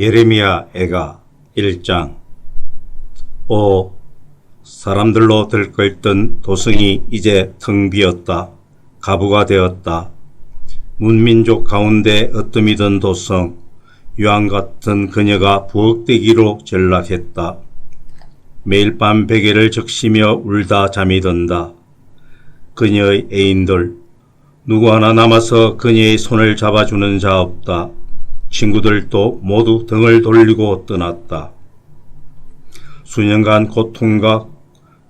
예레미야 애가 1장. 오, 사람들로 들끓던 도성이 이제 텅 비었다. 가부가 되었다. 문민족 가운데 으뜸이던 도성, 유황 같은 그녀가 부엌대기로 전락했다. 매일 밤 베개를 적시며 울다 잠이 든다. 그녀의 애인들, 누구 하나 남아서 그녀의 손을 잡아주는 자 없다. 친구들도 모두 등을 돌리고 떠났다. 수년간 고통과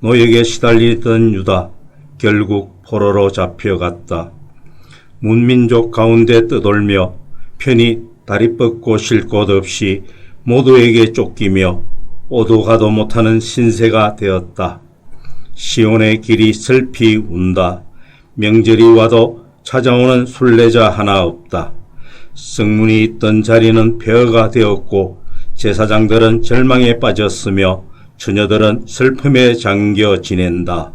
노역에 시달리던 유다, 결국 포로로 잡혀갔다. 문민족 가운데 떠돌며 편히 다리 뻗고 쉴 곳 없이 모두에게 쫓기며 오도 가도 못하는 신세가 되었다. 시온의 길이 슬피 운다. 명절이 와도 찾아오는 순례자 하나 없다. 성문이 있던 자리는 폐허가 되었고 제사장들은 절망에 빠졌으며 처녀들은 슬픔에 잠겨 지낸다.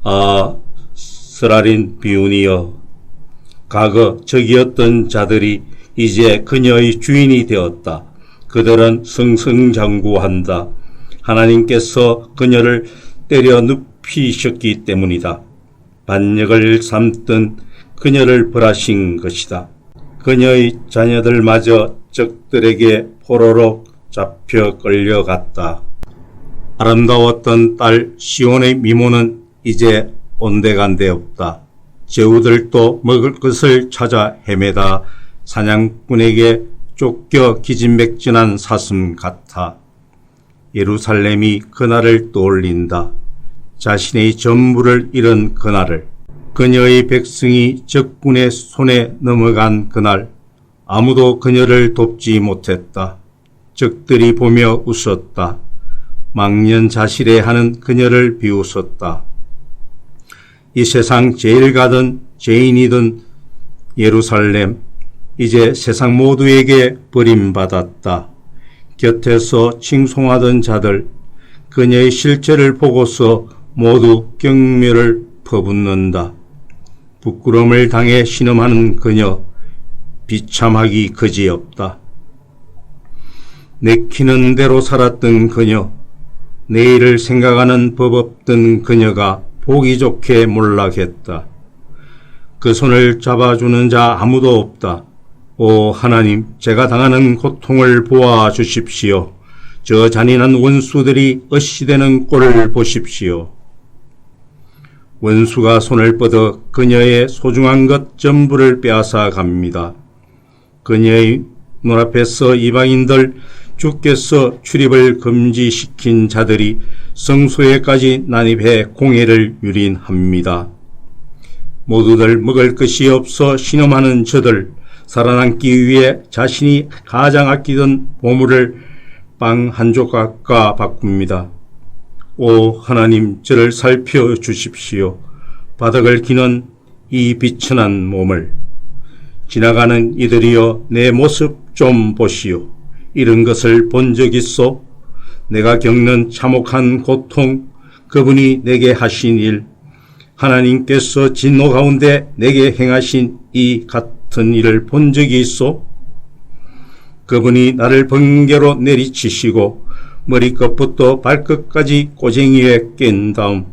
아, 스라린 비운이여, 과거 적이었던 자들이 이제 그녀의 주인이 되었다. 그들은 승승장구한다. 하나님께서 그녀를 때려 눕히셨기 때문이다. 반역을 삼던 그녀를 벌하신 것이다. 그녀의 자녀들마저 적들에게 포로로 잡혀 끌려갔다. 아름다웠던 딸 시온의 미모는 이제 온데간데 없다. 제후들도 먹을 것을 찾아 헤매다 사냥꾼에게 쫓겨 기진맥진한 사슴 같아. 예루살렘이 그날을 떠올린다. 자신의 전부를 잃은 그날을. 그녀의 백성이 적군의 손에 넘어간 그날, 아무도 그녀를 돕지 못했다. 적들이 보며 웃었다. 망연자실해하는 그녀를 비웃었다. 이 세상 제일 가던 죄인이던 예루살렘, 이제 세상 모두에게 버림받았다. 곁에서 칭송하던 자들, 그녀의 실체를 보고서 모두 경멸을 퍼붓는다. 부끄러움을 당해 신음하는 그녀, 비참하기 그지없다. 내키는 대로 살았던 그녀, 내일을 생각하는 법 없던 그녀가 보기 좋게 몰락했다. 그 손을 잡아주는 자 아무도 없다. 오 하나님, 제가 당하는 고통을 보아 주십시오. 저 잔인한 원수들이 어시되는 꼴을 보십시오. 원수가 손을 뻗어 그녀의 소중한 것 전부를 빼앗아 갑니다. 그녀의 눈앞에서 이방인들, 주께서 출입을 금지시킨 자들이 성소에까지 난입해 공회를 유린합니다. 모두들 먹을 것이 없어 신음하는 저들, 살아남기 위해 자신이 가장 아끼던 보물을 빵 한 조각과 바꿉니다. 오 하나님, 저를 살펴주십시오. 바닥을 기는 이 비천한 몸을. 지나가는 이들이여, 내 모습 좀 보시오. 이런 것을 본 적 있소? 내가 겪는 참혹한 고통, 그분이 내게 하신 일, 하나님께서 진노 가운데 내게 행하신 이 같은 일을 본 적이 있소? 그분이 나를 번개로 내리치시고 머리끝부터 발끝까지 꼬쟁이에 깬 다음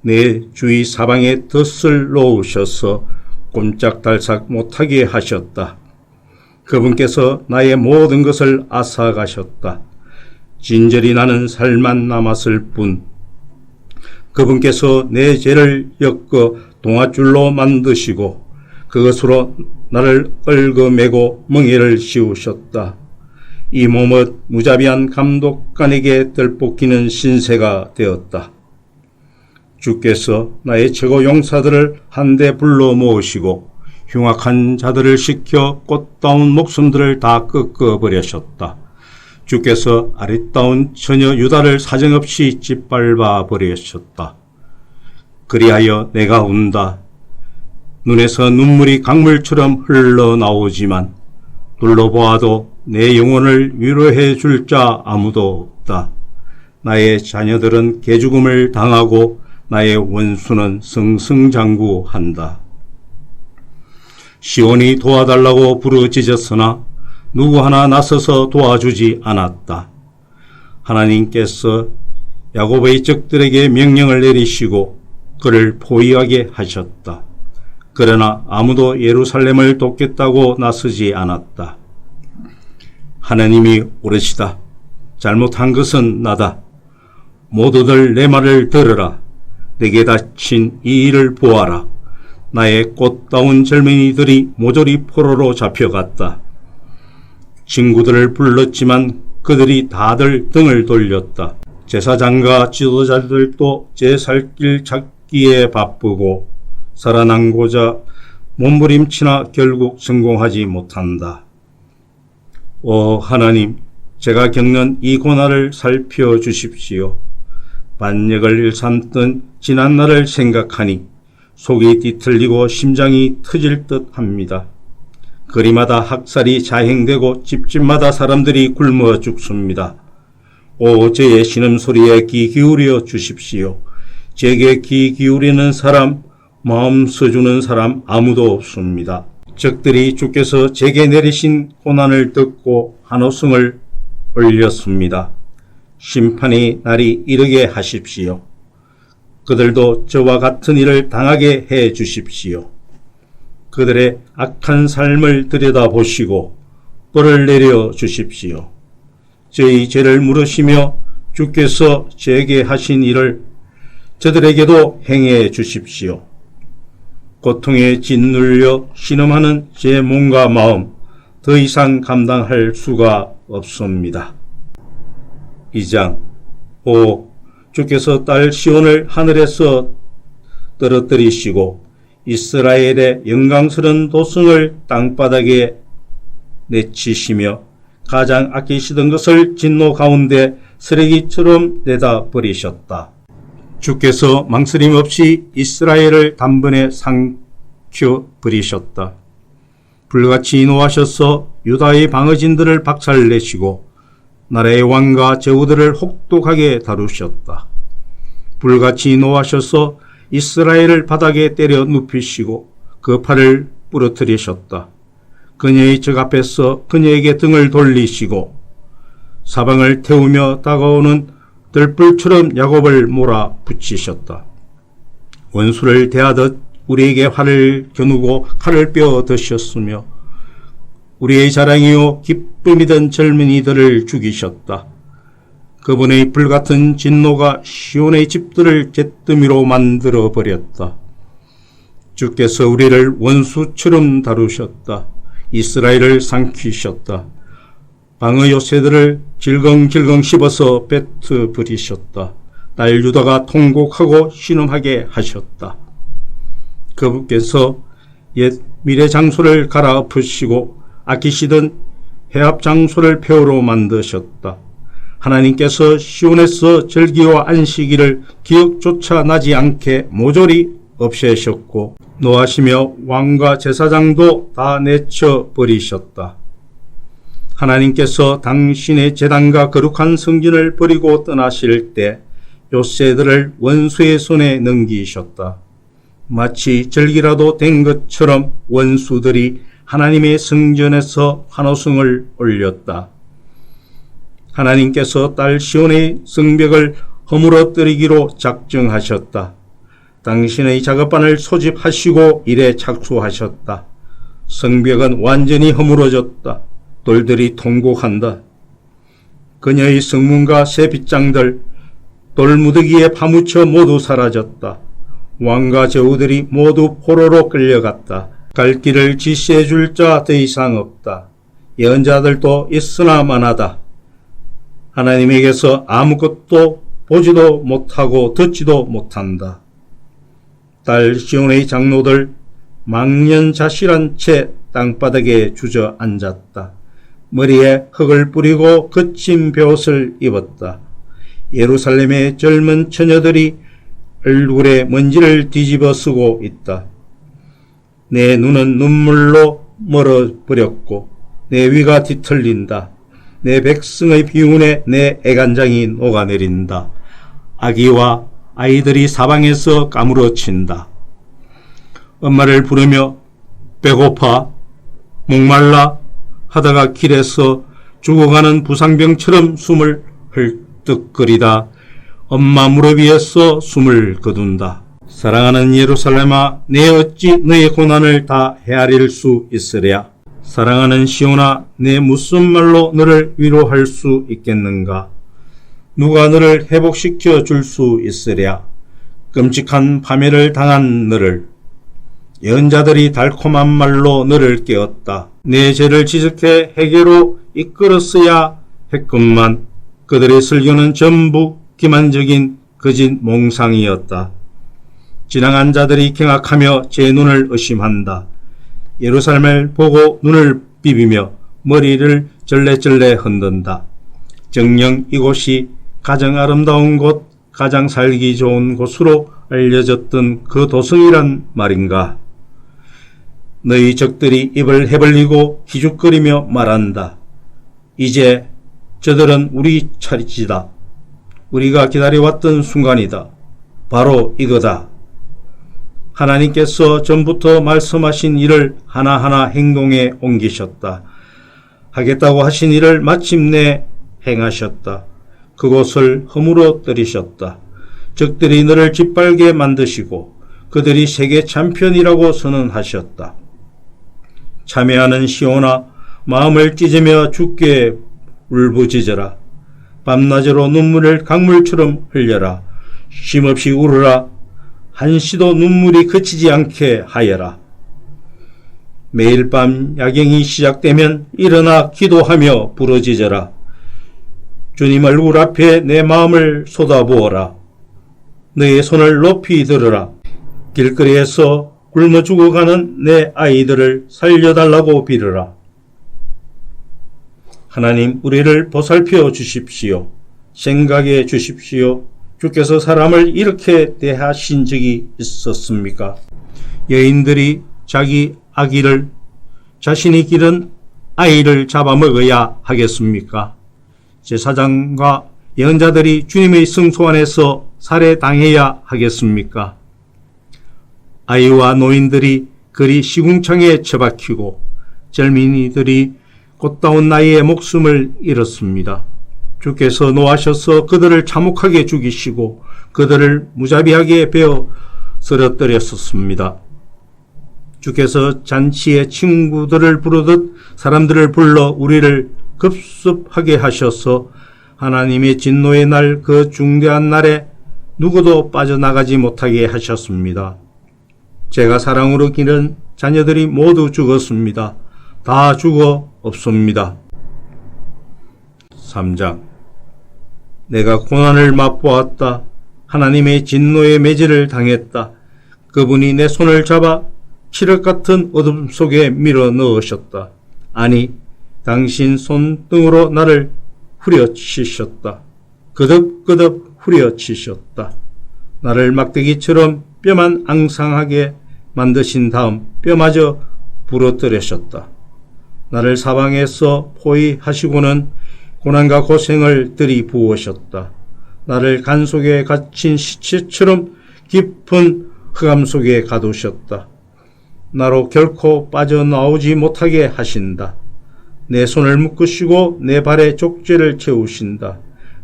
내 주위 사방에 덫을 놓으셔서 꼼짝달싹 못하게 하셨다. 그분께서 나의 모든 것을 앗아가셨다. 진절이 나는 살만 남았을 뿐. 그분께서 내 죄를 엮어 동아줄로 만드시고 그것으로 나를 얽어매고 멍에를 씌우셨다. 이 몸은 무자비한 감독관에게 들볶이는 신세가 되었다. 주께서 나의 최고 용사들을 한데 불러 모으시고 흉악한 자들을 시켜 꽃다운 목숨들을 다 꺾어버리셨다. 주께서 아리따운 처녀 유다를 사정없이 짓밟아 버리셨다. 그리하여 내가 운다. 눈에서 눈물이 강물처럼 흘러나오지만 둘러보아도 내 영혼을 위로해 줄 자 아무도 없다. 나의 자녀들은 개죽음을 당하고 나의 원수는 승승장구한다. 시온이 도와달라고 부르짖었으나 누구 하나 나서서 도와주지 않았다. 하나님께서 야곱의 적들에게 명령을 내리시고 그를 포위하게 하셨다. 그러나 아무도 예루살렘을 돕겠다고 나서지 않았다. 하나님이 오르시다. 잘못한 것은 나다. 모두들 내 말을 들으라. 내게 닥친 이 일을 보아라. 나의 꽃다운 젊은이들이 모조리 포로로 잡혀갔다. 친구들을 불렀지만 그들이 다들 등을 돌렸다. 제사장과 지도자들도 제 살 길 찾기에 바쁘고 살아남고자 몸부림치나 결국 성공하지 못한다. 오 하나님, 제가 겪는 이 고난을 살펴주십시오. 반역을 일삼던 지난날을 생각하니 속이 뒤틀리고 심장이 터질 듯 합니다. 거리마다 학살이 자행되고 집집마다 사람들이 굶어 죽습니다. 오 저의 신음소리에 귀 기울여 주십시오. 제게 귀 기울이는 사람, 마음 써주는 사람 아무도 없습니다. 적들이 주께서 제게 내리신 고난을 듣고 한호성을 올렸습니다. 심판의 날이 이르게 하십시오. 그들도 저와 같은 일을 당하게 해 주십시오. 그들의 악한 삶을 들여다보시고 벌을 내려 주십시오. 저희 죄를 물으시며 주께서 제게 하신 일을 저들에게도 행해 주십시오. 고통에 짓눌려 신음하는 제 몸과 마음 더 이상 감당할 수가 없습니다. 2장. 오 주께서 딸 시온을 하늘에서 떨어뜨리시고 이스라엘의 영광스러운 도성을 땅바닥에 내치시며 가장 아끼시던 것을 진노 가운데 쓰레기처럼 내다 버리셨다. 주께서 망설임 없이 이스라엘을 단번에 삼켜 버리셨다. 불같이 노하셔서 유다의 방어진들을 박살내시고 나라의 왕과 제후들을 혹독하게 다루셨다. 불같이 노하셔서 이스라엘을 바닥에 때려 눕히시고 그 팔을 부러뜨리셨다. 그녀의 적 앞에서 그녀에게 등을 돌리시고 사방을 태우며 다가오는 들불처럼 야곱을 몰아붙이셨다. 원수를 대하듯 우리에게 활을 겨누고 칼을 빼어 드셨으며 우리의 자랑이요 기쁨이던 젊은이들을 죽이셨다. 그분의 불같은 진노가 시온의 집들을 잿더미로 만들어 버렸다. 주께서 우리를 원수처럼 다루셨다. 이스라엘을 삼키셨다. 방어 요새들을 질겅질겅 씹어서 뱉어 버리셨다. 딸 유다가 통곡하고 신음하게 하셨다. 그분께서 옛 미래 장소를 갈아엎으시고 아끼시던 해합 장소를 폐허로 만드셨다. 하나님께서 시온에서 절기와 안식일을 기억조차 나지 않게 모조리 없애셨고 노하시며 왕과 제사장도 다 내쳐버리셨다. 하나님께서 당신의 제단과 거룩한 성전을 버리고 떠나실 때 요새들을 원수의 손에 넘기셨다. 마치 절기라도 된 것처럼 원수들이 하나님의 성전에서 환호성을 올렸다. 하나님께서 딸 시온의 성벽을 허물어뜨리기로 작정하셨다. 당신의 작업반을 소집하시고 일에 착수하셨다. 성벽은 완전히 허물어졌다. 돌들이 통곡한다. 그녀의 성문과 새 빗장들, 돌무더기에 파묻혀 모두 사라졌다. 왕과 제후들이 모두 포로로 끌려갔다. 갈 길을 지시해 줄 자 더 이상 없다. 예언자들도 있으나 마나다. 하나님에게서 아무것도 보지도 못하고 듣지도 못한다. 딸 시온의 장로들 망연자실한 채 땅바닥에 주저앉았다. 머리에 흙을 뿌리고 거친 베옷을 입었다. 예루살렘의 젊은 처녀들이 얼굴에 먼지를 뒤집어 쓰고 있다. 내 눈은 눈물로 멀어버렸고 내 위가 뒤틀린다. 내 백성의 비운에 내 애간장이 녹아내린다. 아기와 아이들이 사방에서 까무러친다. 엄마를 부르며 배고파, 목말라 하다가 길에서 죽어가는 부상병처럼 숨을 헐떡거리다 엄마 무릎 위에서 숨을 거둔다. 사랑하는 예루살렘아, 내 어찌 너의 고난을 다 헤아릴 수 있으랴. 사랑하는 시온아, 내 무슨 말로 너를 위로할 수 있겠는가. 누가 너를 회복시켜 줄 수 있으랴. 끔찍한 파멸을 당한 너를, 예언자들이 달콤한 말로 너를 깨웠다. 내 죄를 지적해 회개로 이끌었어야 했건만 그들의 설교는 전부 기만적인 거짓 몽상이었다. 지나간 자들이 경악하며 제 눈을 의심한다. 예루살렘을 보고 눈을 비비며 머리를 절레절레 흔든다. 정녕 이곳이 가장 아름다운 곳, 가장 살기 좋은 곳으로 알려졌던 그 도성이란 말인가. 너희 적들이 입을 해벌리고 기죽거리며 말한다. 이제 저들은 우리 차례지다. 우리가 기다려왔던 순간이다. 바로 이거다. 하나님께서 전부터 말씀하신 일을 하나하나 행동에 옮기셨다. 하겠다고 하신 일을 마침내 행하셨다. 그곳을 허물어뜨리셨다. 적들이 너를 짓밟게 만드시고 그들이 세계 챔피언이라고 선언하셨다. 참회하는 시온아, 마음을 찢으며 주께 울부짖어라. 밤낮으로 눈물을 강물처럼 흘려라. 쉼없이 울으라. 한시도 눈물이 그치지 않게 하여라. 매일 밤 야경이 시작되면 일어나 기도하며 부르짖어라. 주님 얼굴 앞에 내 마음을 쏟아부어라. 너의 손을 높이 들어라. 길거리에서 굶어 죽어가는 내 아이들을 살려달라고 빌어라. 하나님, 우리를 보살펴 주십시오. 생각해 주십시오. 주께서 사람을 이렇게 대하신 적이 있었습니까? 여인들이 자기 아기를, 자신이 기른 아이를 잡아먹어야 하겠습니까? 제사장과 예언자들이 주님의 성소 안에서 살해당해야 하겠습니까? 아이와 노인들이 그리 시궁창에 처박히고 젊은이들이 꽃다운 나이에 목숨을 잃었습니다. 주께서 노하셔서 그들을 참혹하게 죽이시고 그들을 무자비하게 베어 쓰러뜨렸었습니다. 주께서 잔치에 친구들을 부르듯 사람들을 불러 우리를 급습하게 하셔서 하나님의 진노의 날, 그 중대한 날에 누구도 빠져나가지 못하게 하셨습니다. 제가 사랑으로 기른 자녀들이 모두 죽었습니다. 다 죽어 없습니다. 3장. 내가 고난을 맛보았다. 하나님의 진노의 매질을 당했다. 그분이 내 손을 잡아 칠흑 같은 어둠 속에 밀어 넣으셨다. 아니, 당신 손등으로 나를 후려치셨다. 그득그득 후려치셨다. 나를 막대기처럼 뼈만 앙상하게 만드신 다음 뼈마저 부러뜨리셨다. 나를 사방에서 포위하시고는 고난과 고생을 들이부으셨다. 나를 간 속에 갇힌 시체처럼 깊은 흑암 속에 가두셨다. 나로 결코 빠져나오지 못하게 하신다. 내 손을 묶으시고 내 발에 족죄를 채우신다.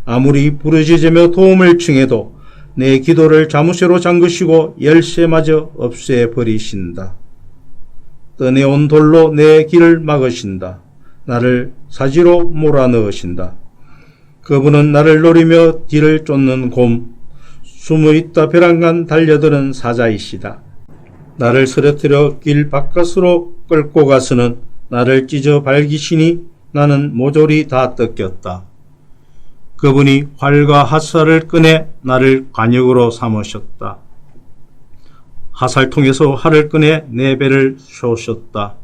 아무리 부르짖으며 도움을 청해도 내 기도를 자무새로 잠그시고 열쇠마저 없애버리신다. 떠내온 돌로 내 길을 막으신다. 나를 사지로 몰아넣으신다. 그분은 나를 노리며 뒤를 쫓는 곰, 숨어있다 벼랑간 달려드는 사자이시다. 나를 쓰러뜨려 길 바깥으로 끌고 가서는 나를 찢어 발기시니 나는 모조리 다 뜯겼다. 그분이 활과 핫살을 꺼내 나를 관역으로 삼으셨다. 하살통에서 활을 꺼내 내 배를 쏘셨다.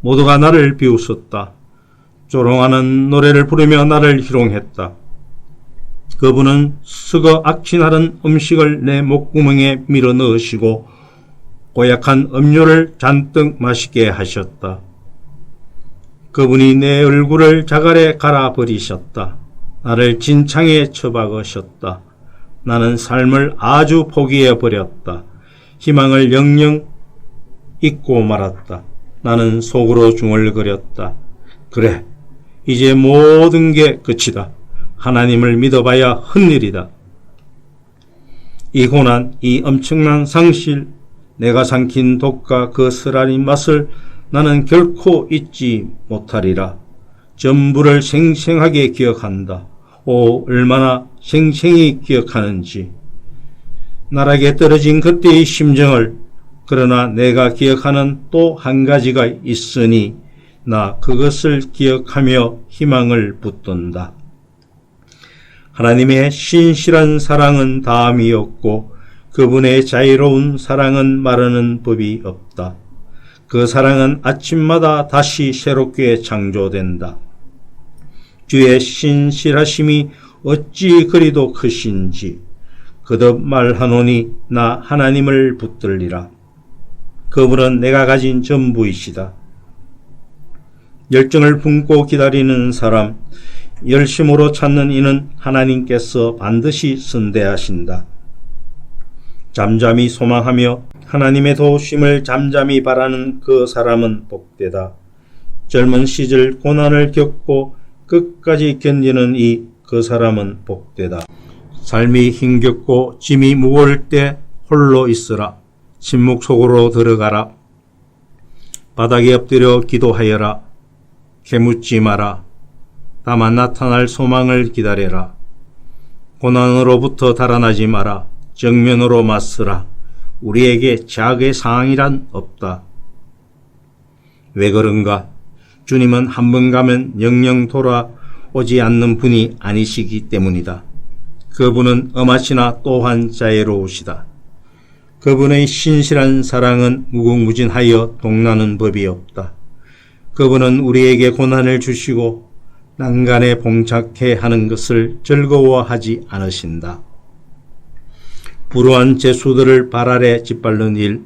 모두가 나를 비웃었다. 조롱하는 노래를 부르며 나를 희롱했다. 그분은 썩어 악취나는 음식을 내 목구멍에 밀어 넣으시고 고약한 음료를 잔뜩 마시게 하셨다. 그분이 내 얼굴을 자갈에 갈아버리셨다. 나를 진창에 처박으셨다. 나는 삶을 아주 포기해버렸다. 희망을 영영 잊고 말았다. 나는 속으로 중얼거렸다. 그래, 이제 모든 게 끝이다. 하나님을 믿어봐야 헛일이다. 이 고난, 이 엄청난 상실, 내가 삼킨 독과 그 쓰라린 맛을 나는 결코 잊지 못하리라. 전부를 생생하게 기억한다. 오, 얼마나 생생히 기억하는지. 나락에 떨어진 그때의 심정을, 그러나 내가 기억하는 또 한 가지가 있으니 나 그것을 기억하며 희망을 붙든다. 하나님의 신실한 사랑은 다함이 없고 그분의 자유로운 사랑은 마르는 법이 없다. 그 사랑은 아침마다 다시 새롭게 창조된다. 주의 신실하심이 어찌 그리도 크신지 거듭 말하노니 나 하나님을 붙들리라. 그분은 내가 가진 전부이시다. 열정을 품고 기다리는 사람, 열심으로 찾는 이는 하나님께서 반드시 선대하신다. 잠잠히 소망하며 하나님의 도우심을 잠잠히 바라는 그 사람은 복되다. 젊은 시절 고난을 겪고 끝까지 견디는 그 사람은 복되다. 삶이 힘겹고 짐이 무거울 때 홀로 있으라. 침묵 속으로 들어가라. 바닥에 엎드려 기도하여라. 캐묻지 마라. 다만 나타날 소망을 기다려라. 고난으로부터 달아나지 마라. 정면으로 맞서라. 우리에게 자학의 상황이란 없다. 왜 그런가? 주님은 한 번 가면 영영 돌아오지 않는 분이 아니시기 때문이다. 그분은 엄하시나 또한 자애로우시다. 그분의 신실한 사랑은 무궁무진하여 동나는 법이 없다. 그분은 우리에게 고난을 주시고 난간에 봉착해 하는 것을 즐거워하지 않으신다. 불우한 죄수들을 발 아래 짓밟는 일,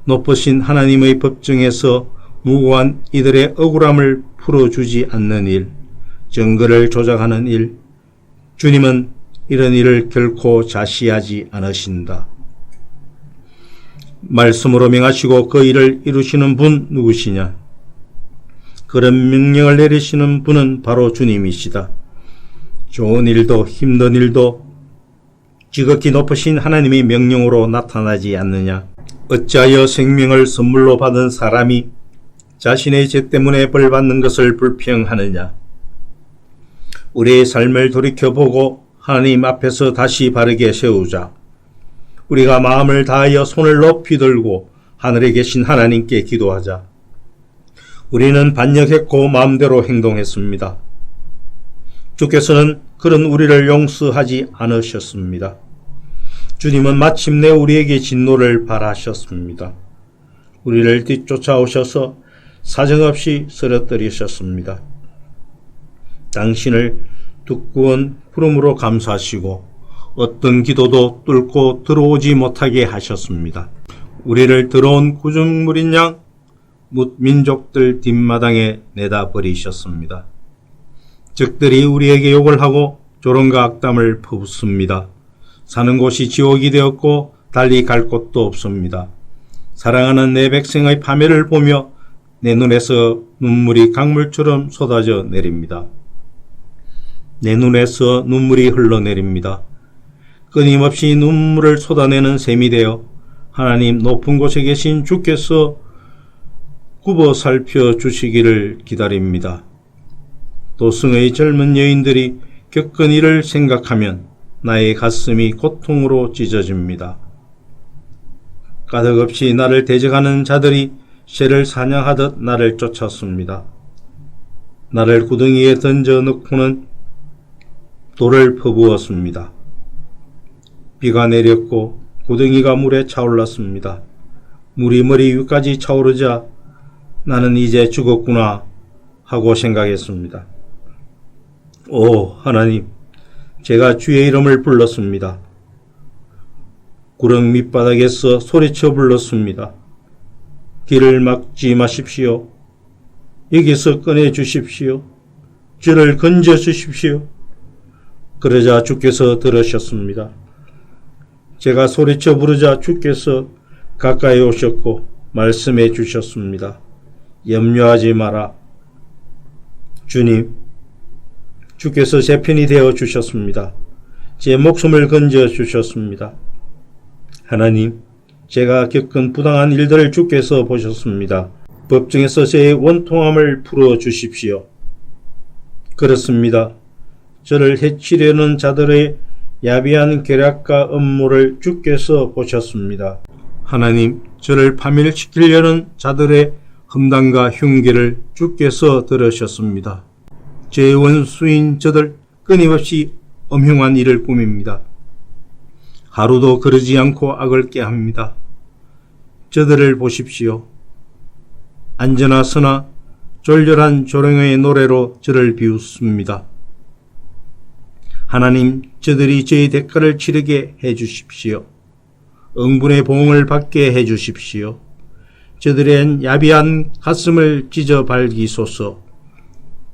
높으신 하나님의 법정에서 무고한 이들의 억울함을 풀어주지 않는 일, 정거를 조작하는 일, 주님은 이런 일을 결코 자시하지 않으신다. 말씀으로 명하시고 그 일을 이루시는 분 누구시냐? 그런 명령을 내리시는 분은 바로 주님이시다. 좋은 일도 힘든 일도 지극히 높으신 하나님의 명령으로 나타나지 않느냐? 어찌하여 생명을 선물로 받은 사람이 자신의 죄 때문에 벌받는 것을 불평하느냐? 우리의 삶을 돌이켜보고 하나님 앞에서 다시 바르게 세우자. 우리가 마음을 다하여 손을 높이 들고 하늘에 계신 하나님께 기도하자. 우리는 반역했고 마음대로 행동했습니다. 주께서는 그런 우리를 용서하지 않으셨습니다. 주님은 마침내 우리에게 진노를 발하셨습니다. 우리를 뒤쫓아오셔서 사정없이 쓰러뜨리셨습니다. 당신을 두꺼운 구름으로 감싸시고 어떤 기도도 뚫고 들어오지 못하게 하셨습니다. 우리를 더러운 구중물인 양 뭇 민족들 뒷마당에 내다 버리셨습니다. 적들이 우리에게 욕을 하고 조롱과 악담을 퍼붓습니다. 사는 곳이 지옥이 되었고 달리 갈 곳도 없습니다. 사랑하는 내 백성의 파멸을 보며 내 눈에서 눈물이 강물처럼 쏟아져 내립니다. 내 눈에서 눈물이 흘러내립니다. 끊임없이 눈물을 쏟아내는 셈이 되어 하나님 높은 곳에 계신 주께서 굽어 살펴주시기를 기다립니다. 도승의 젊은 여인들이 겪은 일을 생각하면 나의 가슴이 고통으로 찢어집니다. 까닭없이 나를 대적하는 자들이 새를 사냥하듯 나를 쫓았습니다. 나를 구덩이에 던져 넣고는 돌을 퍼부었습니다. 비가 내렸고 구덩이가 물에 차올랐습니다. 물이 머리 위까지 차오르자 나는 이제 죽었구나 하고 생각했습니다. 오 하나님, 제가 주의 이름을 불렀습니다. 구렁 밑바닥에서 소리쳐 불렀습니다. 길을 막지 마십시오. 여기서 꺼내 주십시오. 저를 건져 주십시오. 그러자 주께서 들으셨습니다. 제가 소리쳐 부르자 주께서 가까이 오셨고 말씀해 주셨습니다. 염려하지 마라. 주님, 주께서 제 편이 되어 주셨습니다. 제 목숨을 건져 주셨습니다. 하나님, 제가 겪은 부당한 일들을 주께서 보셨습니다. 법정에서 제 원통함을 풀어 주십시오. 그렇습니다. 저를 해치려는 자들의 야비한 계략과 음모를 주께서 보셨습니다. 하나님, 저를 파멸시키려는 자들의 험담과 흉계를 주께서 들으셨습니다. 제 원수인 저들 끊임없이 엄흉한 일을 꾸밉니다. 하루도 그러지 않고 악을 꾀합니다. 저들을 보십시오. 안전하서나 졸렬한 조롱의 노래로 저를 비웃습니다. 하나님, 저들이 저의 대가를 치르게 해주십시오. 응분의 보응을 받게 해주십시오. 저들의 야비한 가슴을 찢어 발기소서.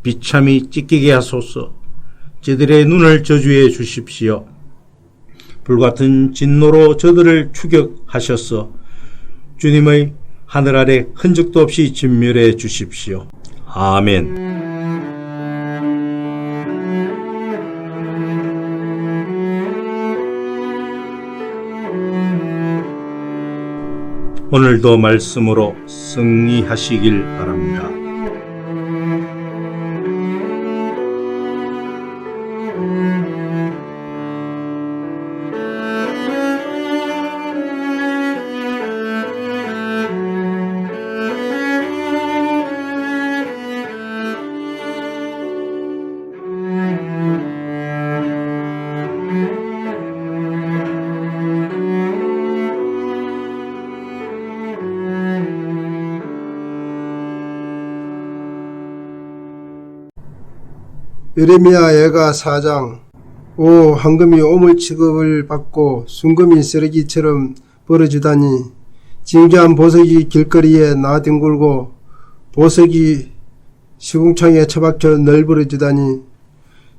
비참히 찢기게 하소서. 저들의 눈을 저주해 주십시오. 불같은 진노로 저들을 추격하셔서 주님의 하늘 아래 흔적도 없이 진멸해 주십시오. 아멘. 오늘도 말씀으로 승리하시길 바랍니다. 예레미야 예가 4장. 오, 황금이 오물 취급을 받고 순금이 쓰레기처럼 벌어지다니. 진귀한 보석이 길거리에 나뒹굴고 보석이 시궁창에 처박혀 널브러지다니.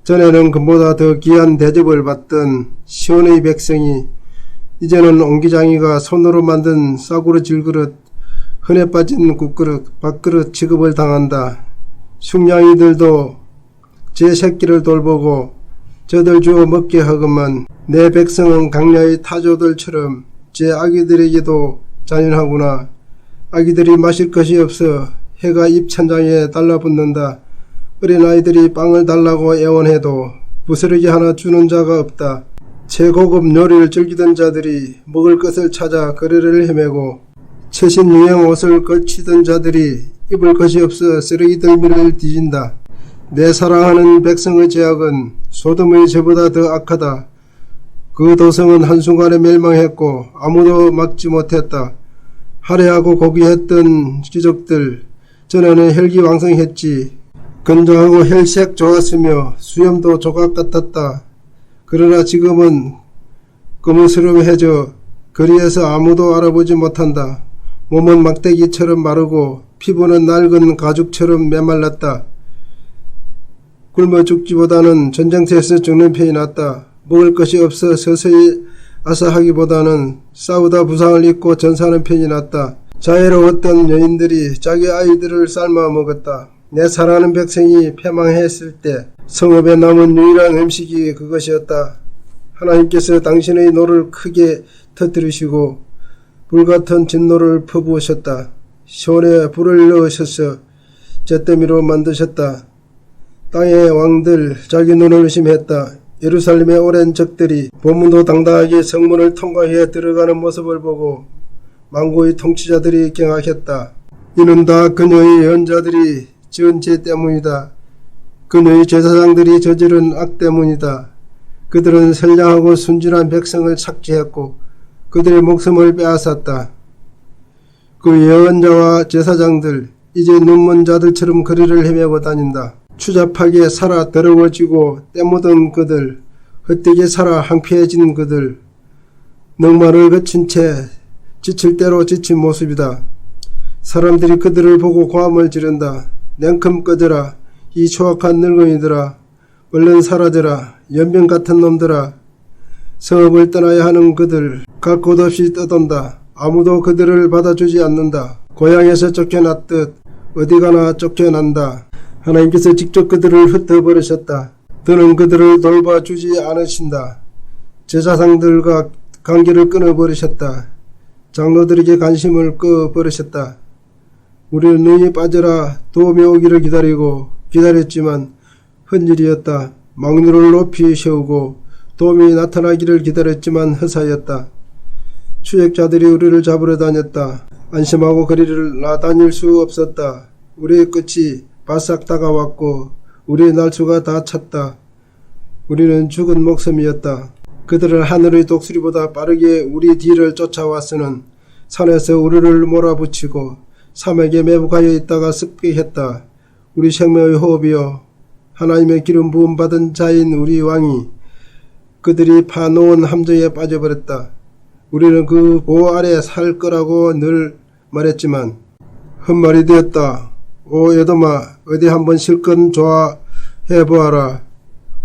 전에는 금보다 더 귀한 대접을 받던 시온의 백성이 이제는 옹기장이가 손으로 만든 싸구려 질그릇, 흔해 빠진 국그릇, 밥그릇 취급을 당한다. 숭냥이들도 제 새끼를 돌보고 저들 주어 먹게 하건만 내 백성은 강야의 타조들처럼 제 아기들에게도 잔인하구나. 아기들이 마실 것이 없어 해가 입천장에 달라붙는다. 어린아이들이 빵을 달라고 애원해도 부스러기 하나 주는 자가 없다. 최고급 요리를 즐기던 자들이 먹을 것을 찾아 거리를 헤매고 최신 유행 옷을 걸치던 자들이 입을 것이 없어 쓰레기 들미를 뒤진다. 내 사랑하는 백성의 죄악은 소돔의 죄보다 더 악하다. 그 도성은 한순간에 멸망했고 아무도 막지 못했다. 화려하고 고귀했던 귀족들, 전에는 혈기왕성했지. 건조하고 혈색 좋았으며 수염도 조각 같았다. 그러나 지금은 거무스름해져 거리에서 아무도 알아보지 못한다. 몸은 막대기처럼 마르고 피부는 낡은 가죽처럼 메말랐다. 굶어 죽기보다는 전쟁터에서 죽는 편이 낫다. 먹을 것이 없어 서서히 아사하기보다는 싸우다 부상을 입고 전사하는 편이 낫다. 자애로웠던 여인들이 자기 아이들을 삶아 먹었다. 내 사랑하는 백성이 패망했을 때 성읍에 남은 유일한 음식이 그것이었다. 하나님께서 당신의 노를 크게 터뜨리시고 불같은 진노를 퍼부으셨다. 시온에 불을 넣으셔서 잿더미로 만드셨다. 땅의 왕들 자기 눈을 의심했다. 예루살렘의 오랜 적들이 본문도 당당하게 성문을 통과해 들어가는 모습을 보고 만국의 통치자들이 경악했다. 이는 다 그녀의 연자들이 지은 죄 때문이다. 그녀의 제사장들이 저지른 악 때문이다. 그들은 선량하고 순진한 백성을 착취했고 그들의 목숨을 빼앗았다. 그 예언자와 제사장들 이제 눈먼 자들처럼 거리를 헤매고 다닌다. 추잡하게 살아 더러워지고 때묻은 그들, 헛되게 살아 황폐해진 그들, 넉마를 거친 채 지칠 대로 지친 모습이다. 사람들이 그들을 보고 고함을 지른다. 냉큼 꺼져라. 이 추악한 늙은이들아. 얼른 사라져라. 연병 같은 놈들아. 성읍을 떠나야 하는 그들 갈 곳 없이 떠돈다. 아무도 그들을 받아주지 않는다. 고향에서 쫓겨났듯 어디 가나 쫓겨난다. 하나님께서 직접 그들을 흩어버리셨다. 더는 그들을 돌봐주지 않으신다. 제사장들과 관계를 끊어버리셨다. 장로들에게 관심을 꺼버리셨다. 우리는 능히 빠져라 도움이 오기를 기다렸지만 헛일이었다. 망루를 높이 세우고 도움이 나타나기를 기다렸지만 허사였다. 추적자들이 우리를 잡으러 다녔다. 안심하고 거리를 나다닐 수 없었다. 우리의 끝이 바싹 다가왔고 우리의 날수가 다 찼다. 우리는 죽은 목숨이었다. 그들은 하늘의 독수리보다 빠르게 우리 뒤를 쫓아왔으는 산에서 우리를 몰아붙이고 사막에 매복하여 있다가 습격했다. 우리 생명의 호흡이여 하나님의 기름 부음 받은 자인 우리 왕이 그들이 파놓은 함정에 빠져버렸다. 우리는 그 보호 아래 살 거라고 늘 말했지만 헛말이 되었다. 오 에돔아 어디 한번 실컷 좋아해보아라.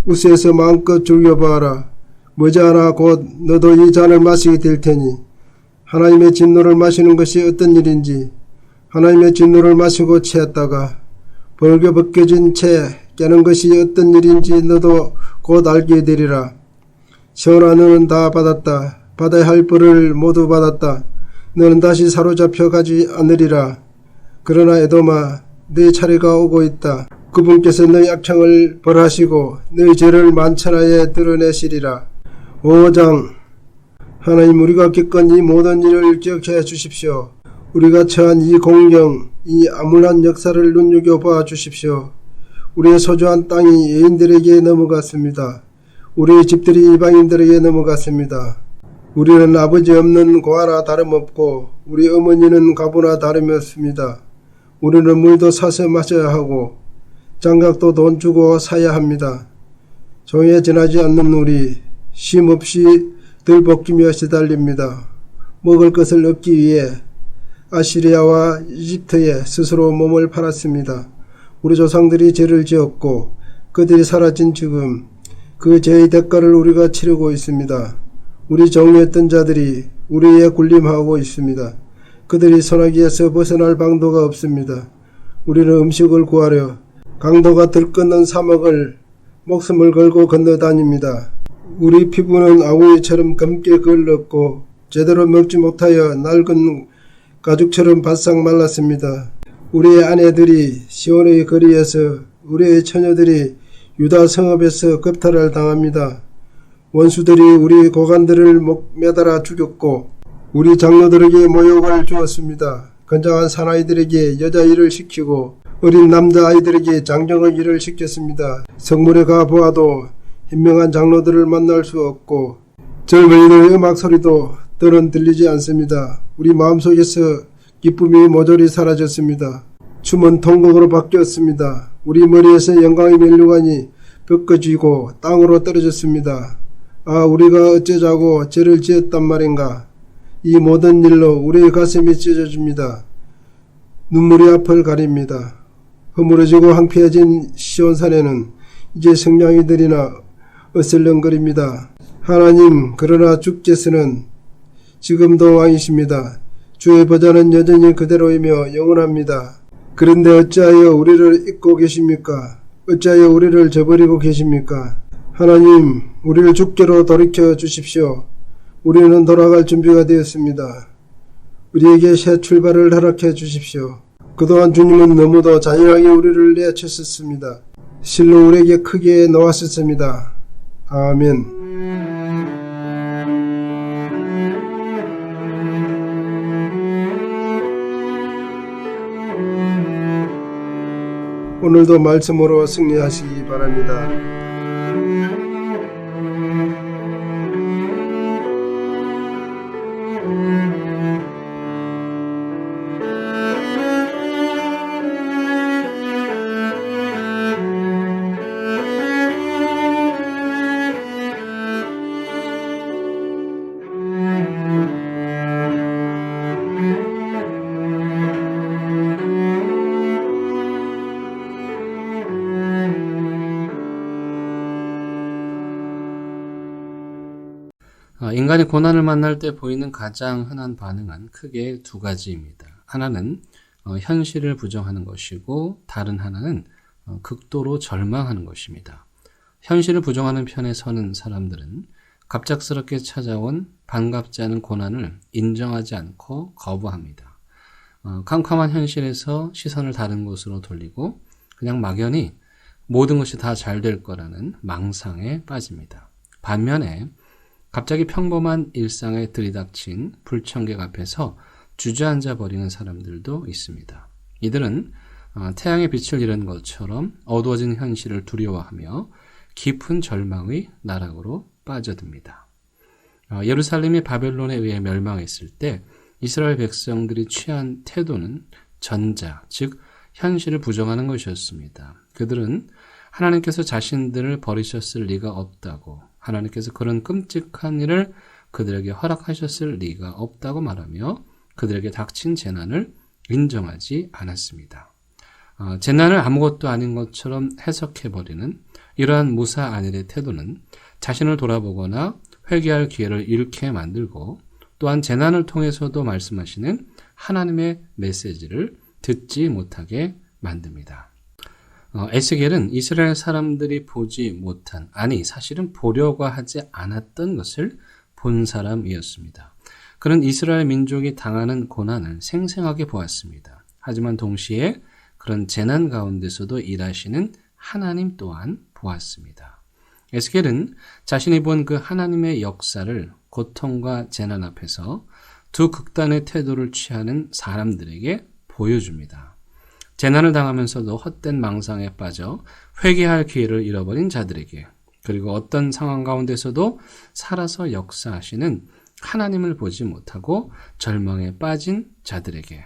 우스에서 마음껏 즐겨보아라. 머지않아 곧 너도 이 잔을 마시게 될 테니 하나님의 진노를 마시는 것이 어떤 일인지 하나님의 진노를 마시고 취했다가 벌거벗겨진 채 깨는 것이 어떤 일인지 너도 곧 알게 되리라. 시온아 너는 다 받았다. 받아야 할 벌을 모두 받았다. 너는 다시 사로잡혀 가지 않으리라. 그러나 에돔아 네 차례가 오고 있다. 그분께서 너희 악창을 벌하시고 너희 죄를 만천하에 드러내시리라. 5장 하나님 우리가 겪은 이 모든 일을 기억해 주십시오. 우리가 처한 이 공경, 이 암울한 역사를 눈여겨봐 주십시오. 우리의 소중한 땅이 여인들에게 넘어갔습니다. 우리의 집들이 이방인들에게 넘어갔습니다. 우리는 아버지 없는 고아나 다름없고 우리 어머니는 과부나 다름없습니다. 우리는 물도 사서 마셔야 하고 장갑도 돈 주고 사야 합니다. 종에 지나지 않는 우리 쉼없이 들벗기며 시달립니다. 먹을 것을 얻기 위해 아시리아와 이집트에 스스로 몸을 팔았습니다. 우리 조상들이 죄를 지었고 그들이 사라진 지금 그 죄의 대가를 우리가 치르고 있습니다. 우리 정의했던 자들이 우리에 군림하고 있습니다. 그들이 소나기에서 벗어날 방도가 없습니다. 우리는 음식을 구하려 강도가 들끓는 사막을 목숨을 걸고 건너다닙니다. 우리 피부는 아구이처럼 검게 걸렸고 제대로 먹지 못하여 낡은 가죽처럼 바싹 말랐습니다. 우리의 아내들이 시온의 거리에서 우리의 처녀들이 유다 성읍에서 겁탈을 당합니다. 원수들이 우리 고관들을 목 매달아 죽였고 우리 장로들에게 모욕을 주었습니다. 건장한 사나이들에게 여자 일을 시키고 어린 남자아이들에게 장정의 일을 시켰습니다. 성문에 가 보아도 현명한 장로들을 만날 수 없고 젊은이들의 음악 소리도 더는 들리지 않습니다. 우리 마음속에서 기쁨이 모조리 사라졌습니다. 춤은 통곡으로 바뀌었습니다. 우리 머리에서 영광의 면류관이 벗겨지고 땅으로 떨어졌습니다. 아 우리가 어쩌자고 죄를 지었단 말인가. 이 모든 일로 우리의 가슴이 찢어집니다. 눈물이 앞을 가립니다. 허물어지고 황폐해진 시온산에는 이제 성냥이들이나 어슬렁거립니다. 하나님 그러나 주께서는 지금도 왕이십니다. 주의 보좌는 여전히 그대로이며 영원합니다. 그런데 어찌하여 우리를 잊고 계십니까? 어찌하여 우리를 저버리고 계십니까? 하나님 우리를 주께로 돌이켜 주십시오. 우리는 돌아갈 준비가 되었습니다. 우리에게 새 출발을 허락해 주십시오. 그동안 주님은 너무도 잔인하게 우리를 내쳤었습니다. 실로 우리에게 크게 놓았었습니다. 아멘. 오늘도 말씀으로 승리하시기 바랍니다. 인간이 고난을 만날 때 보이는 가장 흔한 반응은 크게 두 가지입니다. 하나는 현실을 부정하는 것이고 다른 하나는 극도로 절망하는 것입니다. 현실을 부정하는 편에 서는 사람들은 갑작스럽게 찾아온 반갑지 않은 고난을 인정하지 않고 거부합니다. 캄캄한 현실에서 시선을 다른 곳으로 돌리고 그냥 막연히 모든 것이 다 잘 될 거라는 망상에 빠집니다. 반면에 갑자기 평범한 일상에 들이닥친 불청객 앞에서 주저앉아 버리는 사람들도 있습니다. 이들은 태양의 빛을 잃은 것처럼 어두워진 현실을 두려워하며 깊은 절망의 나락으로 빠져듭니다. 예루살렘이 바벨론에 의해 멸망했을 때 이스라엘 백성들이 취한 태도는 전자, 즉 현실을 부정하는 것이었습니다. 그들은 하나님께서 자신들을 버리셨을 리가 없다고, 하나님께서 그런 끔찍한 일을 그들에게 허락하셨을 리가 없다고 말하며 그들에게 닥친 재난을 인정하지 않았습니다. 재난을 아무것도 아닌 것처럼 해석해버리는 이러한 무사 안일의 태도는 자신을 돌아보거나 회개할 기회를 잃게 만들고 또한 재난을 통해서도 말씀하시는 하나님의 메시지를 듣지 못하게 만듭니다. 에스겔은 이스라엘 사람들이 보지 못한, 아니 사실은 보려고 하지 않았던 것을 본 사람이었습니다. 그는 이스라엘 민족이 당하는 고난을 생생하게 보았습니다. 하지만 동시에 그런 재난 가운데서도 일하시는 하나님 또한 보았습니다. 에스겔은 자신이 본 그 하나님의 역사를 고통과 재난 앞에서 두 극단의 태도를 취하는 사람들에게 보여줍니다. 재난을 당하면서도 헛된 망상에 빠져 회개할 기회를 잃어버린 자들에게, 그리고 어떤 상황 가운데서도 살아서 역사하시는 하나님을 보지 못하고 절망에 빠진 자들에게,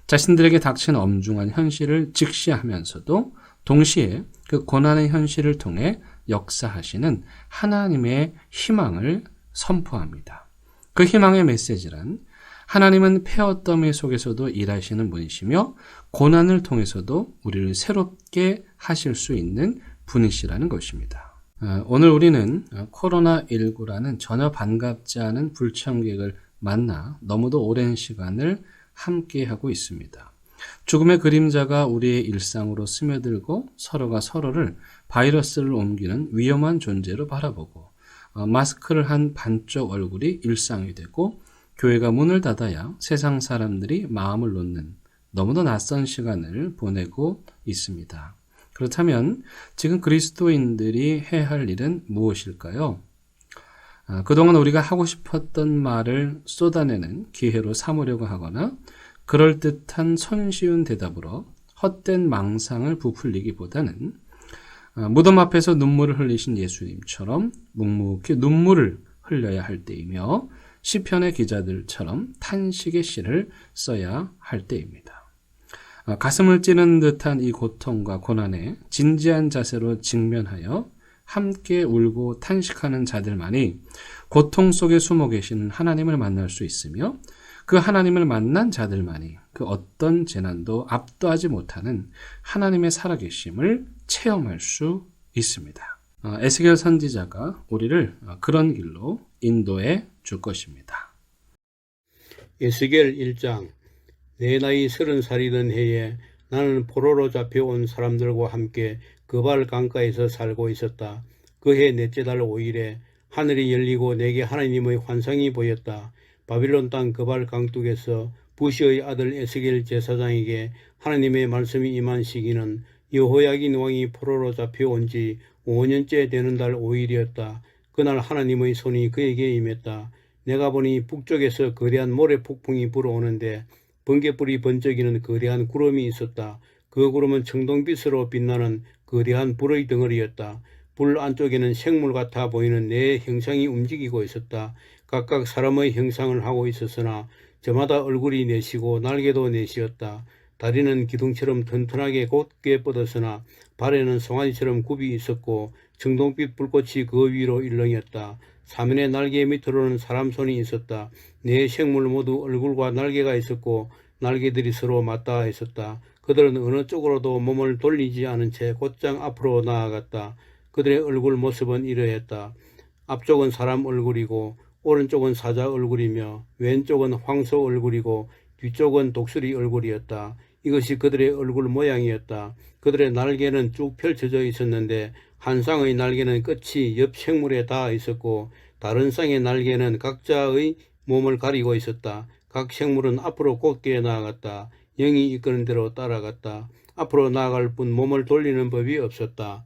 자신들에게 닥친 엄중한 현실을 직시하면서도 동시에 그 고난의 현실을 통해 역사하시는 하나님의 희망을 선포합니다. 그 희망의 메시지란 하나님은 폐어더미 속에서도 일하시는 분이시며 고난을 통해서도 우리를 새롭게 하실 수 있는 분이시라는 것입니다. 오늘 우리는 코로나19라는 전혀 반갑지 않은 불청객을 만나 너무도 오랜 시간을 함께하고 있습니다. 죽음의 그림자가 우리의 일상으로 스며들고 서로가 서로를 바이러스를 옮기는 위험한 존재로 바라보고 마스크를 한 반쪽 얼굴이 일상이 되고 교회가 문을 닫아야 세상 사람들이 마음을 놓는 너무도 낯선 시간을 보내고 있습니다. 그렇다면 지금 그리스도인들이 해야 할 일은 무엇일까요? 그동안 우리가 하고 싶었던 말을 쏟아내는 기회로 삼으려고 하거나 그럴듯한 손쉬운 대답으로 헛된 망상을 부풀리기보다는 무덤 앞에서 눈물을 흘리신 예수님처럼 묵묵히 눈물을 흘려야 할 때이며 시편의 기자들처럼 탄식의 시를 써야 할 때입니다. 가슴을 찌는 듯한 이 고통과 고난에 진지한 자세로 직면하여 함께 울고 탄식하는 자들만이 고통 속에 숨어 계시는 하나님을 만날 수 있으며 그 하나님을 만난 자들만이 그 어떤 재난도 압도하지 못하는 하나님의 살아계심을 체험할 수 있습니다. 에스겔 선지자가 우리를 그런 길로 인도해 줄 것입니다. 에스겔 1장. 내 나이 30살이던 해에 나는 포로로 잡혀온 사람들과 함께 그발 강가에서 살고 있었다. 그 해 넷째 달 5일에 하늘이 열리고 내게 하나님의 환상이 보였다. 바빌론 땅 그발 강둑에서 부시의 아들 에스겔 제사장에게 하나님의 말씀이 임한 시기는 여호야긴 왕이 포로로 잡혀온 지 5년째 되는 달 5일이었다. 그날 하나님의 손이 그에게 임했다. 내가 보니 북쪽에서 거대한 모래 폭풍이 불어오는데 번개불이 번쩍이는 거대한 구름이 있었다. 그 구름은 청동빛으로 빛나는 거대한 불의 덩어리였다. 불 안쪽에는 생물 같아 보이는 네 형상이 움직이고 있었다. 각각 사람의 형상을 하고 있었으나 저마다 얼굴이 네시고 날개도 네시였다. 다리는 기둥처럼 튼튼하게 곧게 뻗었으나 발에는 송아지처럼 굽이 있었고 청동빛 불꽃이 그 위로 일렁였다. 사면의 날개 밑으로는 사람 손이 있었다. 네 생물 모두 얼굴과 날개가 있었고 날개들이 서로 맞닿아 있었다. 그들은 어느 쪽으로도 몸을 돌리지 않은 채 곧장 앞으로 나아갔다. 그들의 얼굴 모습은 이러했다. 앞쪽은 사람 얼굴이고 오른쪽은 사자 얼굴이며 왼쪽은 황소 얼굴이고 뒤쪽은 독수리 얼굴이었다. 이것이 그들의 얼굴 모양이었다. 그들의 날개는 쭉 펼쳐져 있었는데 한 쌍의 날개는 끝이 옆 생물에 닿아 있었고 다른 쌍의 날개는 각자의 몸을 가리고 있었다. 각 생물은 앞으로 곧게 나아갔다. 영이 이끄는 대로 따라갔다. 앞으로 나아갈 뿐 몸을 돌리는 법이 없었다.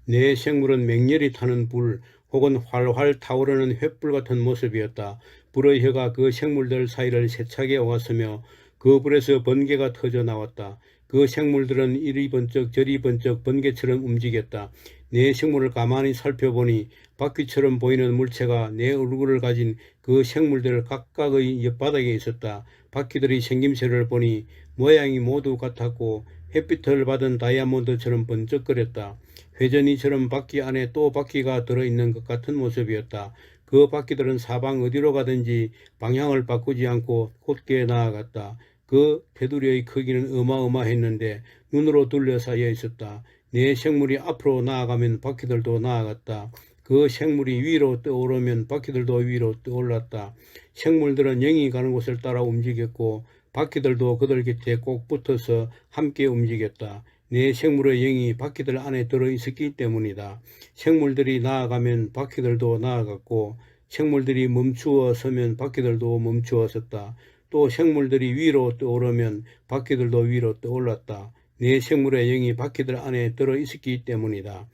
네 생물은 맹렬히 타는 불 혹은 활활 타오르는 횃불 같은 모습이었다. 불의 혀가 그 생물들 사이를 세차게 오갔으며 그 불에서 번개가 터져 나왔다. 그 생물들은 이리 번쩍 저리 번쩍 번개처럼 움직였다. 네 생물을 가만히 살펴보니 바퀴처럼 보이는 물체가 네 얼굴을 가진 그 생물들 각각의 옆바닥에 있었다. 바퀴들의 생김새를 보니 모양이 모두 같았고 햇빛을 받은 다이아몬드처럼 번쩍거렸다. 회전이처럼 바퀴 안에 또 바퀴가 들어있는 것 같은 모습이었다. 그 바퀴들은 사방 어디로 가든지 방향을 바꾸지 않고 곧게 나아갔다. 그 테두리의 크기는 어마어마했는데 눈으로 둘러싸여 있었다. 네 생물이 앞으로 나아가면 바퀴들도 나아갔다. 그 생물이 위로 떠오르면 바퀴들도 위로 떠올랐다. 생물들은 영이 가는 곳을 따라 움직였고 바퀴들도 그들 곁에 꼭 붙어서 함께 움직였다. 네 생물의 영이 바퀴들 안에 들어있었기 때문이다. 생물들이 나아가면 바퀴들도 나아갔고 생물들이 멈추어 서면 바퀴들도 멈추어 섰다. 또 생물들이 위로 떠오르면 바퀴들도 위로 떠올랐다. 네 생물의 영이 바퀴들 안에 들어있었기 때문이다.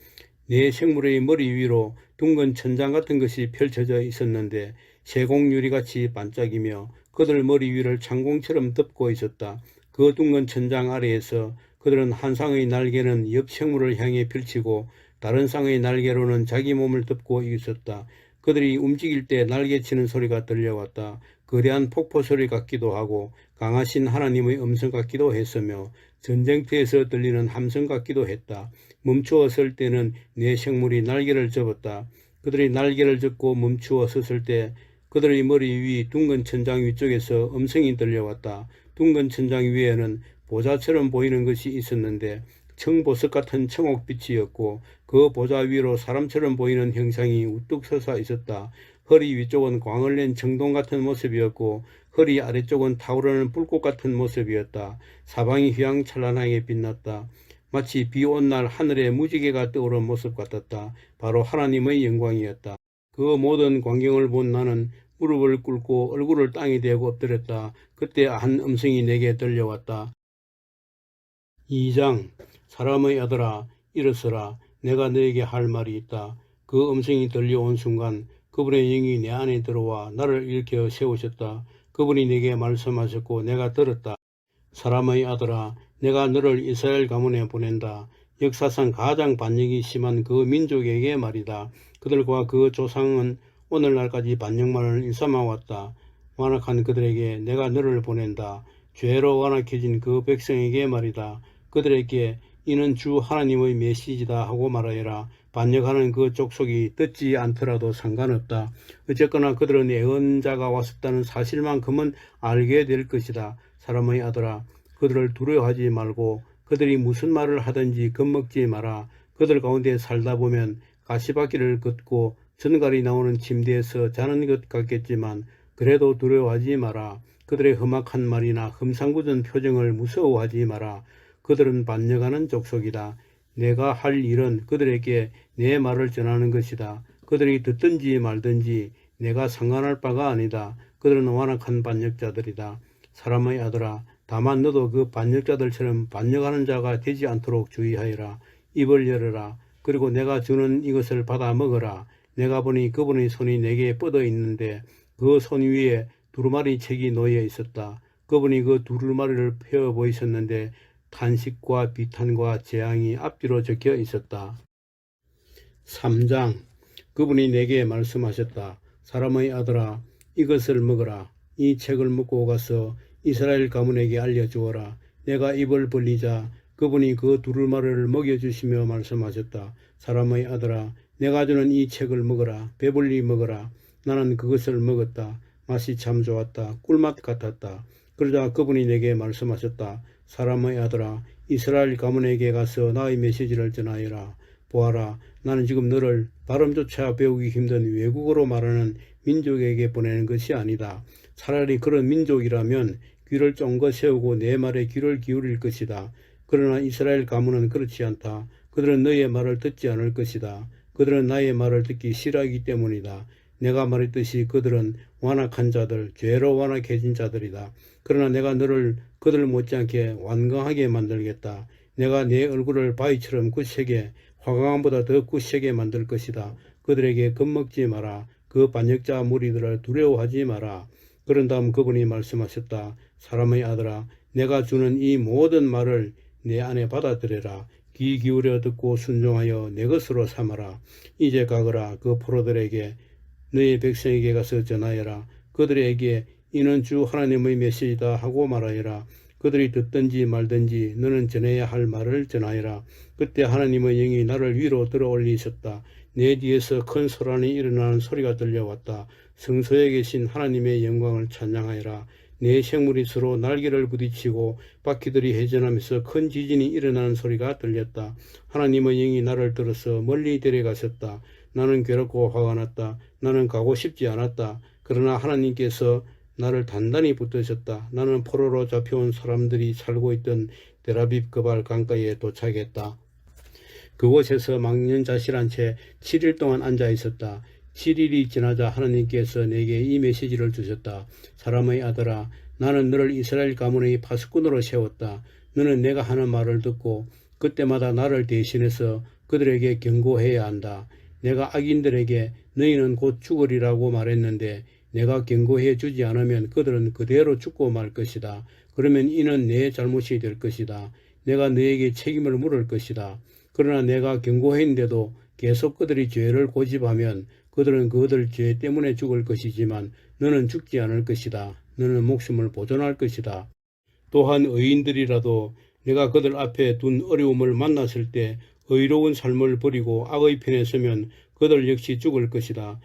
네 생물의 머리 위로 둥근 천장 같은 것이 펼쳐져 있었는데 세공유리같이 반짝이며 그들 머리 위를 창공처럼 덮고 있었다. 그 둥근 천장 아래에서 그들은 한 쌍의 날개는 옆 생물을 향해 펼치고 다른 쌍의 날개로는 자기 몸을 덮고 있었다. 그들이 움직일 때 날개치는 소리가 들려왔다. 거대한 폭포 소리 같기도 하고 강하신 하나님의 음성 같기도 했으며 전쟁터에서 들리는 함성 같기도 했다. 멈추어 설 때는 네 생물이 날개를 접었다. 그들이 날개를 접고 멈추어 섰을 때 그들의 머리 위 둥근 천장 위쪽에서 음성이 들려왔다. 둥근 천장 위에는 보좌처럼 보이는 것이 있었는데 청보석 같은 청옥빛이었고 그 보좌 위로 사람처럼 보이는 형상이 우뚝 솟아 있었다. 허리 위쪽은 광을 낸 청동 같은 모습이었고 허리 아래쪽은 타오르는 불꽃 같은 모습이었다. 사방이 휘황찬란하게 빛났다. 마치 비 온 날 하늘에 무지개가 떠오른 모습 같았다. 바로 하나님의 영광이었다. 그 모든 광경을 본 나는 무릎을 꿇고 얼굴을 땅에 대고 엎드렸다. 그때 한 음성이 내게 들려왔다. 2장 사람의 아들아 일어서라. 내가 너에게 할 말이 있다. 그 음성이 들려온 순간 그분의 영이 내 안에 들어와 나를 일으켜 세우셨다. 그분이 내게 말씀하셨고 내가 들었다. 사람의 아들아 내가 너를 이스라엘 가문에 보낸다. 역사상 가장 반역이 심한 그 민족에게 말이다. 그들과 그 조상은 오늘날까지 반역만을 일삼아왔다. 완악한 그들에게 내가 너를 보낸다. 죄로 완악해진 그 백성에게 말이다. 그들에게 이는 주 하나님의 메시지다 하고 말하여라. 반역하는 그 족속이 듣지 않더라도 상관없다. 어쨌거나 그들은 예언자가 왔었다는 사실만큼은 알게 될 것이다. 사람의 아들아 그들을 두려워하지 말고 그들이 무슨 말을 하든지 겁먹지 마라. 그들 가운데 살다 보면 가시밭길을 걷고 전갈이 나오는 침대에서 자는 것 같겠지만 그래도 두려워하지 마라. 그들의 험악한 말이나 흠상궂은 표정을 무서워하지 마라. 그들은 반역하는 족속이다. 내가 할 일은 그들에게 내 말을 전하는 것이다. 그들이 듣든지 말든지 내가 상관할 바가 아니다. 그들은 완악한 반역자들이다. 사람의 아들아 다만 너도 그 반역자들처럼 반역하는 자가 되지 않도록 주의하여라. 입을 열어라. 그리고 내가 주는 이것을 받아 먹어라. 내가 보니 그분의 손이 내게 뻗어 있는데 그 손 위에 두루마리 책이 놓여 있었다. 그분이 그 두루마리를 펴 보이셨는데 탄식과 비탄과 재앙이 앞뒤로 적혀 있었다. 3장 그분이 내게 말씀하셨다. 사람의 아들아 이것을 먹어라. 이 책을 먹고 가서 이스라엘 가문에게 알려주어라. 내가 입을 벌리자 그분이 그 두루마리를 먹여주시며 말씀하셨다. 사람의 아들아 내가 주는 이 책을 먹어라. 배불리 먹어라. 나는 그것을 먹었다. 맛이 참 좋았다. 꿀맛 같았다. 그러자 그분이 내게 말씀하셨다. 사람의 아들아 이스라엘 가문에게 가서 나의 메시지를 전하여라. 보아라 나는 지금 너를 발음조차 배우기 힘든 외국어로 말하는 민족에게 보내는 것이 아니다. 차라리 그런 민족이라면 귀를 쫑긋 세우고 내 말에 귀를 기울일 것이다. 그러나 이스라엘 가문은 그렇지 않다. 그들은 너의 말을 듣지 않을 것이다. 그들은 나의 말을 듣기 싫어하기 때문이다. 내가 말했듯이 그들은 완악한 자들, 죄로 완악해진 자들이다. 그러나 내가 너를 그들 못지않게 완강하게 만들겠다. 내가 내 얼굴을 바위처럼 굳세게, 화강암보다 더 굳세게 만들 것이다. 그들에게 겁먹지 마라. 그 반역자 무리들을 두려워하지 마라. 그런 다음 그분이 말씀하셨다. 사람의 아들아, 내가 주는 이 모든 말을 내 안에 받아들여라. 귀 기울여 듣고 순종하여 내 것으로 삼아라. 이제 가거라. 그 포로들에게 너희 백성에게 가서 전하여라. 그들에게 이는 주 하나님의 메시지다 하고 말하여라. 그들이 듣든지 말든지 너는 전해야 할 말을 전하여라. 그때 하나님의 영이 나를 위로 들어 올리셨다. 내 뒤에서 큰 소란이 일어나는 소리가 들려왔다. 성소에 계신 하나님의 영광을 찬양하여라. 내 생물이 서로 날개를 부딪히고 바퀴들이 회전하면서 큰 지진이 일어나는 소리가 들렸다. 하나님의 영이 나를 들어서 멀리 데려가셨다. 나는 괴롭고 화가 났다. 나는 가고 싶지 않았다. 그러나 하나님께서 나를 단단히 붙드셨다. 나는 포로로 잡혀온 사람들이 살고 있던 데라빕 그발 강가에 도착했다. 그곳에서 망연자실한 채 7일 동안 앉아 있었다. 7일이 지나자 하나님께서 내게 이 메시지를 주셨다. 사람의 아들아, 나는 너를 이스라엘 가문의 파수꾼으로 세웠다. 너는 내가 하는 말을 듣고 그때마다 나를 대신해서 그들에게 경고해야 한다. 내가 악인들에게 너희는 곧 죽으리라고 말했는데 내가 경고해 주지 않으면 그들은 그대로 죽고 말 것이다. 그러면 이는 내 잘못이 될 것이다. 내가 너에게 책임을 물을 것이다. 그러나 내가 경고했는데도 계속 그들이 죄를 고집하면 그들은 그들 죄 때문에 죽을 것이지만 너는 죽지 않을 것이다. 너는 목숨을 보존할 것이다. 또한 의인들이라도 내가 그들 앞에 둔 어려움을 만났을 때 의로운 삶을 버리고 악의 편에 서면 그들 역시 죽을 것이다.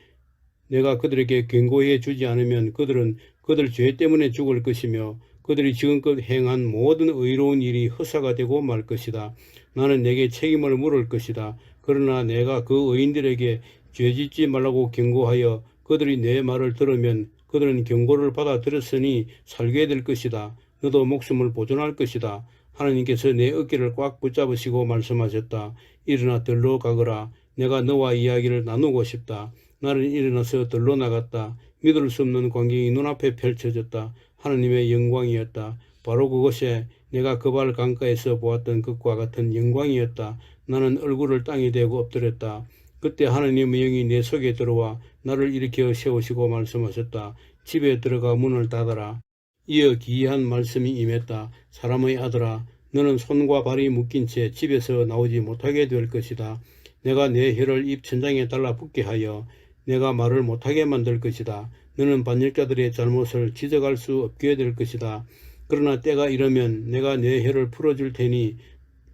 내가 그들에게 경고해 주지 않으면 그들은 그들 죄 때문에 죽을 것이며 그들이 지금껏 행한 모든 의로운 일이 허사가 되고 말 것이다. 나는 내게 책임을 물을 것이다. 그러나 내가 그 의인들에게 죄짓지 말라고 경고하여 그들이 내 말을 들으면 그들은 경고를 받아들였으니 살게 될 것이다. 너도 목숨을 보존할 것이다. 하나님께서 내 어깨를 꽉 붙잡으시고 말씀하셨다. 일어나 들로 가거라. 내가 너와 이야기를 나누고 싶다. 나는 일어나서 들로 나갔다. 믿을 수 없는 광경이 눈앞에 펼쳐졌다. 하나님의 영광이었다. 바로 그것에 내가 그발 강가에서 보았던 것과 같은 영광이었다. 나는 얼굴을 땅에 대고 엎드렸다. 그때 하나님의 영이 내 속에 들어와 나를 일으켜 세우시고 말씀하셨다. 집에 들어가 문을 닫아라. 이어 기이한 말씀이 임했다. 사람의 아들아, 너는 손과 발이 묶인 채 집에서 나오지 못하게 될 것이다. 내가 내 혀를 입 천장에 달라붙게 하여 내가 말을 못하게 만들 것이다. 너는 반역자들의 잘못을 지적할 수 없게 될 것이다. 그러나 때가 이르면 내가 내 혀를 풀어줄 테니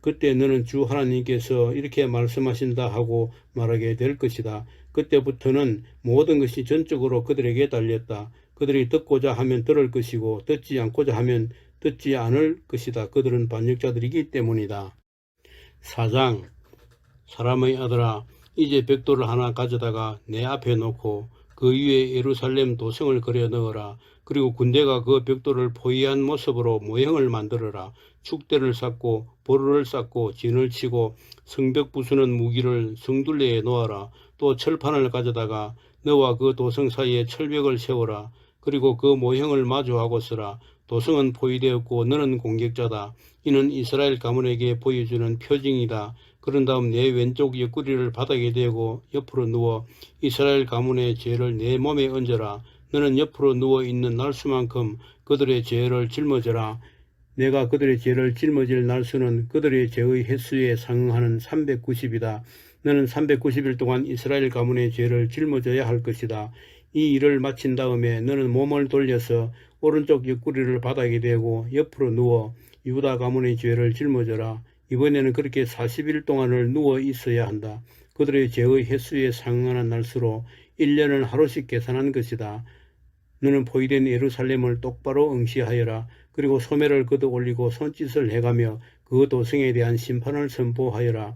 그때 너는 주 하나님께서 이렇게 말씀하신다 하고 말하게 될 것이다. 그때부터는 모든 것이 전적으로 그들에게 달렸다. 그들이 듣고자 하면 들을 것이고 듣지 않고자 하면 듣지 않을 것이다. 그들은 반역자들이기 때문이다. 4장. 사람의 아들아, 이제 벽돌을 하나 가져다가 내 앞에 놓고 그 위에 예루살렘 도성을 그려 넣어라. 그리고 군대가 그 벽돌을 포위한 모습으로 모형을 만들어라. 축대를 쌓고 보루를 쌓고 진을 치고 성벽 부수는 무기를 성둘레에 놓아라. 또 철판을 가져다가 너와 그 도성 사이에 철벽을 세워라. 그리고 그 모형을 마주하고 서라. 도성은 포위되었고 너는 공격자다. 이는 이스라엘 가문에게 보여주는 표징이다. 그런 다음 내 왼쪽 옆구리를 바닥에 대고 옆으로 누워 이스라엘 가문의 죄를 내 몸에 얹어라. 너는 옆으로 누워있는 날수만큼 그들의 죄를 짊어져라. 내가 그들의 죄를 짊어질 날수는 그들의 죄의 횟수에 상응하는 390이다. 너는 390일 동안 이스라엘 가문의 죄를 짊어져야 할 것이다. 이 일을 마친 다음에 너는 몸을 돌려서 오른쪽 옆구리를 바닥에 대고 옆으로 누워 유다 가문의 죄를 짊어져라. 이번에는 그렇게 40일 동안을 누워 있어야 한다. 그들의 죄의 횟수에 상응하는 날수로 1년을 하루씩 계산한 것이다. 너는 포위된 예루살렘을 똑바로 응시하여라. 그리고 소매를 걷어 올리고 손짓을 해가며 그 도성에 대한 심판을 선포하여라.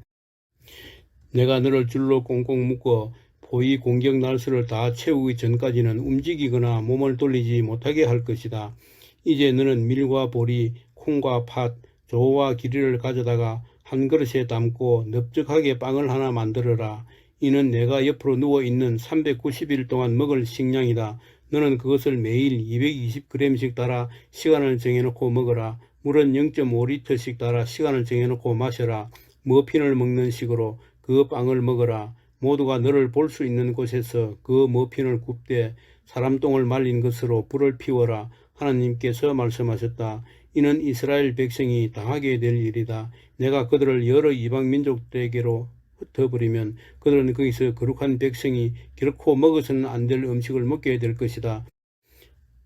내가 너를 줄로 꽁꽁 묶어 포위 공격 날수를 다 채우기 전까지는 움직이거나 몸을 돌리지 못하게 할 것이다. 이제 너는 밀과 보리, 콩과 팥, 조와 기리를 가져다가 한 그릇에 담고 넓적하게 빵을 하나 만들어라. 이는 내가 옆으로 누워있는 390일 동안 먹을 식량이다. 너는 그것을 매일 220g씩 따라 시간을 정해놓고 먹어라. 물은 0.5리터씩 따라 시간을 정해놓고 마셔라. 머핀을 먹는 식으로 그 빵을 먹어라. 모두가 너를 볼 수 있는 곳에서 그 머핀을 굽되 사람 똥을 말린 것으로 불을 피워라. 하나님께서 말씀하셨다. 이는 이스라엘 백성이 당하게 될 일이다. 내가 그들을 여러 이방 민족들에게로 흩어버리면 그들은 거기서 거룩한 백성이 결코 먹어서는 안 될 음식을 먹게 될 것이다.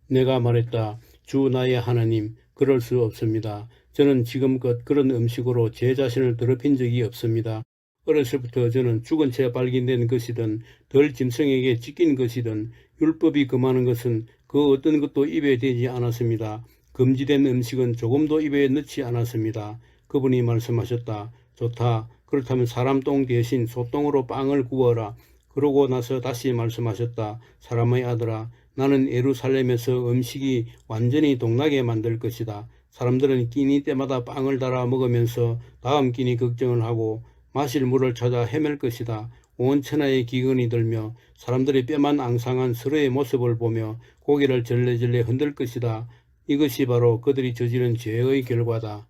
내가 말했다. 주 나의 하나님, 그럴 수 없습니다. 저는 지금껏 그런 음식으로 제 자신을 더럽힌 적이 없습니다. 어렸을부터 저는 죽은 채 발견된 것이든 덜 짐승에게 찢긴 것이든 율법이 금하는 것은 그 어떤 것도 입에 대지 않았습니다. 금지된 음식은 조금도 입에 넣지 않았습니다. 그분이 말씀하셨다. 좋다. 그렇다면 사람 똥 대신 소똥으로 빵을 구워라. 그러고 나서 다시 말씀하셨다. 사람의 아들아, 나는 예루살렘에서 음식이 완전히 동나게 만들 것이다. 사람들은 끼니 때마다 빵을 달아 먹으면서 다음 끼니 걱정을 하고 마실 물을 찾아 헤맬 것이다. 온 천하의 기근이 들며 사람들이 뼈만 앙상한 서로의 모습을 보며 고개를 절레절레 흔들 것이다. 이것이 바로 그들이 저지른 죄의 결과다.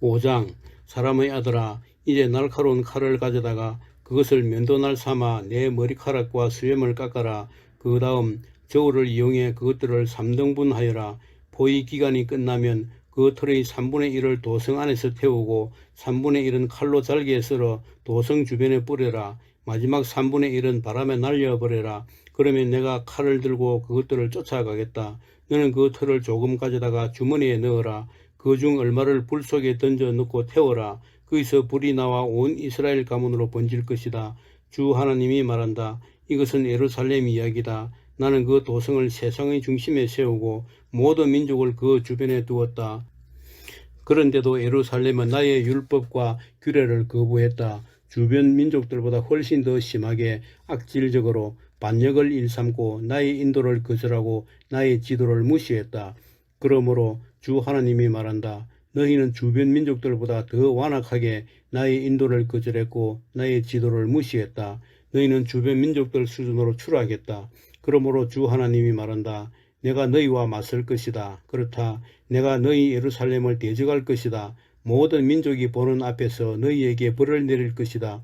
5장. 사람의 아들아, 이제 날카로운 칼을 가져다가 그것을 면도날 삼아 내 머리카락과 수염을 깎아라. 그 다음 저울을 이용해 그것들을 3등분 하여라. 포위 기간이 끝나면 그 털의 3분의 1을 도성 안에서 태우고 3분의 1은 칼로 잘게 썰어 도성 주변에 뿌려라. 마지막 3분의 1은 바람에 날려버려라. 그러면 내가 칼을 들고 그것들을 쫓아가겠다. 너는 그 털을 조금 가져다가 주머니에 넣어라. 그 중 얼마를 불 속에 던져 넣고 태워라. 거기서 불이 나와 온 이스라엘 가문으로 번질 것이다. 주 하나님이 말한다. 이것은 예루살렘 이야기다. 나는 그 도성을 세상의 중심에 세우고 모든 민족을 그 주변에 두었다. 그런데도 예루살렘은 나의 율법과 규례를 거부했다. 주변 민족들보다 훨씬 더 심하게 악질적으로 반역을 일삼고 나의 인도를 거절하고 나의 지도를 무시했다. 그러므로 주 하나님이 말한다. 너희는 주변 민족들보다 더 완악하게 나의 인도를 거절했고 나의 지도를 무시했다. 너희는 주변 민족들 수준으로 추락했다. 그러므로 주 하나님이 말한다. 내가 너희와 맞설 것이다. 그렇다. 내가 너희 예루살렘을 대적할 것이다. 모든 민족이 보는 앞에서 너희에게 벌을 내릴 것이다.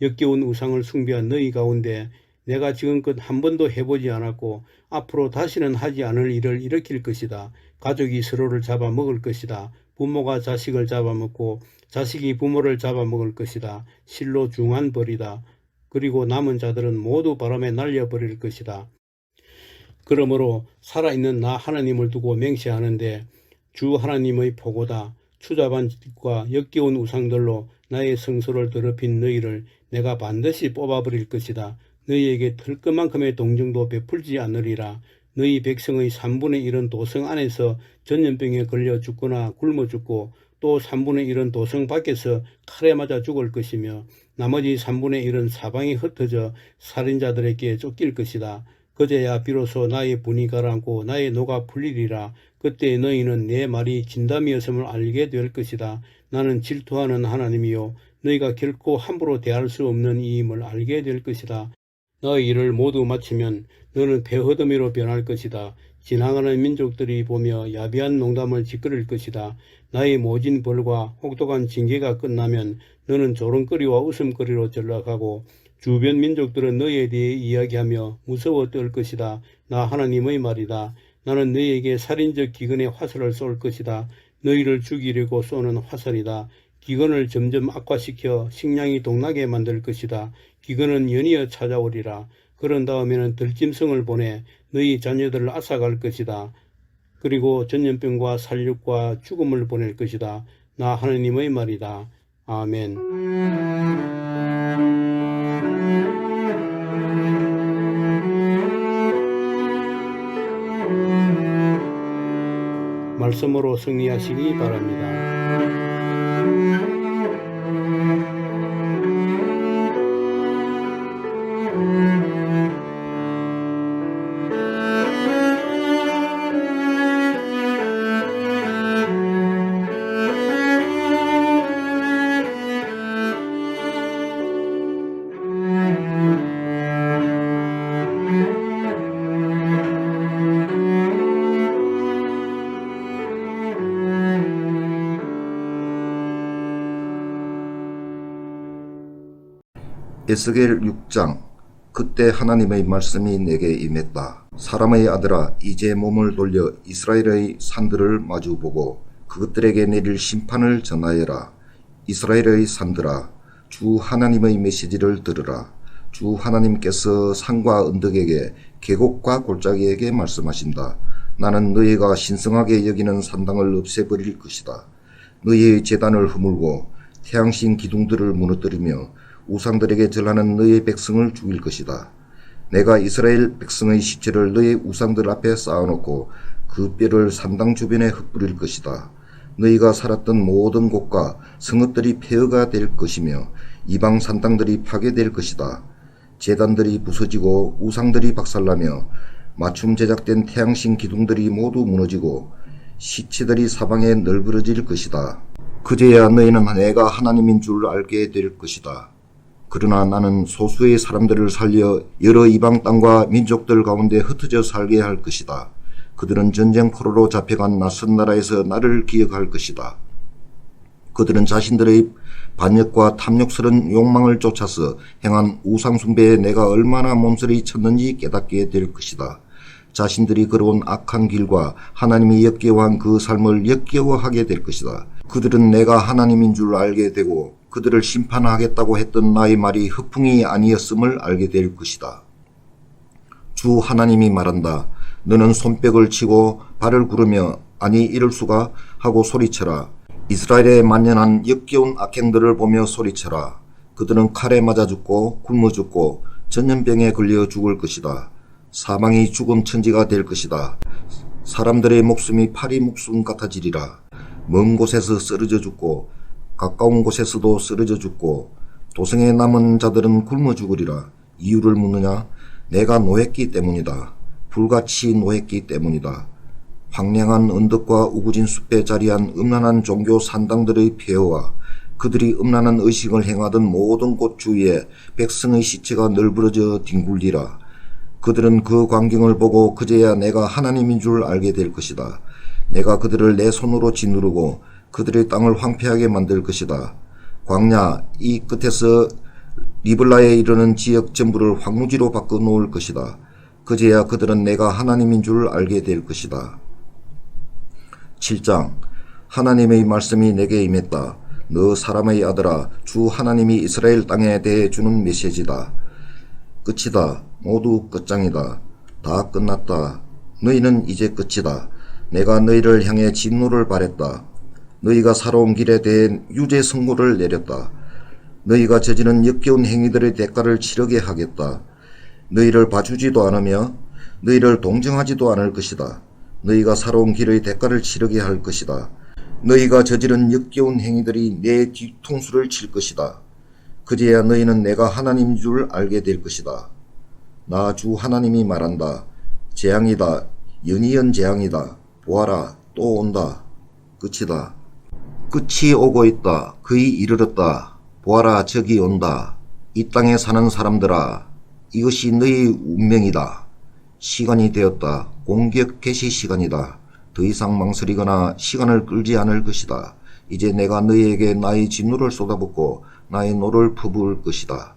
역겨운 우상을 숭배한 너희 가운데 내가 지금껏 한 번도 해보지 않았고 앞으로 다시는 하지 않을 일을 일으킬 것이다. 가족이 서로를 잡아먹을 것이다. 부모가 자식을 잡아먹고 자식이 부모를 잡아먹을 것이다. 실로 중한 벌이다. 그리고 남은 자들은 모두 바람에 날려버릴 것이다. 그러므로 살아있는 나 하나님을 두고 맹세하는데 주 하나님의 보고다. 추잡한 짓과 역겨운 우상들로 나의 성소를 더럽힌 너희를 내가 반드시 뽑아버릴 것이다. 너희에게 털 것만큼의 동정도 베풀지 않으리라. 너희 백성의 3분의 1은 도성 안에서 전염병에 걸려 죽거나 굶어 죽고 또 3분의 1은 도성 밖에서 칼에 맞아 죽을 것이며 나머지 3분의 1은 사방에 흩어져 살인자들에게 쫓길 것이다. 그제야 비로소 나의 분이 가라앉고 나의 노가 풀리리라. 그때 너희는 내 말이 진담이었음을 알게 될 것이다. 나는 질투하는 하나님이요 너희가 결코 함부로 대할 수 없는 이임을 알게 될 것이다. 너희 일을 모두 마치면 너는 배허더미로 변할 것이다. 지나가는 민족들이 보며 야비한 농담을 짓거릴 것이다. 나의 모진 벌과 혹독한 징계가 끝나면 너는 조롱거리와 웃음거리로 전락하고 주변 민족들은 너희에 대해 이야기하며 무서워 떨 것이다. 나 하나님의 말이다. 나는 너희에게 살인적 기근의 화살을 쏠 것이다. 너희를 죽이려고 쏘는 화살이다. 기근을 점점 악화시켜 식량이 동나게 만들 것이다. 기근은 연이어 찾아오리라. 그런 다음에는 들짐승을 보내 너희 자녀들을 앗아갈 것이다. 그리고 전염병과 살육과 죽음을 보낼 것이다. 나 하나님의 말이다. 아멘. 말씀으로 승리하시기 바랍니다. 에스겔 6장. 그때 하나님의 말씀이 내게 임했다. 사람의 아들아, 이제 몸을 돌려 이스라엘의 산들을 마주보고 그것들에게 내릴 심판을 전하여라. 이스라엘의 산들아, 주 하나님의 메시지를 들으라. 주 하나님께서 산과 언덕에게 계곡과 골짜기에게 말씀하신다. 나는 너희가 신성하게 여기는 산당을 없애버릴 것이다. 너희의 제단을 허물고 태양신 기둥들을 무너뜨리며 우상들에게 절하는 너희의 백성을 죽일 것이다. 내가 이스라엘 백성의 시체를 너희 우상들 앞에 쌓아놓고 그 뼈를 산당 주변에 흩뿌릴 것이다. 너희가 살았던 모든 곳과 성읍들이 폐허가 될 것이며 이방 산당들이 파괴될 것이다. 제단들이 부서지고 우상들이 박살나며 맞춤 제작된 태양신 기둥들이 모두 무너지고 시체들이 사방에 널브러질 것이다. 그제야 너희는 내가 하나님인 줄 알게 될 것이다. 그러나 나는 소수의 사람들을 살려 여러 이방 땅과 민족들 가운데 흩어져 살게 할 것이다. 그들은 전쟁 포로로 잡혀간 낯선 나라에서 나를 기억할 것이다. 그들은 자신들의 반역과 탐욕스러운 욕망을 쫓아서 행한 우상숭배에 내가 얼마나 몸서리 쳤는지 깨닫게 될 것이다. 자신들이 걸어온 악한 길과 하나님이 역겨워한 그 삶을 역겨워하게 될 것이다. 그들은 내가 하나님인 줄 알게 되고 그들을 심판하겠다고 했던 나의 말이 흑풍이 아니었음을 알게 될 것이다. 주 하나님이 말한다. 너는 손뼉을 치고 발을 구르며 아니 이럴 수가 하고 소리쳐라. 이스라엘에 만연한 역겨운 악행들을 보며 소리쳐라. 그들은 칼에 맞아 죽고 굶어 죽고 전염병에 걸려 죽을 것이다. 사망이 죽은 천지가 될 것이다. 사람들의 목숨이 파리 목숨 같아지리라. 먼 곳에서 쓰러져 죽고 가까운 곳에서도 쓰러져 죽고 도성에 남은 자들은 굶어 죽으리라. 이유를 묻느냐? 내가 노했기 때문이다. 불같이 노했기 때문이다. 황량한 언덕과 우거진 숲에 자리한 음란한 종교 산당들의 폐허와 그들이 음란한 의식을 행하던 모든 곳 주위에 백성의 시체가 널브러져 뒹굴리라. 그들은 그 광경을 보고 그제야 내가 하나님인 줄 알게 될 것이다. 내가 그들을 내 손으로 짓누르고 그들의 땅을 황폐하게 만들 것이다. 광야 이 끝에서 리블라에 이르는 지역 전부를 황무지로 바꿔 놓을 것이다. 그제야 그들은 내가 하나님인 줄 알게 될 것이다. 7장. 하나님의 말씀이 내게 임했다. 너 사람의 아들아, 주 하나님이 이스라엘 땅에 대해 주는 메시지다. 끝이다. 모두 끝장이다. 다 끝났다. 너희는 이제 끝이다. 내가 너희를 향해 진노를 발했다. 너희가 살아온 길에 대해 유죄 선고를 내렸다. 너희가 저지른 역겨운 행위들의 대가를 치르게 하겠다. 너희를 봐주지도 않으며 너희를 동정하지도 않을 것이다. 너희가 살아온 길의 대가를 치르게 할 것이다. 너희가 저지른 역겨운 행위들이 내 뒤통수를 칠 것이다. 그제야 너희는 내가 하나님인 줄 알게 될 것이다. 나 주 하나님이 말한다. 재앙이다. 연이은 재앙이다. 보아라, 또 온다. 끝이다. 끝이 오고 있다. 거의 이르렀다. 보아라, 저기 온다. 이 땅에 사는 사람들아, 이것이 너희 운명이다. 시간이 되었다. 공격 개시 시간이다. 더 이상 망설이거나 시간을 끌지 않을 것이다. 이제 내가 너희에게 나의 진노를 쏟아붓고 나의 노를 퍼부을 것이다.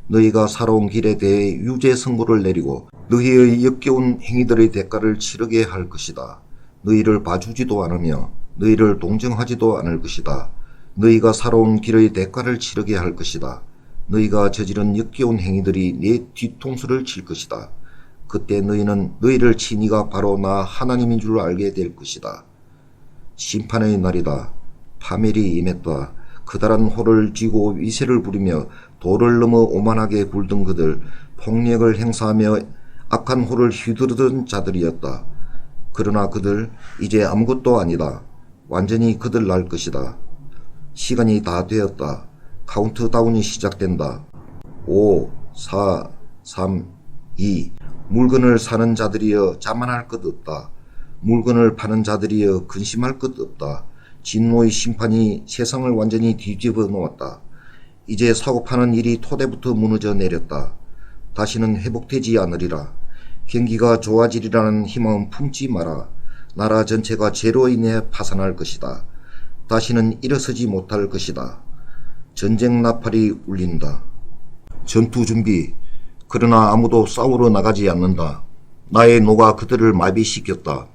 너희가 살아온 길에 대해 유죄 선고를 내리고 너희의 역겨운 행위들의 대가를 치르게 할 것이다. 너희를 봐주지도 않으며 너희를 동정하지도 않을 것이다. 너희가 살아온 길의 대가를 치르게 할 것이다. 너희가 저지른 역겨운 행위들이 내 뒤통수를 칠 것이다. 그때 너희는 너희를 친 이가 바로 나 하나님인 줄 알게 될 것이다. 심판의 날이다. 파멸이 임했다. 커다란 호를 쥐고 위세를 부리며 도를 넘어 오만하게 굴던 그들, 폭력을 행사하며 악한 호를 휘두르던 자들이었다. 그러나 그들 이제 아무것도 아니다. 완전히 그들 날 것이다. 시간이 다 되었다. 카운트다운이 시작된다. 5, 4, 3, 2. 물건을 사는 자들이여 자만할 것 없다. 물건을 파는 자들이여 근심할 것 없다. 진노의 심판이 세상을 완전히 뒤집어 놓았다. 이제 사고파는 일이 토대부터 무너져 내렸다. 다시는 회복되지 않으리라. 경기가 좋아지리라는 희망은 품지 마라. 나라 전체가 죄로 인해 파산할 것이다. 다시는 일어서지 못할 것이다. 전쟁 나팔이 울린다. 전투 준비. 그러나 아무도 싸우러 나가지 않는다. 나의 노가 그들을 마비시켰다.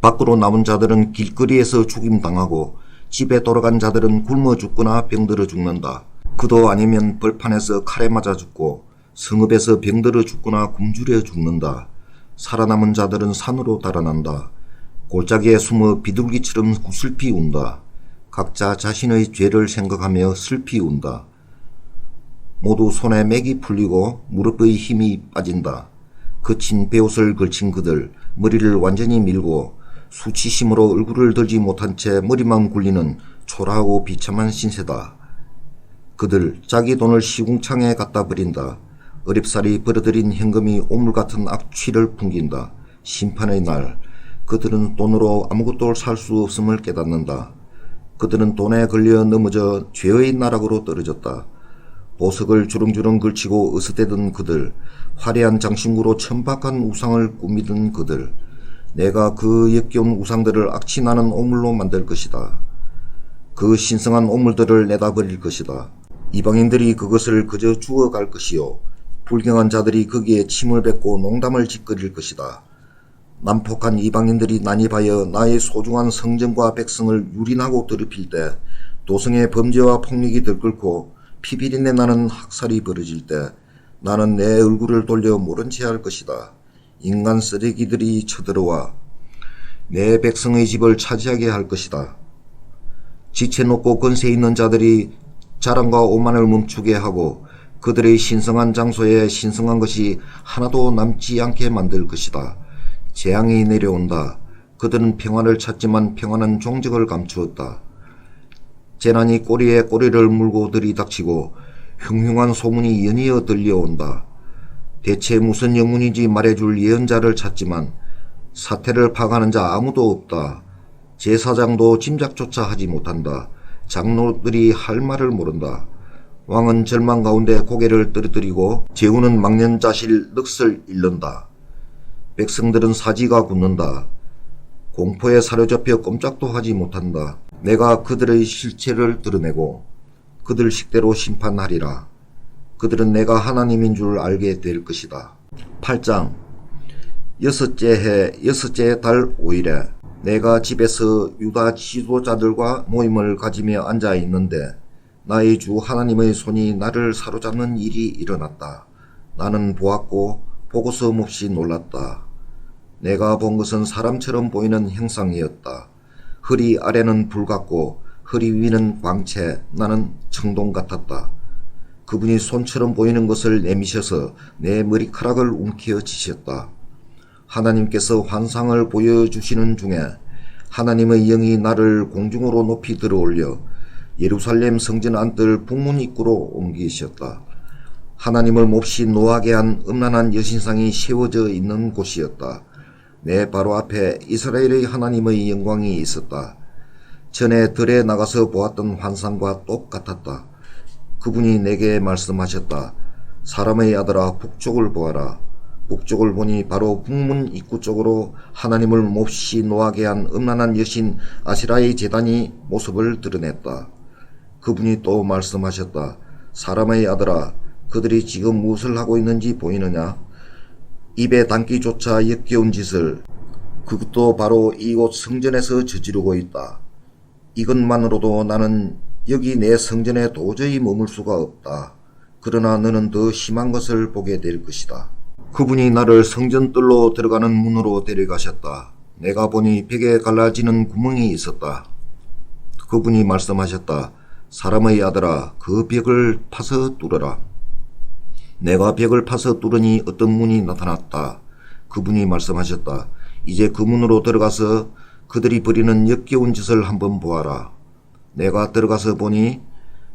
밖으로 나온 자들은 길거리에서 죽임당하고 집에 돌아간 자들은 굶어 죽거나 병들어 죽는다. 그도 아니면 벌판에서 칼에 맞아 죽고 성읍에서 병들어 죽거나 굶주려 죽는다. 살아남은 자들은 산으로 달아난다. 골짜기에 숨어 비둘기처럼 슬피 운다. 각자 자신의 죄를 생각하며 슬피 운다. 모두 손에 맥이 풀리고 무릎의 힘이 빠진다. 거친 베옷을 걸친 그들, 머리를 완전히 밀고 수치심으로 얼굴을 들지 못한 채 머리만 굴리는 초라하고 비참한 신세다. 그들 자기 돈을 시궁창에 갖다 버린다. 어렵사리 벌어들인 현금이 오물같은 악취를 풍긴다. 심판의 날 그들은 돈으로 아무것도 살 수 없음을 깨닫는다. 그들은 돈에 걸려 넘어져 죄의 나락으로 떨어졌다. 보석을 주렁주렁 걸치고 어슷대던 그들, 화려한 장신구로 천박한 우상을 꾸미던 그들, 내가 그 역겨운 우상들을 악취나는 오물로 만들 것이다. 그 신성한 오물들을 내다버릴 것이다. 이방인들이 그것을 그저 주워갈 것이요 불경한 자들이 거기에 침을 뱉고 농담을 짓거릴 것이다. 난폭한 이방인들이 난입하여 나의 소중한 성전과 백성을 유린하고 더럽힐 때, 도성의 범죄와 폭력이 들끓고 피비린내 나는 학살이 벌어질 때 나는 내 얼굴을 돌려 모른 채 할 것이다. 인간 쓰레기들이 쳐들어와 내 백성의 집을 차지하게 할 것이다. 지체놓고 권세 있는 자들이 자랑과 오만을 멈추게 하고 그들의 신성한 장소에 신성한 것이 하나도 남지 않게 만들 것이다. 재앙이 내려온다. 그들은 평안을 찾지만 평안은 종적을 감추었다. 재난이 꼬리에 꼬리를 물고 들이닥치고 흉흉한 소문이 연이어 들려온다. 대체 무슨 영문인지 말해줄 예언자를 찾지만 사태를 파악하는 자 아무도 없다. 제사장도 짐작조차 하지 못한다. 장로들이 할 말을 모른다. 왕은 절망 가운데 고개를 떨어뜨리고 제후는 망년자실 넋을 잃는다. 백성들은 사지가 굳는다. 공포에 사로잡혀 꼼짝도 하지 못한다. 내가 그들의 실체를 드러내고 그들 식대로 심판하리라. 그들은 내가 하나님인 줄 알게 될 것이다. 8장 여섯째 해 여섯째 달 5일에 내가 집에서 유다 지도자들과 모임을 가지며 앉아 있는데 나의 주 하나님의 손이 나를 사로잡는 일이 일어났다. 나는 보았고 보고서 몹시 놀랐다. 내가 본 것은 사람처럼 보이는 형상이었다. 허리 아래는 불 같고 허리 위는 광채, 나는 청동 같았다. 그분이 손처럼 보이는 것을 내미셔서 내 머리카락을 움켜쥐셨다. 하나님께서 환상을 보여주시는 중에 하나님의 영이 나를 공중으로 높이 들어올려 예루살렘 성전 안뜰 북문 입구로 옮기셨다. 하나님을 몹시 노하게 한 음란한 여신상이 세워져 있는 곳이었다. 내 바로 앞에 이스라엘의 하나님의 영광이 있었다. 전에 들에 나가서 보았던 환상과 똑같았다. 그분이 내게 말씀하셨다. 사람의 아들아, 북쪽을 보아라. 북쪽을 보니 바로 북문 입구 쪽으로 하나님을 몹시 노하게 한 음란한 여신 아시라의 제단이 모습을 드러냈다. 그분이 또 말씀하셨다. 사람의 아들아, 그들이 지금 무엇을 하고 있는지 보이느냐? 입에 담기조차 역겨운 짓을, 그것도 바로 이곳 성전에서 저지르고 있다. 이것만으로도 나는 여기 내 성전에 도저히 머물 수가 없다. 그러나 너는 더 심한 것을 보게 될 것이다. 그분이 나를 성전뜰로 들어가는 문으로 데려가셨다. 내가 보니 벽에 갈라지는 구멍이 있었다. 그분이 말씀하셨다. 사람의 아들아, 그 벽을 파서 뚫어라. 내가 벽을 파서 뚫으니 어떤 문이 나타났다. 그분이 말씀하셨다. 이제 그 문으로 들어가서 그들이 벌이는 역겨운 짓을 한번 보아라. 내가 들어가서 보니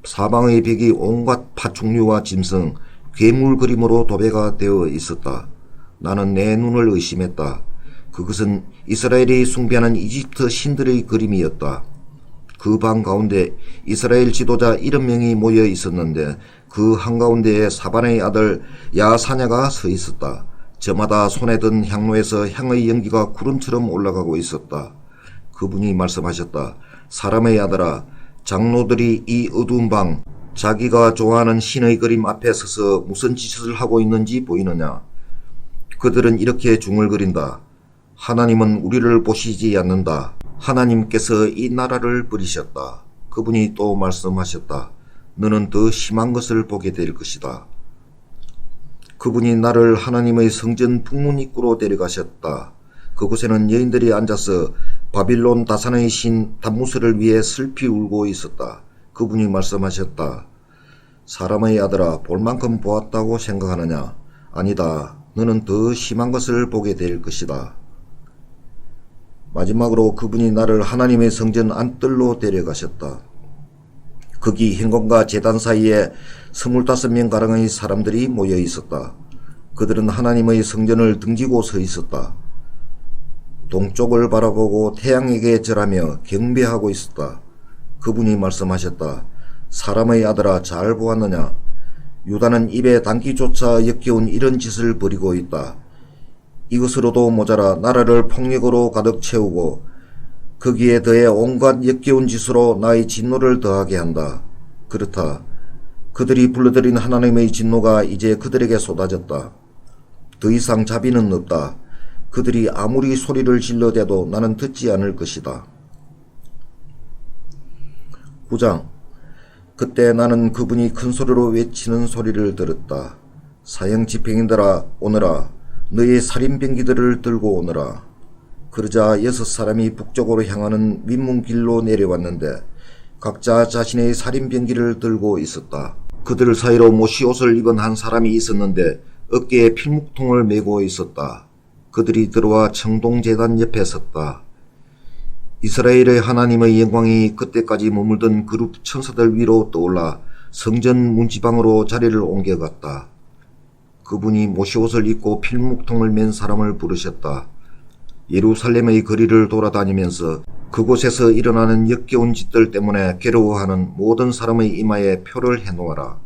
사방의 벽이 온갖 파충류와 짐승, 괴물 그림으로 도배가 되어 있었다. 나는 내 눈을 의심했다. 그것은 이스라엘이 숭배하는 이집트 신들의 그림이었다. 그 방 가운데 이스라엘 지도자 70명이 모여 있었는데 그 한가운데에 사반의 아들 야사냐가 서 있었다. 저마다 손에 든 향로에서 향의 연기가 구름처럼 올라가고 있었다. 그분이 말씀하셨다. 사람의 아들아, 장로들이 이 어두운 방, 자기가 좋아하는 신의 그림 앞에 서서 무슨 짓을 하고 있는지 보이느냐? 그들은 이렇게 중얼거린다. 하나님은 우리를 보시지 않는다. 하나님께서 이 나라를 버리셨다. 그분이 또 말씀하셨다. 너는 더 심한 것을 보게 될 것이다. 그분이 나를 하나님의 성전 북문 입구로 데려가셨다. 그곳에는 여인들이 앉아서 바빌론 다산의 신 담무스를 위해 슬피 울고 있었다. 그분이 말씀하셨다. 사람의 아들아, 볼 만큼 보았다고 생각하느냐? 아니다. 너는 더 심한 것을 보게 될 것이다. 마지막으로 그분이 나를 하나님의 성전 안뜰로 데려가셨다. 거기 행宫과 제단 사이에 25명가량의 사람들이 모여 있었다. 그들은 하나님의 성전을 등지고 서 있었다. 동쪽을 바라보고 태양에게 절하며 경배하고 있었다. 그분이 말씀하셨다. 사람의 아들아, 잘 보았느냐? 유다는 입에 담기조차 역겨운 이런 짓을 벌이고 있다. 이것으로도 모자라 나라를 폭력으로 가득 채우고 거기에 더해 온갖 역겨운 짓으로 나의 진노를 더하게 한다. 그렇다. 그들이 불러들인 하나님의 진노가 이제 그들에게 쏟아졌다. 더 이상 자비는 없다. 그들이 아무리 소리를 질러대도 나는 듣지 않을 것이다. 9장. 그때 나는 그분이 큰 소리로 외치는 소리를 들었다. 사형 집행인들아, 오너라. 너의 살인병기들을 들고 오너라. 그러자 6사람이 북쪽으로 향하는 윗문길로 내려왔는데 각자 자신의 살인병기를 들고 있었다. 그들 사이로 모시옷을 입은 한 사람이 있었는데 어깨에 필묵통을 메고 있었다. 그들이 들어와 청동제단 옆에 섰다. 이스라엘의 하나님의 영광이 그때까지 머물던 그룹 천사들 위로 떠올라 성전 문지방으로 자리를 옮겨갔다. 그분이 모시옷을 입고 필묵통을 맨 사람을 부르셨다. 예루살렘의 거리를 돌아다니면서 그곳에서 일어나는 역겨운 짓들 때문에 괴로워하는 모든 사람의 이마에 표를 해놓아라.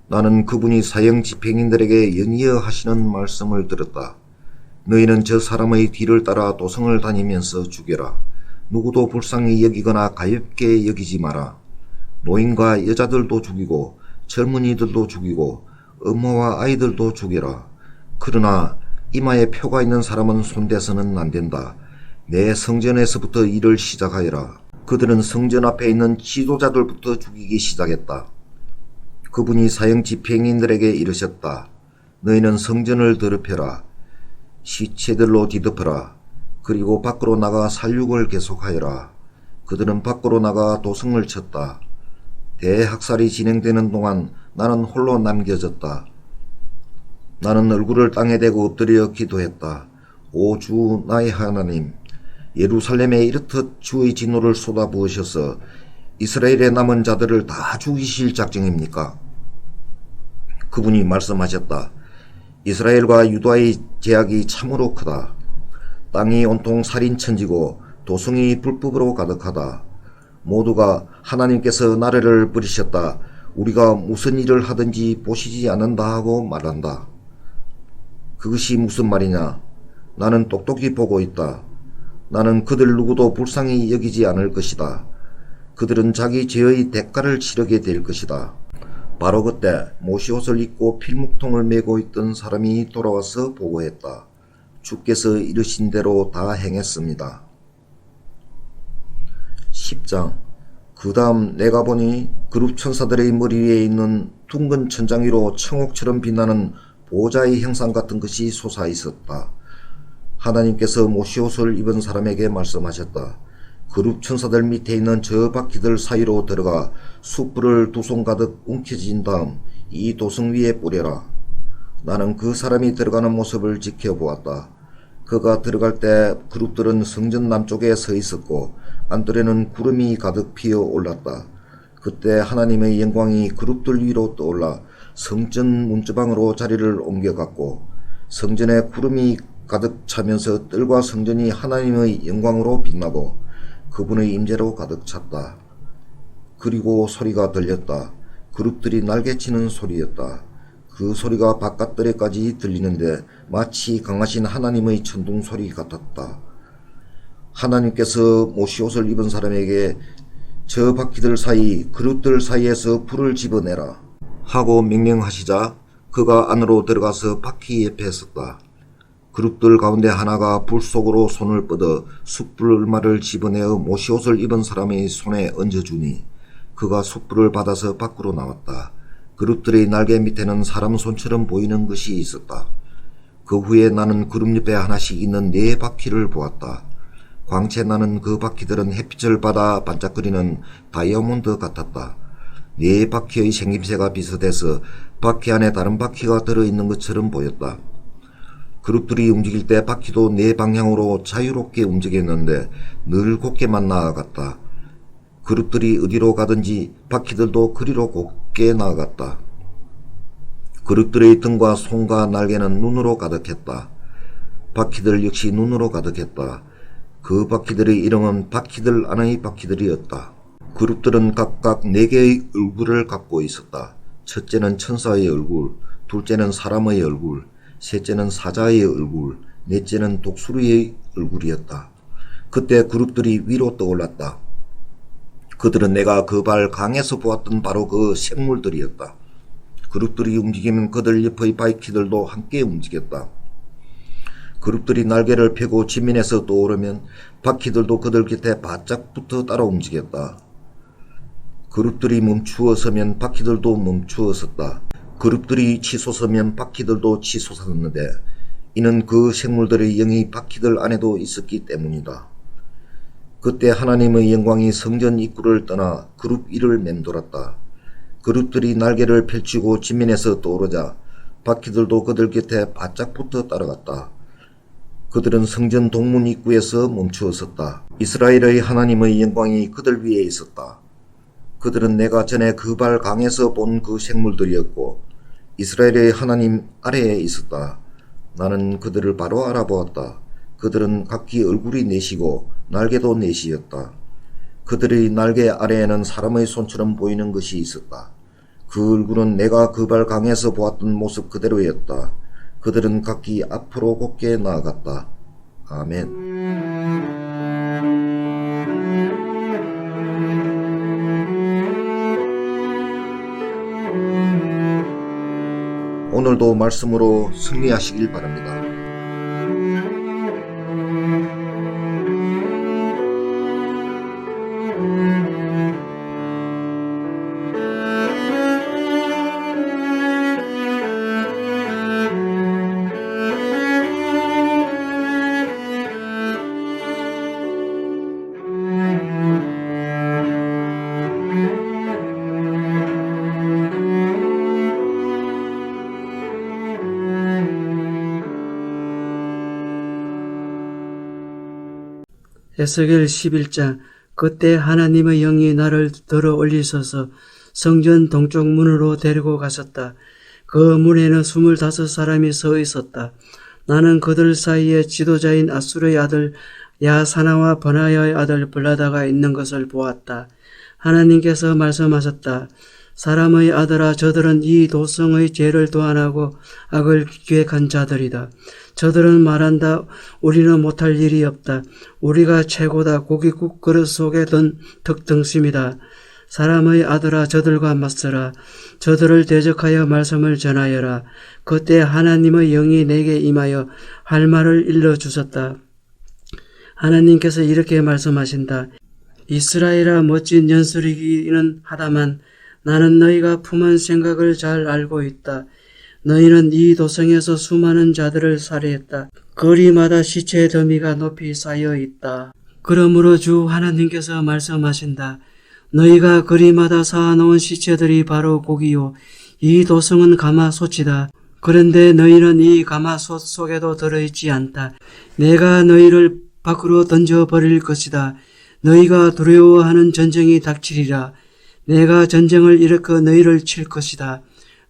나는 그분이 사형 집행인들에게 연이어 하시는 말씀을 들었다. 너희는 저 사람의 뒤를 따라 도성을 다니면서 죽여라. 누구도 불쌍히 여기거나 가볍게 여기지 마라. 노인과 여자들도 죽이고 젊은이들도 죽이고 엄마와 아이들도 죽여라. 그러나 이마에 표가 있는 사람은 손대서는 안 된다. 내 성전에서부터 일을 시작하여라. 그들은 성전 앞에 있는 지도자들부터 죽이기 시작했다. 그분이 사형 집행인들에게 이르셨다. 너희는 성전을 더럽혀라. 시체들로 뒤덮어라. 그리고 밖으로 나가 살육을 계속하여라. 그들은 밖으로 나가 도성을 쳤다. 대학살이 진행되는 동안 나는 홀로 남겨졌다. 나는 얼굴을 땅에 대고 엎드려 기도했다. 오 주 나의 하나님, 예루살렘에 이렇듯 주의 진노를 쏟아부으셔서 이스라엘의 남은 자들을 다 죽이실 작정입니까? 그분이 말씀하셨다. 이스라엘과 유다의 제약이 참으로 크다. 땅이 온통 살인천지고 도성이 불법으로 가득하다. 모두가 하나님께서 나라를 버리셨다. 우리가 무슨 일을 하든지 보시지 않는다 하고 말한다. 그것이 무슨 말이냐? 나는 똑똑히 보고 있다. 나는 그들 누구도 불쌍히 여기지 않을 것이다. 그들은 자기 죄의 대가를 치르게 될 것이다. 바로 그때 모시옷을 입고 필묵통을 메고 있던 사람이 돌아와서 보고했다. 주께서 이르신 대로 다 행했습니다. 10장. 그 다음 내가 보니 그룹 천사들의 머리 위에 있는 둥근 천장 위로 청옥처럼 빛나는 보좌의 형상 같은 것이 솟아 있었다. 하나님께서 모시옷을 입은 사람에게 말씀하셨다. 그룹 천사들 밑에 있는 저 바퀴들 사이로 들어가 숯불을 2손 가득 움켜쥔 다음 이 도성 위에 뿌려라. 나는 그 사람이 들어가는 모습을 지켜보았다. 그가 들어갈 때 그룹들은 성전 남쪽에 서 있었고 안뜰에는 구름이 가득 피어 올랐다. 그때 하나님의 영광이 그룹들 위로 떠올라 성전 문지방으로 자리를 옮겨갔고 성전에 구름이 가득 차면서 뜰과 성전이 하나님의 영광으로 빛나고 그분의 임재로 가득 찼다. 그리고 소리가 들렸다. 그룹들이 날개치는 소리였다. 그 소리가 바깥뜰에까지 들리는데 마치 강하신 하나님의 천둥 소리 같았다. 하나님께서 모시옷을 입은 사람에게 저 바퀴들 사이 그룹들 사이에서 불을 집어내라 하고 명령하시자 그가 안으로 들어가서 바퀴 옆에 섰다. 그룹들 가운데 하나가 불 속으로 손을 뻗어 숯불 얼마를 집어내어 모시옷을 입은 사람의 손에 얹어주니 그가 숯불을 받아서 밖으로 나왔다. 그룹들의 날개 밑에는 사람 손처럼 보이는 것이 있었다. 그 후에 나는 그룹 옆에 하나씩 있는 4바퀴를 보았다. 광채 나는 그 바퀴들은 햇빛을 받아 반짝거리는 다이아몬드 같았다. 4바퀴의 생김새가 비슷해서 바퀴 안에 다른 바퀴가 들어있는 것처럼 보였다. 그룹들이 움직일 때 바퀴도 4방향으로 자유롭게 움직였는데 늘 곧게만 나아갔다. 그룹들이 어디로 가든지 바퀴들도 그리로 곧게 나아갔다. 그룹들의 등과 손과 날개는 눈으로 가득했다. 바퀴들 역시 눈으로 가득했다. 그 바퀴들의 이름은 바퀴들 안의 바퀴들이었다. 그룹들은 각각 4개의 얼굴을 갖고 있었다. 첫째는 천사의 얼굴, 둘째는 사람의 얼굴, 셋째는 사자의 얼굴, 넷째는 독수리의 얼굴이었다. 그때 그룹들이 위로 떠올랐다. 그들은 내가 그 발 강에서 보았던 바로 그 생물들이었다. 그룹들이 움직이면 그들 옆의 바퀴들도 함께 움직였다. 그룹들이 날개를 펴고 지면에서 떠오르면 바퀴들도 그들 곁에 바짝 붙어 따라 움직였다. 그룹들이 멈추어 서면 바퀴들도 멈추어 섰다. 그룹들이 치솟으면 바퀴들도 치솟았는데 이는 그 생물들의 영이 바퀴들 안에도 있었기 때문이다. 그때 하나님의 영광이 성전 입구를 떠나 그룹 위를 맴돌았다. 그룹들이 날개를 펼치고 지면에서 떠오르자 바퀴들도 그들 곁에 바짝 붙어 따라갔다. 그들은 성전 동문 입구에서 멈추어 섰다. 이스라엘의 하나님의 영광이 그들 위에 있었다. 그들은 내가 전에 그 발 강에서 본 그 생물들이었고 이스라엘의 하나님 아래에 있었다. 나는 그들을 바로 알아보았다. 그들은 각기 얼굴이 넷이고 날개도 넷이었다. 그들의 날개 아래에는 사람의 손처럼 보이는 것이 있었다. 그 얼굴은 내가 그 발 강에서 보았던 모습 그대로였다. 그들은 각기 앞으로 곧게 나아갔다. 아멘. 오늘도 말씀으로 승리하시길 바랍니다. 에스겔 11장. 그때 하나님의 영이 나를 들어 올리셔서 성전 동쪽 문으로 데리고 가셨다. 그 문에는 25사람이 서 있었다. 나는 그들 사이에 지도자인 아수르의 아들 야사나와 버나야의 아들 블라다가 있는 것을 보았다. 하나님께서 말씀하셨다. 사람의 아들아, 저들은 이 도성의 죄를 도안하고 악을 기획한 자들이다. 저들은 말한다. 우리는 못할 일이 없다. 우리가 최고다. 고깃국 그릇 속에 든 덕등심이다. 사람의 아들아, 저들과 맞서라. 저들을 대적하여 말씀을 전하여라. 그때 하나님의 영이 내게 임하여 할 말을 일러주셨다. 하나님께서 이렇게 말씀하신다. 이스라엘아, 멋진 연설이기는 하다만 나는 너희가 품은 생각을 잘 알고 있다. 너희는 이 도성에서 수많은 자들을 살해했다. 거리마다 시체의 더미가 높이 쌓여 있다. 그러므로 주 하나님께서 말씀하신다. 너희가 거리마다 쌓아놓은 시체들이 바로 고기요. 이 도성은 가마솥이다. 그런데 너희는 이 가마솥 속에도 들어있지 않다. 내가 너희를 밖으로 던져버릴 것이다. 너희가 두려워하는 전쟁이 닥치리라. 내가 전쟁을 일으켜 너희를 칠 것이다.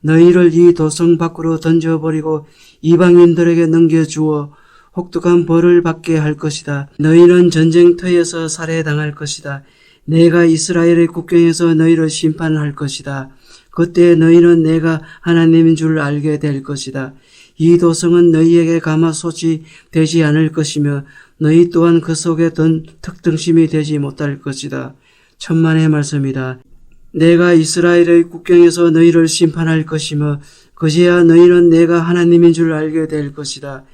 너희를 이 도성 밖으로 던져버리고 이방인들에게 넘겨주어 혹독한 벌을 받게 할 것이다. 너희는 전쟁터에서 살해당할 것이다. 내가 이스라엘의 국경에서 너희를 심판할 것이다. 그때 너희는 내가 하나님인 줄 알게 될 것이다. 이 도성은 너희에게 가마솥이 되지 않을 것이며 너희 또한 그 속에 든 특등심이 되지 못할 것이다. 천만의 말씀이다. 내가 이스라엘의 국경에서 너희를 심판할 것이며 그제야 너희는 내가 하나님인 줄 알게 될 것이다.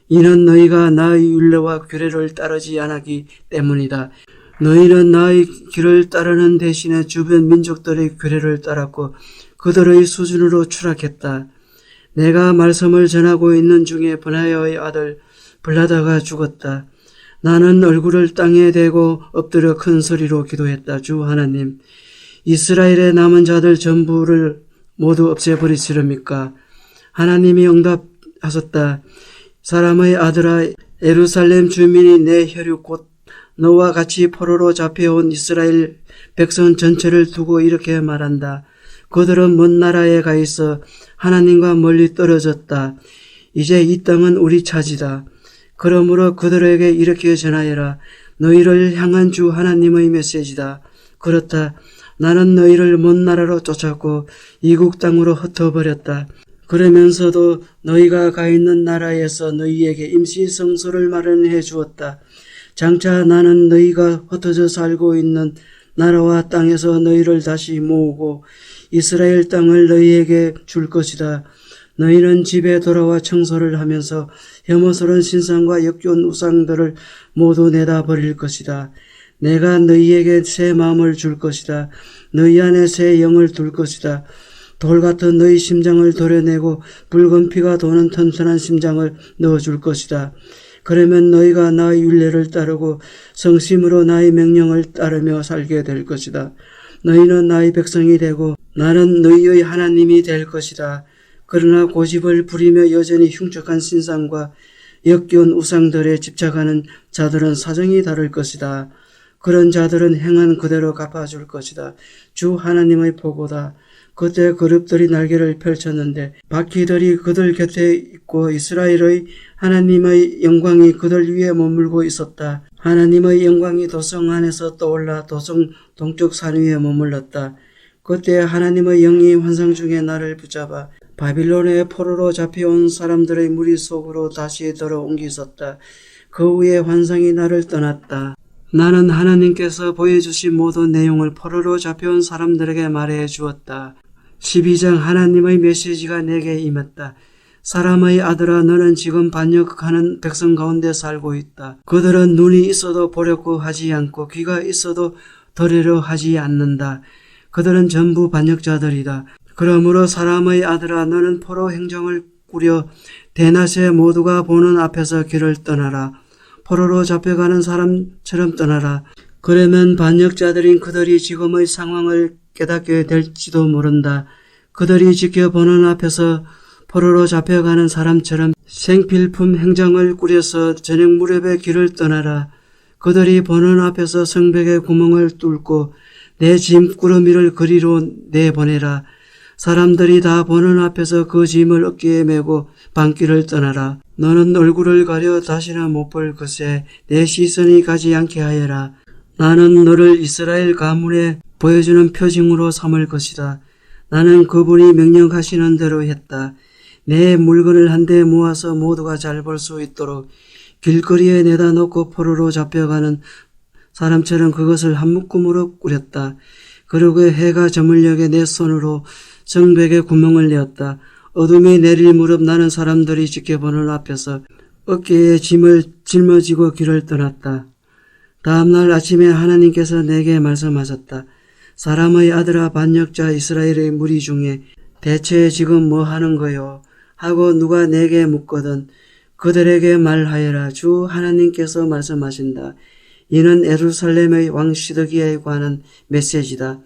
이는 너희가 나의 율례와 규례를 따르지 않았기 때문이다. 너희는 나의 길을 따르는 대신에 주변 민족들의 규례를 따랐고 그들의 수준으로 추락했다. 내가 말씀을 전하고 있는 중에 브나야의 아들 블라다가 죽었다. 나는 얼굴을 땅에 대고 엎드려 큰 소리로 기도했다. 주 하나님, 이스라엘의 남은 자들 전부를 모두 없애버리시렵니까? 하나님이 응답하셨다. 사람의 아들아, 예루살렘 주민이 내 혈육 곧 너와 같이 포로로 잡혀온 이스라엘 백성 전체를 두고 이렇게 말한다. 그들은 먼 나라에 가 있어 하나님과 멀리 떨어졌다. 이제 이 땅은 우리 차지다. 그러므로 그들에게 이렇게 전하여라. 너희를 향한 주 하나님의 메시지다. 그렇다. 나는 너희를 먼 나라로 쫓았고 이국 땅으로 흩어버렸다. 그러면서도 너희가 가 있는 나라에서 너희에게 임시 성소를 마련해 주었다. 장차 나는 너희가 흩어져 살고 있는 나라와 땅에서 너희를 다시 모으고 이스라엘 땅을 너희에게 줄 것이다. 너희는 집에 돌아와 청소를 하면서 혐오스러운 신상과 역겨운 우상들을 모두 내다 버릴 것이다. 내가 너희에게 새 마음을 줄 것이다. 너희 안에 새 영을 둘 것이다. 돌 같은 너희 심장을 도려내고 붉은 피가 도는 튼튼한 심장을 넣어줄 것이다. 그러면 너희가 나의 율례를 따르고 성심으로 나의 명령을 따르며 살게 될 것이다. 너희는 나의 백성이 되고 나는 너희의 하나님이 될 것이다. 그러나 고집을 부리며 여전히 흉측한 신상과 역겨운 우상들에 집착하는 자들은 사정이 다를 것이다. 그런 자들은 행한 그대로 갚아줄 것이다. 주 하나님의 보고다. 그때 그룹들이 날개를 펼쳤는데 바퀴들이 그들 곁에 있고 이스라엘의 하나님의 영광이 그들 위에 머물고 있었다. 하나님의 영광이 도성 안에서 떠올라 도성 동쪽 산 위에 머물렀다. 그때 하나님의 영이 환상 중에 나를 붙잡아 바빌론의 포로로 잡혀온 사람들의 무리 속으로 다시 들어옮기셨다. 그 후에 환상이 나를 떠났다. 나는 하나님께서 보여주신 모든 내용을 포로로 잡혀온 사람들에게 말해 주었다. 12장 하나님의 메시지가 내게 임했다. 사람의 아들아, 너는 지금 반역하는 백성 가운데 살고 있다. 그들은 눈이 있어도 보려고 하지 않고 귀가 있어도 들으려 하지 않는다. 그들은 전부 반역자들이다. 그러므로 사람의 아들아, 너는 포로 행정을 꾸려 대낮에 모두가 보는 앞에서 길을 떠나라. 포로로 잡혀가는 사람처럼 떠나라. 그러면 반역자들인 그들이 지금의 상황을 깨닫게 될지도 모른다. 그들이 지켜보는 앞에서 포로로 잡혀가는 사람처럼 생필품 행정을 꾸려서 저녁 무렵에 길을 떠나라. 그들이 보는 앞에서 성벽에 구멍을 뚫고 내 짐꾸러미를 그리로 내보내라. 사람들이 다 보는 앞에서 그 짐을 어깨에 메고 밤길을 떠나라. 너는 얼굴을 가려 다시는 못 볼 것에 내 시선이 가지 않게 하여라. 나는 너를 이스라엘 가문에 보여주는 표징으로 삼을 것이다. 나는 그분이 명령하시는 대로 했다. 내 물건을 한데 모아서 모두가 잘 볼 수 있도록 길거리에 내다 놓고 포로로 잡혀가는 사람처럼 그것을 한 묶음으로 꾸렸다. 그리고 해가 저물녘에 내 손으로 성벽에 구멍을 내었다. 어둠이 내릴 무렵 나는 사람들이 지켜보는 앞에서 어깨에 짐을 짊어지고 길을 떠났다. 다음날 아침에 하나님께서 내게 말씀하셨다. 사람의 아들아, 반역자 이스라엘의 무리 중에 대체 지금 뭐 하는 거요? 하고 누가 내게 묻거든 그들에게 말하여라. 주 하나님께서 말씀하신다. 이는 예루살렘의 왕 시드기야에 관한 메시지다.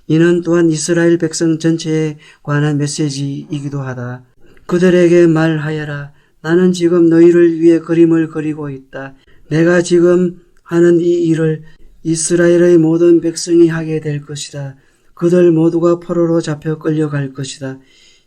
이는 또한 이스라엘 백성 전체에 관한 메시지이기도 하다. 그들에게 말하여라. 나는 지금 너희를 위해 그림을 그리고 있다. 내가 지금 하는 이 일을 이스라엘의 모든 백성이 하게 될 것이다. 그들 모두가 포로로 잡혀 끌려갈 것이다.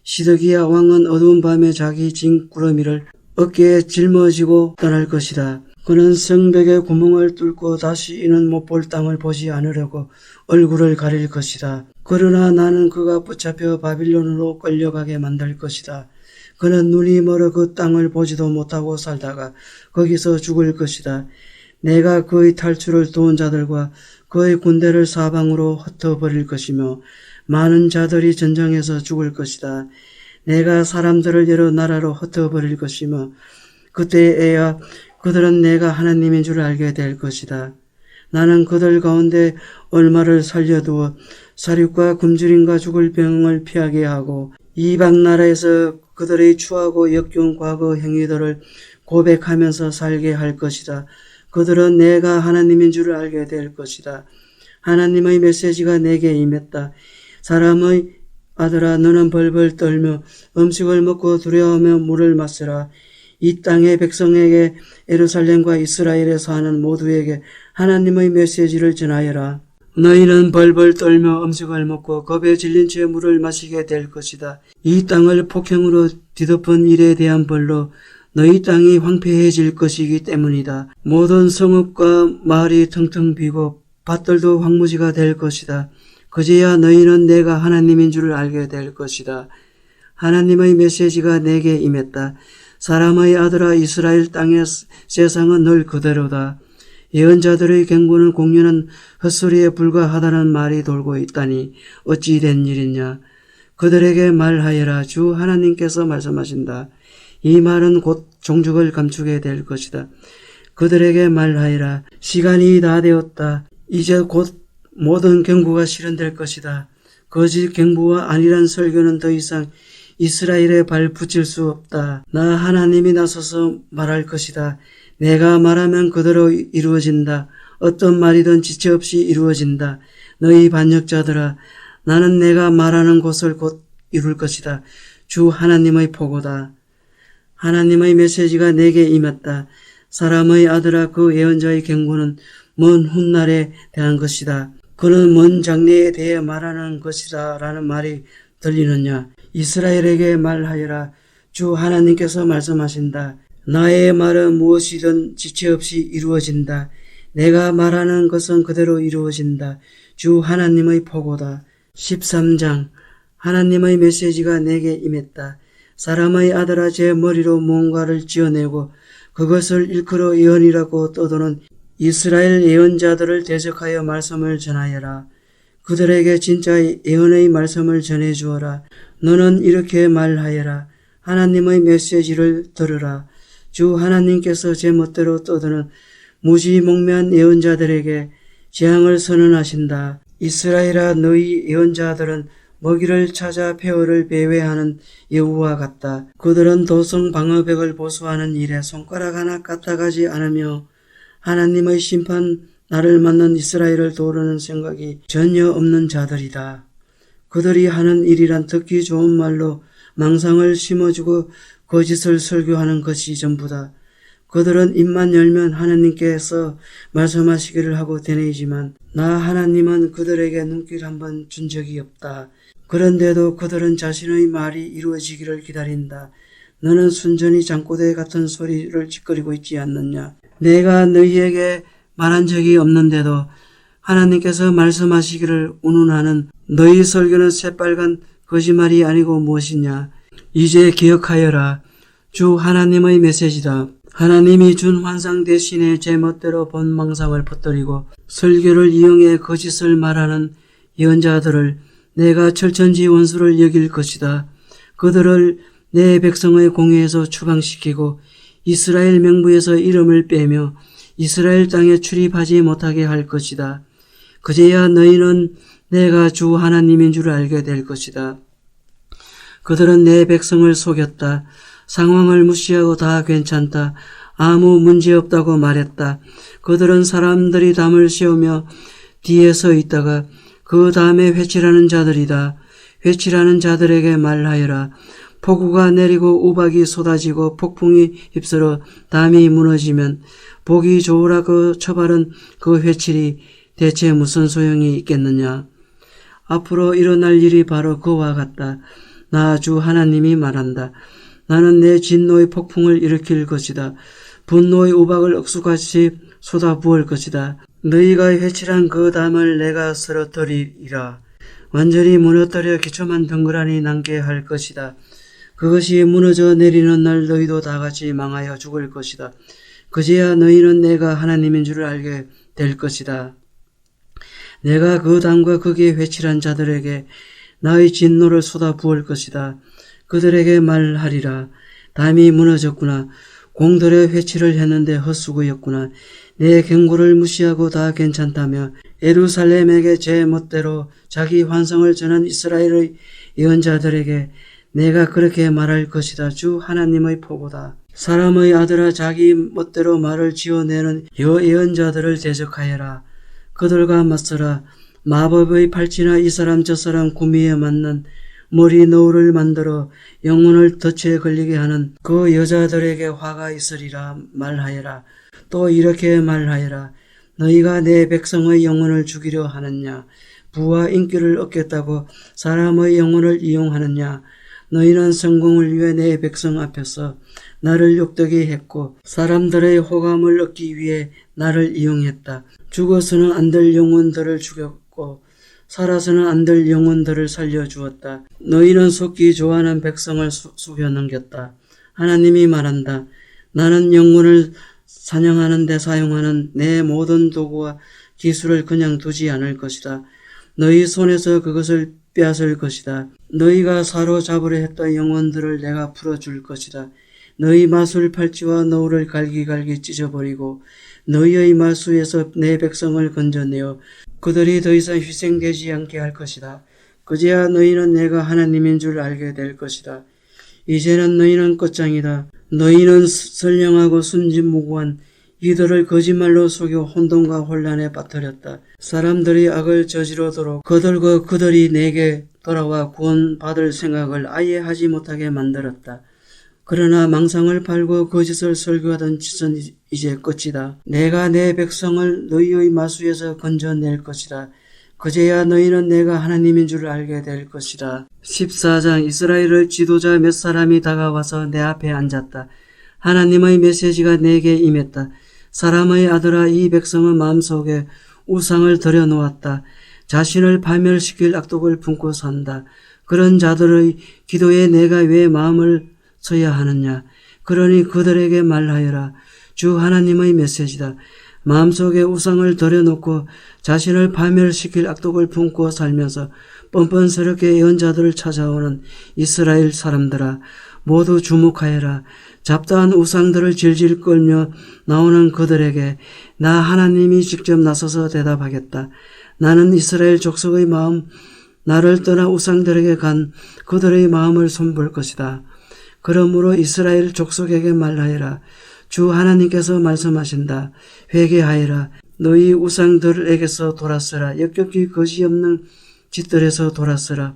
시드기야 왕은 어두운 밤에 자기 짐꾸러미를 어깨에 짊어지고 떠날 것이다. 그는 성벽에 구멍을 뚫고 다시 이는 못 볼 땅을 보지 않으려고 얼굴을 가릴 것이다. 그러나 나는 그가 붙잡혀 바빌론으로 끌려가게 만들 것이다. 그는 눈이 멀어 그 땅을 보지도 못하고 살다가 거기서 죽을 것이다. 내가 그의 탈출을 도운 자들과 그의 군대를 사방으로 흩어버릴 것이며 많은 자들이 전장에서 죽을 것이다. 내가 사람들을 여러 나라로 흩어버릴 것이며 그때에야 그들은 내가 하나님인 줄 알게 될 것이다. 나는 그들 가운데 얼마를 살려두어 사륙과 굶주림과 죽을 병을 피하게 하고 이방 나라에서 그들의 추하고 역겨운 과거 행위들을 고백하면서 살게 할 것이다. 그들은 내가 하나님인 줄 알게 될 것이다. 하나님의 메시지가 내게 임했다. 사람의 아들아, 너는 벌벌 떨며 음식을 먹고 두려워하며 물을 마시라. 이 땅의 백성에게 예루살렘과 이스라엘에 사는 모두에게 하나님의 메시지를 전하여라. 너희는 벌벌 떨며 음식을 먹고 겁에 질린 채 물을 마시게 될 것이다. 이 땅을 폭행으로 뒤덮은 일에 대한 벌로 너희 땅이 황폐해질 것이기 때문이다. 모든 성읍과 마을이 텅텅 비고 밭들도 황무지가 될 것이다. 그제야 너희는 내가 하나님인 줄 알게 될 것이다. 하나님의 메시지가 내게 임했다. 사람의 아들아, 이스라엘 땅의 세상은 늘 그대로다. 예언자들의 경고는 공유는 헛소리에 불과하다는 말이 돌고 있다니 어찌 된 일이냐. 그들에게 말하여라. 주 하나님께서 말씀하신다. 이 말은 곧 종죽을 감추게 될 것이다. 그들에게 말하여라. 시간이 다 되었다. 이제 곧 모든 경고가 실현될 것이다. 거짓 경고와 안일한 설교는 더 이상 이스라엘에 발 붙일 수 없다. 나 하나님이 나서서 말할 것이다. 내가 말하면 그대로 이루어진다. 어떤 말이든 지체 없이 이루어진다. 너희 반역자들아, 나는 내가 말하는 것을 곧 이룰 것이다. 주 하나님의 보고다. 하나님의 메시지가 내게 임했다. 사람의 아들아, 그 예언자의 경고는 먼 훗날에 대한 것이다. 그는 먼 장래에 대해 말하는 것이다 라는 말이 들리느냐. 이스라엘에게 말하여라. 주 하나님께서 말씀하신다. 나의 말은 무엇이든 지체 없이 이루어진다. 내가 말하는 것은 그대로 이루어진다. 주 하나님의 보고다. 13장. 하나님의 메시지가 내게 임했다. 사람의 아들아, 제 머리로 무언가를 지어내고 그것을 일컬어 예언이라고 떠도는 이스라엘 예언자들을 대적하여 말씀을 전하여라. 그들에게 진짜 예언의 말씀을 전해주어라. 너는 이렇게 말하여라. 하나님의 메시지를 들으라. 주 하나님께서 제 멋대로 떠드는 무지몽매한 예언자들에게 재앙을 선언하신다. 이스라엘아, 너희 예언자들은 먹이를 찾아 폐허를 배회하는 여우와 같다. 그들은 도성 방어벽을 보수하는 일에 손가락 하나 까딱하지 않으며 하나님의 심판 날을 맞는 이스라엘을 도우려는 생각이 전혀 없는 자들이다. 그들이 하는 일이란 듣기 좋은 말로 망상을 심어주고 거짓을 설교하는 것이 전부다. 그들은 입만 열면 하나님께서 말씀하시기를 하고 되뇌이지만 나 하나님은 그들에게 눈길 한번 준 적이 없다. 그런데도 그들은 자신의 말이 이루어지기를 기다린다. 너는 순전히 장꼬대 같은 소리를 짓거리고 있지 않느냐. 내가 너희에게 말한 적이 없는데도 하나님께서 말씀하시기를 운운하는 너희 설교는 새빨간 거짓말이 아니고 무엇이냐. 이제 기억하여라. 주 하나님의 메시지다. 하나님이 준 환상 대신에 제 멋대로 본 망상을 퍼뜨리고 설교를 이용해 거짓을 말하는 예언자들을 내가 철천지 원수를 여길 것이다. 그들을 내 백성의 공회에서 추방시키고 이스라엘 명부에서 이름을 빼며 이스라엘 땅에 출입하지 못하게 할 것이다. 그제야 너희는 내가 주 하나님인 줄 알게 될 것이다. 그들은 내 백성을 속였다. 상황을 무시하고 다 괜찮다. 아무 문제 없다고 말했다. 그들은 사람들이 담을 씌우며 뒤에 서 있다가 그 다음에 회칠하는 자들이다. 회칠하는 자들에게 말하여라. 폭우가 내리고 우박이 쏟아지고 폭풍이 휩쓸어 담이 무너지면 보기 좋으라고 처바른 그 회칠이 대체 무슨 소용이 있겠느냐. 앞으로 일어날 일이 바로 그와 같다. 나 주 하나님이 말한다. 나는 내 진노의 폭풍을 일으킬 것이다. 분노의 우박을 억수같이 쏟아부을 것이다. 너희가 회칠한 그 담을 내가 쓰러뜨리리라. 완전히 무너뜨려 기초만 덩그러니 남게 할 것이다. 그것이 무너져 내리는 날 너희도 다같이 망하여 죽을 것이다. 그제야 너희는 내가 하나님인 줄 알게 될 것이다. 내가 그 담과 거기에 회칠한 자들에게 나의 진노를 쏟아 부을 것이다. 그들에게 말하리라. 담이 무너졌구나. 공들의 회칠을 했는데 헛수고였구나. 내 경고를 무시하고 다 괜찮다며 예루살렘에게 제 멋대로 자기 환상을 전한 이스라엘의 예언자들에게 내가 그렇게 말할 것이다. 주 하나님의 포고다. 사람의 아들아, 자기 멋대로 말을 지어내는 예언자들을 대적하여라. 그들과 맞서라. 마법의 팔찌나 이 사람 저 사람 구미에 맞는 머리 너울을 만들어 영혼을 덫에 걸리게 하는 그 여자들에게 화가 있으리라 말하여라. 또 이렇게 말하여라. 너희가 내 백성의 영혼을 죽이려 하느냐? 부와 인기를 얻겠다고 사람의 영혼을 이용하느냐? 너희는 성공을 위해 내 백성 앞에서 나를 욕되게 했고 사람들의 호감을 얻기 위해 나를 이용했다. 죽어서는 안 될 영혼들을 죽였고 살아서는 안 될 영혼들을 살려주었다. 너희는 속기 좋아하는 백성을 속여 넘겼다. 하나님이 말한다. 나는 영혼을 사냥하는 데 사용하는 내 모든 도구와 기술을 그냥 두지 않을 것이다. 너희 손에서 그것을 빼앗을 것이다. 너희가 사로잡으려 했던 영혼들을 내가 풀어줄 것이다. 너희 마술 팔찌와 너울을 갈기갈기 찢어버리고 너희의 마수에서 내 백성을 건져내어 그들이 더 이상 희생되지 않게 할 것이다. 그제야 너희는 내가 하나님인 줄 알게 될 것이다. 이제는 너희는 끝장이다. 너희는 선량하고 순진무구한 이들을 거짓말로 속여 혼돈과 혼란에 빠뜨렸다. 사람들이 악을 저지르도록 그들과 그들이 내게 돌아와 구원받을 생각을 아예 하지 못하게 만들었다. 그러나 망상을 팔고 거짓을 설교하던 짓은 이제 끝이다. 내가 내 백성을 너희의 마수에서 건져낼 것이다. 그제야 너희는 내가 하나님인 줄 알게 될 것이다. 14장. 이스라엘의 지도자 몇 사람이 다가와서 내 앞에 앉았다. 하나님의 메시지가 내게 임했다. 사람의 아들아, 이 백성은 마음속에 우상을 들여놓았다. 자신을 파멸시킬 악독을 품고 산다. 그런 자들의 기도에 내가 왜 마음을 써야 하느냐. 그러니 그들에게 말하여라. 주 하나님의 메시지다. 마음속에 우상을 들여놓고 자신을 파멸시킬 악독을 품고 살면서 뻔뻔스럽게 예언자들을 찾아오는 이스라엘 사람들아, 모두 주목하여라. 잡다한 우상들을 질질 끌며 나오는 그들에게 나 하나님이 직접 나서서 대답하겠다. 나는 이스라엘 족속의 마음, 나를 떠나 우상들에게 간 그들의 마음을 손볼 것이다. 그러므로 이스라엘 족속에게 말하여라. 주 하나님께서 말씀하신다. 회개하여라. 너희 우상들에게서 돌아서라. 역겹기 거지없는 짓들에서 돌아서라.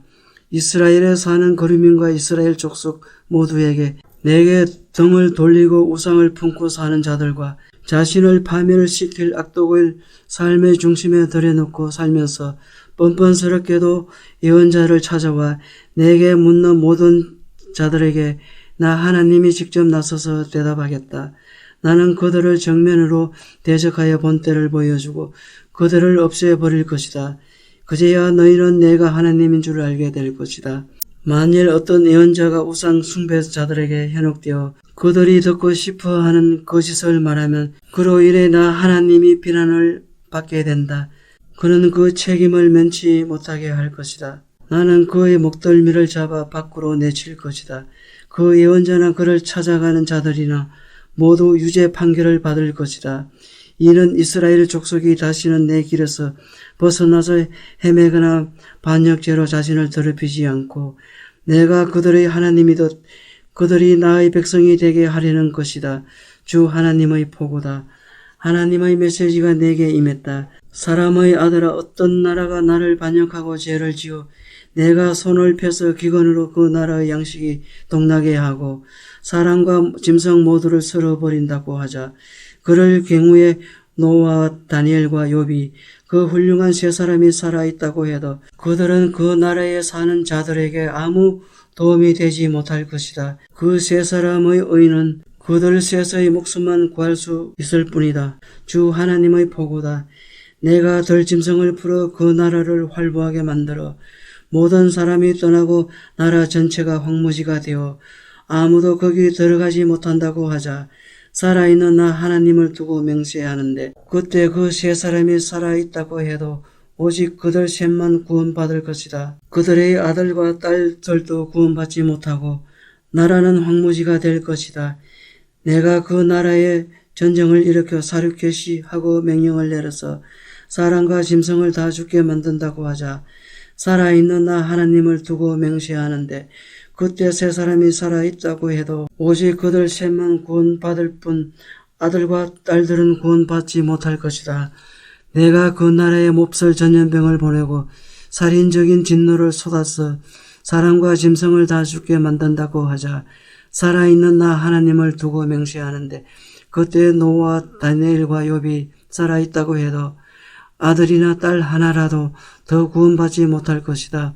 이스라엘에 사는 거류민과 이스라엘 족속 모두에게 내게 등을 돌리고 우상을 품고 사는 자들과 자신을 파멸시킬 악독을 삶의 중심에 들여놓고 살면서 뻔뻔스럽게도 예언자를 찾아와 내게 묻는 모든 자들에게 나 하나님이 직접 나서서 대답하겠다. 나는 그들을 정면으로 대적하여 본때를 보여주고 그들을 없애버릴 것이다. 그제야 너희는 내가 하나님인 줄 알게 될 것이다. 만일 어떤 예언자가 우상 숭배자들에게 현혹되어 그들이 듣고 싶어하는 거짓을 말하면 그로 인해 나 하나님이 비난을 받게 된다. 그는 그 책임을 면치 못하게 할 것이다. 나는 그의 목덜미를 잡아 밖으로 내칠 것이다. 그 예언자나 그를 찾아가는 자들이나 모두 유죄 판결을 받을 것이다. 이는 이스라엘 족속이 다시는 내 길에서 벗어나서 헤매거나 반역죄로 자신을 더럽히지 않고 내가 그들의 하나님이듯 그들이 나의 백성이 되게 하려는 것이다. 주 하나님의 포고다. 하나님의 메시지가 내게 임했다. 사람의 아들아, 어떤 나라가 나를 반역하고 죄를 지어 내가 손을 펴서 기근으로 그 나라의 양식이 동나게 하고 사람과 짐승 모두를 쓸어버린다고 하자. 그럴 경우에 노아와 다니엘과 욥이 그 훌륭한 세 사람이 살아있다고 해도 그들은 그 나라에 사는 자들에게 아무 도움이 되지 못할 것이다. 그 세 사람의 의는 그들 셋의 목숨만 구할 수 있을 뿐이다. 주 하나님의 포고다. 내가 들짐승을 풀어 그 나라를 활보하게 만들어 모든 사람이 떠나고 나라 전체가 황무지가 되어 아무도 거기 들어가지 못한다고 하자. 살아있는 나 하나님을 두고 맹세하는데 그때 그 세 사람이 살아있다고 해도 오직 그들 셋만 구원받을 것이다. 그들의 아들과 딸들도 구원받지 못하고 나라는 황무지가 될 것이다. 내가 그 나라에 전쟁을 일으켜 사륙 개시하고 명령을 내려서 사람과 짐승을 다 죽게 만든다고 하자 살아있는 나 하나님을 두고 맹세하는데 그때 세 사람이 살아있다고 해도 오직 그들 셋만 구원받을 뿐 아들과 딸들은 구원받지 못할 것이다. 내가 그 나라에 몹쓸 전염병을 보내고 살인적인 진노를 쏟아서 사람과 짐승을 다 죽게 만든다고 하자 살아있는 나 하나님을 두고 맹세하는데 그때 노아와 다니엘과 욥이 살아있다고 해도 아들이나 딸 하나라도 더 구원받지 못할 것이다.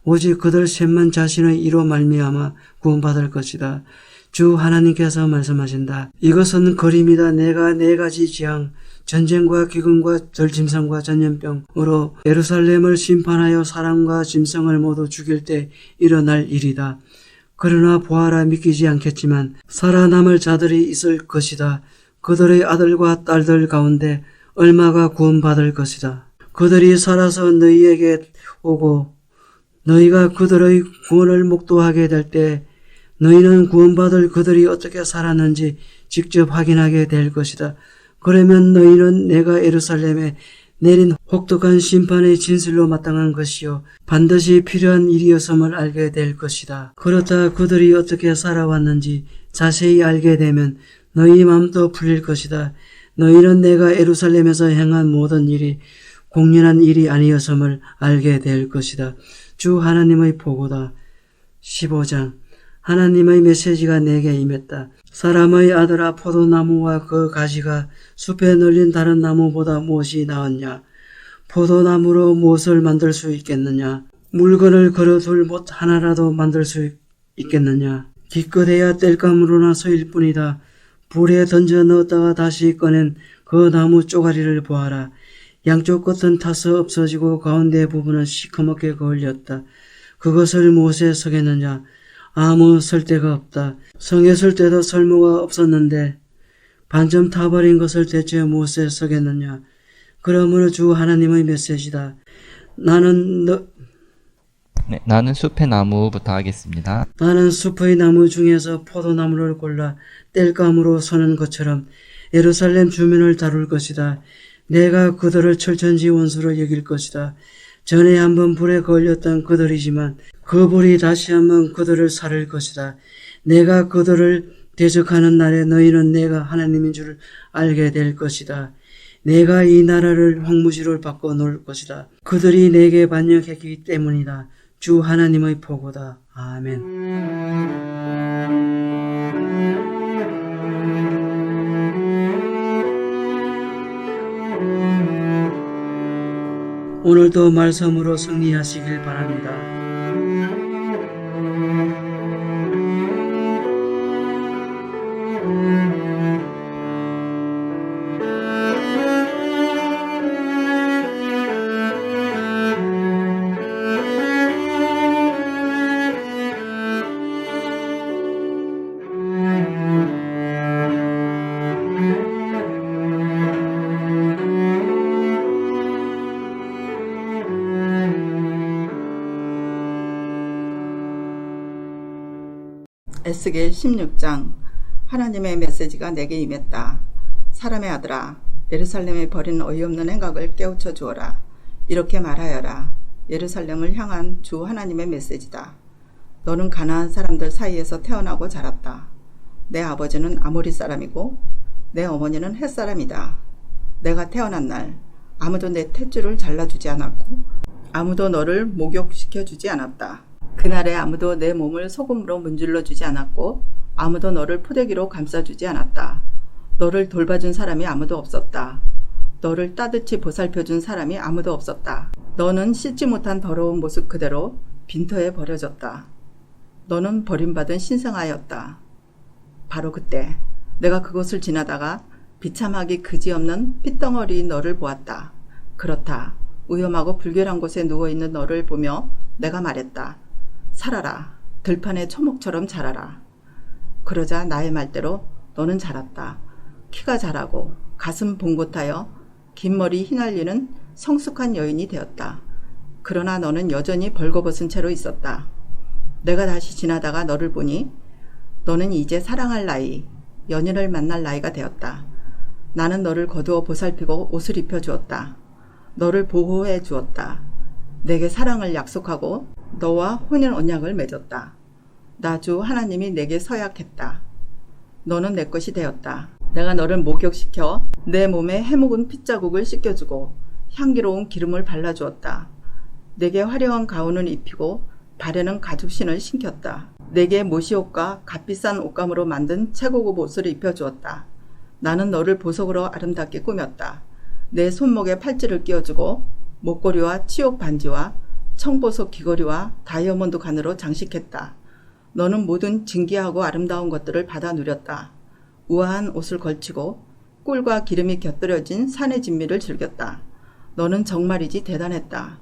오직 그들 셋만 자신의 이로 말미암아 구원받을 것이다. 주 하나님께서 말씀하신다. 이것은 그림이다. 내가 4가지 재앙 전쟁과 기근과 들짐승과 전염병으로 예루살렘을 심판하여 사람과 짐승을 모두 죽일 때 일어날 일이다. 그러나 보아라 믿기지 않겠지만 살아남을 자들이 있을 것이다. 그들의 아들과 딸들 가운데 얼마가 구원받을 것이다. 그들이 살아서 너희에게 오고 너희가 그들의 구원을 목도하게 될 때 너희는 구원받을 그들이 어떻게 살았는지 직접 확인하게 될 것이다. 그러면 너희는 내가 예루살렘에 내린 혹독한 심판의 진실로 마땅한 것이요 반드시 필요한 일이었음을 알게 될 것이다. 그렇다 그들이 어떻게 살아왔는지 자세히 알게 되면 너희 마음도 풀릴 것이다. 너희는 내가 예루살렘에서 행한 모든 일이 공연한 일이 아니었음을 알게 될 것이다. 주 하나님의 보고다. 15장 하나님의 메시지가 내게 임했다. 사람의 아들아 포도나무와 그 가지가 숲에 널린 다른 나무보다 무엇이 나았냐? 포도나무로 무엇을 만들 수 있겠느냐? 물건을 걸어둘 못 하나라도 만들 수 있겠느냐? 기껏해야 땔감으로나 서일 뿐이다. 불에 던져 넣었다가 다시 꺼낸 그 나무 쪼가리를 보아라. 양쪽 끝은 타서 없어지고 가운데 부분은 시커멓게 걸렸다. 그것을 무엇에 쓰겠느냐? 아무 쓸데가 없다. 성에 쓸 때도 설모가 없었는데 반쯤 타버린 것을 대체 무엇에 쓰겠느냐? 그러므로 주 하나님의 메시지다. 나는 숲의 나무부터 하겠습니다. 나는 숲의 나무 중에서 포도나무를 골라 땔감으로 서는 것처럼 예루살렘 주민을 다룰 것이다. 내가 그들을 철천지 원수로 여길 것이다. 전에 한번 불에 걸렸던 그들이지만 그 불이 다시 한번 그들을 살릴 것이다. 내가 그들을 대적하는 날에 너희는 내가 하나님인 줄 알게 될 것이다. 내가 이 나라를 황무지로 바꿔 놓을 것이다. 그들이 내게 반역했기 때문이다. 주 하나님의 보고다. 아멘. 오늘도 말씀으로 승리하시길 바랍니다. 에스겔 16장 하나님의 메시지가 내게 임했다. 사람의 아들아, 예루살렘에 벌인 어이없는 행각을 깨우쳐 주어라. 이렇게 말하여라. 예루살렘을 향한 주 하나님의 메시지다. 너는 가나안 사람들 사이에서 태어나고 자랐다. 내 아버지는 아모리 사람이고 내 어머니는 헷 사람이다. 내가 태어난 날 아무도 내 탯줄을 잘라주지 않았고 아무도 너를 목욕시켜주지 않았다. 그날에 아무도 내 몸을 소금으로 문질러 주지 않았고 아무도 너를 포대기로 감싸주지 않았다. 너를 돌봐준 사람이 아무도 없었다. 너를 따뜻이 보살펴준 사람이 아무도 없었다. 너는 씻지 못한 더러운 모습 그대로 빈터에 버려졌다. 너는 버림받은 신생아였다. 바로 그때 내가 그곳을 지나다가 비참하기 그지없는 핏덩어리인 너를 보았다. 그렇다. 위험하고 불결한 곳에 누워있는 너를 보며 내가 말했다. 살아라. 들판의 초목처럼 자라라. 그러자 나의 말대로 너는 자랐다. 키가 자라고 가슴 봉긋하여 긴 머리 휘날리는 성숙한 여인이 되었다. 그러나 너는 여전히 벌거벗은 채로 있었다. 내가 다시 지나다가 너를 보니 너는 이제 사랑할 나이, 연인을 만날 나이가 되었다. 나는 너를 거두어 보살피고 옷을 입혀주었다. 너를 보호해 주었다. 내게 사랑을 약속하고 너와 혼인 언약을 맺었다. 나 주 하나님이 내게 서약했다. 너는 내 것이 되었다. 내가 너를 목욕시켜 내 몸에 해묵은 핏자국을 씻겨주고 향기로운 기름을 발라주었다. 내게 화려한 가운을 입히고 발에는 가죽신을 신겼다. 내게 모시옷과 값비싼 옷감으로 만든 최고급 옷을 입혀주었다. 나는 너를 보석으로 아름답게 꾸몄다. 내 손목에 팔찌를 끼워주고 목걸이와 치옥 반지와 청보석 귀걸이와 다이아몬드 관으로 장식했다. 너는 모든 진귀하고 아름다운 것들을 받아 누렸다. 우아한 옷을 걸치고 꿀과 기름이 곁들여진 산의 진미를 즐겼다. 너는 정말이지 대단했다.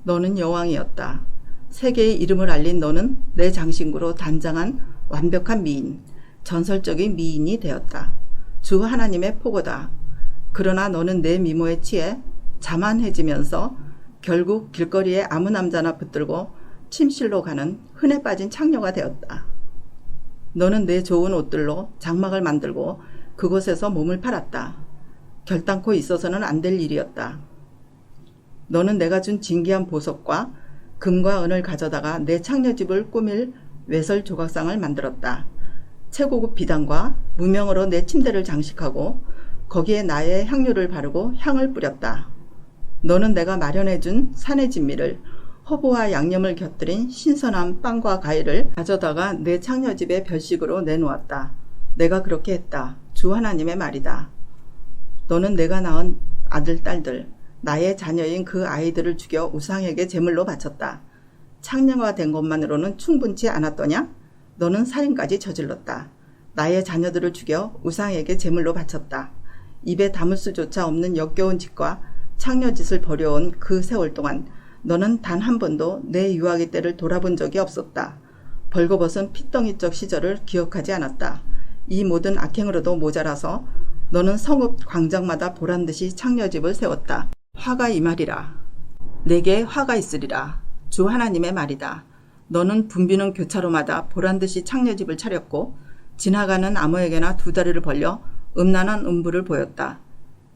너는 여왕이었다. 세계의 이름을 알린 너는 내 장신구로 단장한 완벽한 미인, 전설적인 미인이 되었다. 주 하나님의 포고다. 그러나 너는 내 미모에 취해 자만해지면서 결국 길거리에 아무 남자나 붙들고 침실로 가는 흔해 빠진 창녀가 되었다. 너는 내 좋은 옷들로 장막을 만들고 그곳에서 몸을 팔았다. 결단코 있어서는 안 될 일이었다. 너는 내가 준 진귀한 보석과 금과 은을 가져다가 내 창녀집을 꾸밀 외설 조각상을 만들었다. 최고급 비단과 무명으로 내 침대를 장식하고 거기에 나의 향료를 바르고 향을 뿌렸다. 너는 내가 마련해준 산의 진미를 허브와 양념을 곁들인 신선한 빵과 과일을 가져다가 내 창녀집의 별식으로 내놓았다. 내가 그렇게 했다. 주 하나님의 말이다. 너는 내가 낳은 아들, 딸들, 나의 자녀인 그 아이들을 죽여 우상에게 제물로 바쳤다. 창녀가 된 것만으로는 충분치 않았더냐? 너는 살인까지 저질렀다. 나의 자녀들을 죽여 우상에게 제물로 바쳤다. 입에 담을 수조차 없는 역겨운 짓과 창녀짓을 벌여온 그 세월 동안 너는 단 한 번도 내 유아기 때를 돌아본 적이 없었다. 벌거벗은 핏덩이적 시절을 기억하지 않았다. 이 모든 악행으로도 모자라서 너는 성읍 광장마다 보란듯이 창녀집을 세웠다. 화가 임하리라. 내게 화가 있으리라. 주 하나님의 말이다. 너는 붐비는 교차로마다 보란듯이 창녀집을 차렸고 지나가는 아무에게나 두 다리를 벌려 음란한 음부를 보였다.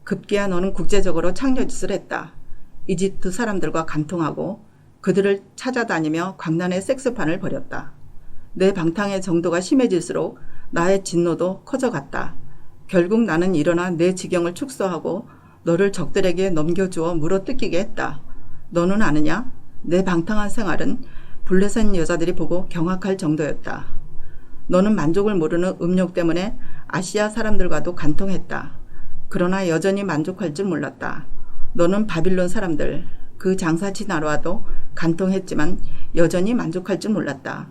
급기야 너는 국제적으로 창녀짓을 했다. 이집트 사람들과 간통하고 그들을 찾아다니며 광란의 섹스판을 벌였다. 내 방탕의 정도가 심해질수록 나의 진노도 커져갔다. 결국 나는 일어나 내 지경을 축소하고 너를 적들에게 넘겨주어 물어뜯기게 했다. 너는 아느냐? 내 방탕한 생활은 블레셋 여자들이 보고 경악할 정도였다. 너는 만족을 모르는 음욕 때문에 아시아 사람들과도 간통했다. 그러나 여전히 만족할 줄 몰랐다. 너는 바빌론 사람들, 그 장사치 나라와도 간통했지만 여전히 만족할 줄 몰랐다.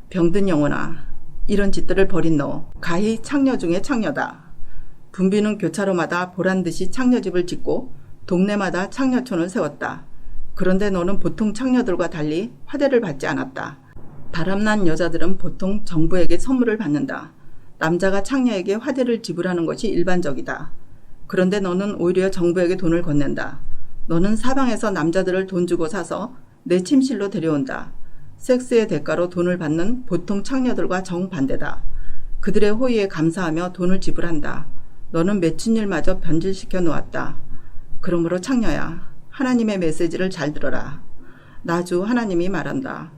병든 영혼아, 이런 짓들을 벌인 너, 가히 창녀 중에 창녀다. 붐비는 교차로마다 보란듯이 창녀집을 짓고 동네마다 창녀촌을 세웠다. 그런데 너는 보통 창녀들과 달리 화대를 받지 않았다. 바람난 여자들은 보통 정부에게 선물을 받는다. 남자가 창녀에게 화대를 지불하는 것이 일반적이다. 그런데 너는 오히려 정부에게 돈을 건넨다. 너는 사방에서 남자들을 돈 주고 사서 내 침실로 데려온다. 섹스의 대가로 돈을 받는 보통 창녀들과 정반대다. 그들의 호의에 감사하며 돈을 지불한다. 너는 맺힌 일마저 변질시켜 놓았다. 그러므로 창녀야, 하나님의 메시지를 잘 들어라. 나 주 하나님이 말한다.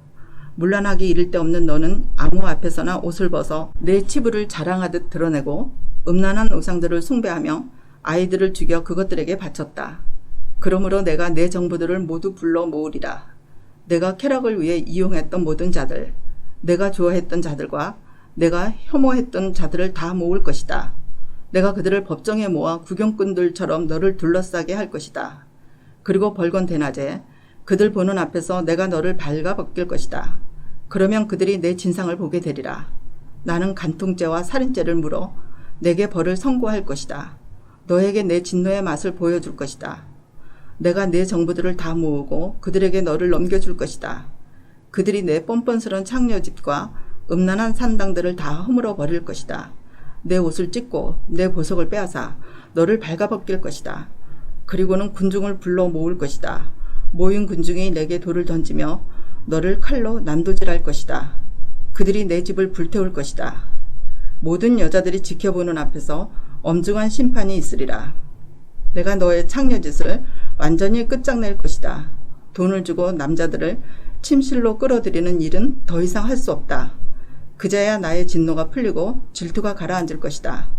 문란하기 이를 데 없는 너는 아무 앞에서나 옷을 벗어 내 치부를 자랑하듯 드러내고 음란한 우상들을 숭배하며 아이들을 죽여 그것들에게 바쳤다. 그러므로 내가 내 정부들을 모두 불러 모으리라. 내가 쾌락을 위해 이용했던 모든 자들, 내가 좋아했던 자들과 내가 혐오했던 자들을 다 모을 것이다. 내가 그들을 법정에 모아 구경꾼들처럼 너를 둘러싸게 할 것이다. 그리고 벌건 대낮에 그들 보는 앞에서 내가 너를 발가벗길 것이다. 그러면 그들이 내 진상을 보게 되리라. 나는 간통죄와 살인죄를 물어 내게 벌을 선고할 것이다. 너에게 내 진노의 맛을 보여줄 것이다. 내가 내 정부들을 다 모으고 그들에게 너를 넘겨줄 것이다. 그들이 내 뻔뻔스런 창녀집과 음란한 산당들을 다 허물어 버릴 것이다. 내 옷을 찢고 내 보석을 빼앗아 너를 발가벗길 것이다. 그리고는 군중을 불러 모을 것이다. 모인 군중이 내게 돌을 던지며 너를 칼로 난도질할 것이다. 그들이 내 집을 불태울 것이다. 모든 여자들이 지켜보는 앞에서 엄중한 심판이 있으리라. 내가 너의 창녀짓을 완전히 끝장낼 것이다. 돈을 주고 남자들을 침실로 끌어들이는 일은 더 이상 할 수 없다. 그제야 나의 진노가 풀리고 질투가 가라앉을 것이다.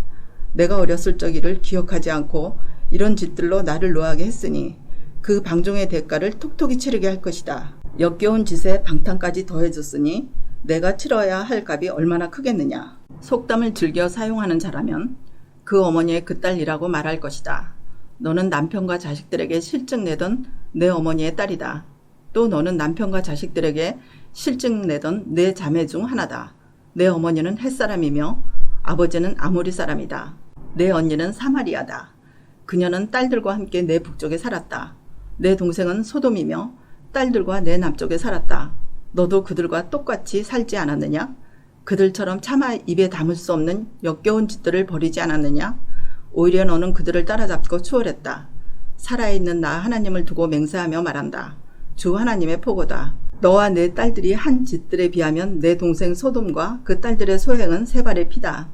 내가 어렸을 적 일을 기억하지 않고 이런 짓들로 나를 노하게 했으니 그 방종의 대가를 톡톡히 치르게 할 것이다. 역겨운 짓에 방탕까지 더해졌으니 내가 치러야 할 값이 얼마나 크겠느냐. 속담을 즐겨 사용하는 자라면 그 어머니의 그 딸이라고 말할 것이다. 너는 남편과 자식들에게 실증 내던 내 어머니의 딸이다. 또 너는 남편과 자식들에게 실증 내던 내 자매 중 하나다. 내 어머니는 햇사람이며 아버지는 아모리 사람이다. 내 언니는 사마리아다. 그녀는 딸들과 함께 내 북쪽에 살았다. 내 동생은 소돔이며 딸들과 내 남쪽에 살았다. 너도 그들과 똑같이 살지 않았느냐? 그들처럼 차마 입에 담을 수 없는 역겨운 짓들을 벌이지 않았느냐? 오히려 너는 그들을 따라잡고 추월했다. 살아있는 나 하나님을 두고 맹세하며 말한다. 주 하나님의 포고다. 너와 내 딸들이 한 짓들에 비하면 내 동생 소돔과 그 딸들의 소행은 세 발의 피다.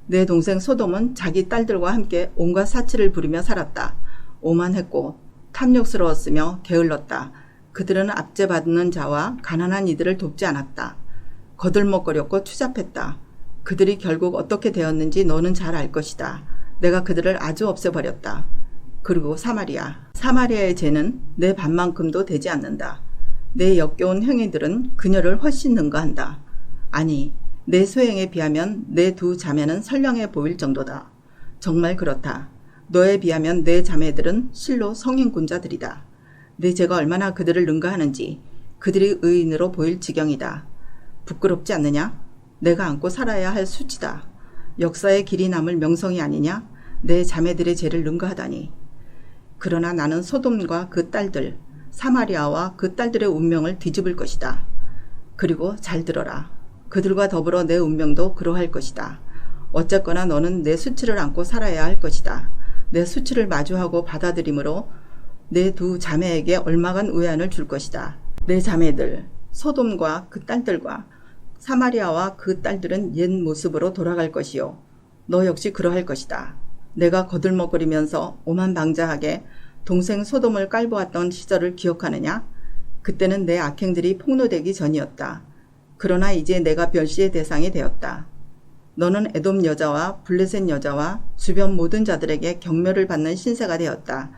내 동생 소돔은 자기 딸들과 함께 온갖 사치를 부리며 살았다. 오만했고 탐욕스러웠으며 게을렀다. 그들은 압제받는 자와 가난한 이들을 돕지 않았다. 거들먹거렸고 추잡했다. 그들이 결국 어떻게 되었는지 너는 잘 알 것이다. 내가 그들을 아주 없애버렸다. 그리고 사마리아의 죄는 내 반만큼도 되지 않는다. 내 역겨운 행위들은 그녀를 훨씬 능가한다. 아니, 내 소행에 비하면 내 두 자매는 선량해 보일 정도다. 정말 그렇다. 너에 비하면 내 자매들은 실로 성인군자들이다. 내 죄가 얼마나 그들을 능가하는지 그들이 의인으로 보일 지경이다. 부끄럽지 않느냐? 내가 안고 살아야 할 수치다. 역사의 길이 남을 명성이 아니냐? 내 자매들의 죄를 능가하다니. 그러나 나는 소돔과 그 딸들, 사마리아와 그 딸들의 운명을 뒤집을 것이다. 그리고 잘 들어라. 그들과 더불어 내 운명도 그러할 것이다. 어쨌거나 너는 내 수치를 안고 살아야 할 것이다. 내 수치를 마주하고 받아들임으로 내 두 자매에게 얼마간 의안을 줄 것이다. 내 자매들, 소돔과 그 딸들과 사마리아와 그 딸들은 옛 모습으로 돌아갈 것이요. 너 역시 그러할 것이다. 내가 거들먹거리면서 오만방자하게 동생 소돔을 깔보았던 시절을 기억하느냐? 그때는 내 악행들이 폭로되기 전이었다. 그러나 이제 내가 멸시의 대상이 되었다. 너는 에돔 여자와 블레셋 여자와 주변 모든 자들에게 경멸을 받는 신세가 되었다.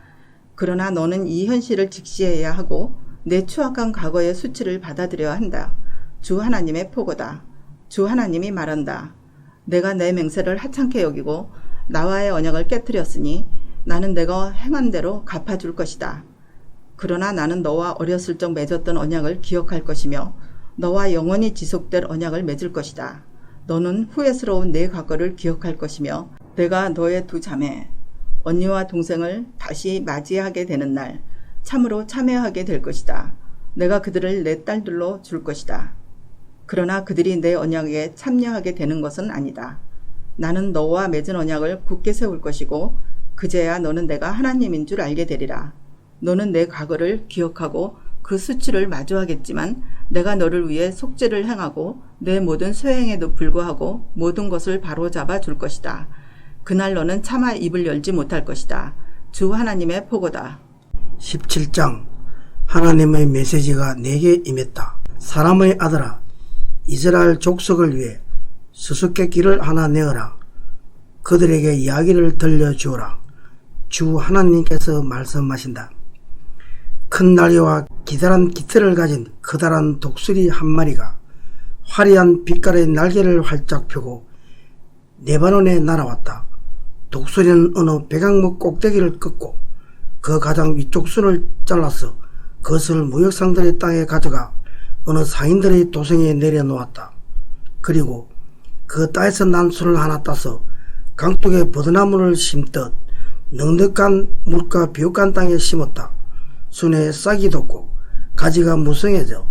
그러나 너는 이 현실을 직시해야 하고 내 추악한 과거의 수치를 받아들여야 한다. 주 하나님의 포고다. 주 하나님이 말한다. 내가 내 맹세를 하찮게 여기고 나와의 언약을 깨뜨렸으니 나는 내가 행한 대로 갚아줄 것이다. 그러나 나는 너와 어렸을 적 맺었던 언약을 기억할 것이며 너와 영원히 지속될 언약을 맺을 것이다. 너는 후회스러운 내 과거를 기억할 것이며 내가 너의 두 자매, 언니와 동생을 다시 맞이하게 되는 날 참으로 참여하게 될 것이다. 내가 그들을 내 딸들로 줄 것이다. 그러나 그들이 내 언약에 참여하게 되는 것은 아니다. 나는 너와 맺은 언약을 굳게 세울 것이고 그제야 너는 내가 하나님인 줄 알게 되리라. 너는 내 과거를 기억하고 그 수치를 마주하겠지만 내가 너를 위해 속죄를 행하고 내 모든 쇠행에도 불구하고 모든 것을 바로잡아 줄 것이다. 그날 너는 차마 입을 열지 못할 것이다. 주 하나님의 포고다. 17장 하나님의 메시지가 내게 임했다. 사람의 아들아, 이스라엘 족속을 위해 수수께끼를 하나 내어라. 그들에게 이야기를 들려주어라. 주 하나님께서 말씀하신다. 큰 날개와 기다란 깃털을 가진 커다란 독수리 한 마리가 화려한 빛깔의 날개를 활짝 펴고 레바논에 날아왔다. 독수리는 어느 백악목 꼭대기를 꺾고 그 가장 위쪽 순을 잘라서 그것을 무역상들의 땅에 가져가 어느 상인들의 도성에 내려놓았다. 그리고 그 땅에서 난 순을 하나 따서 강둑에 버드나무를 심듯 넉넉한 물과 비옥한 땅에 심었다. 순에 싹이 돋고 가지가 무성해져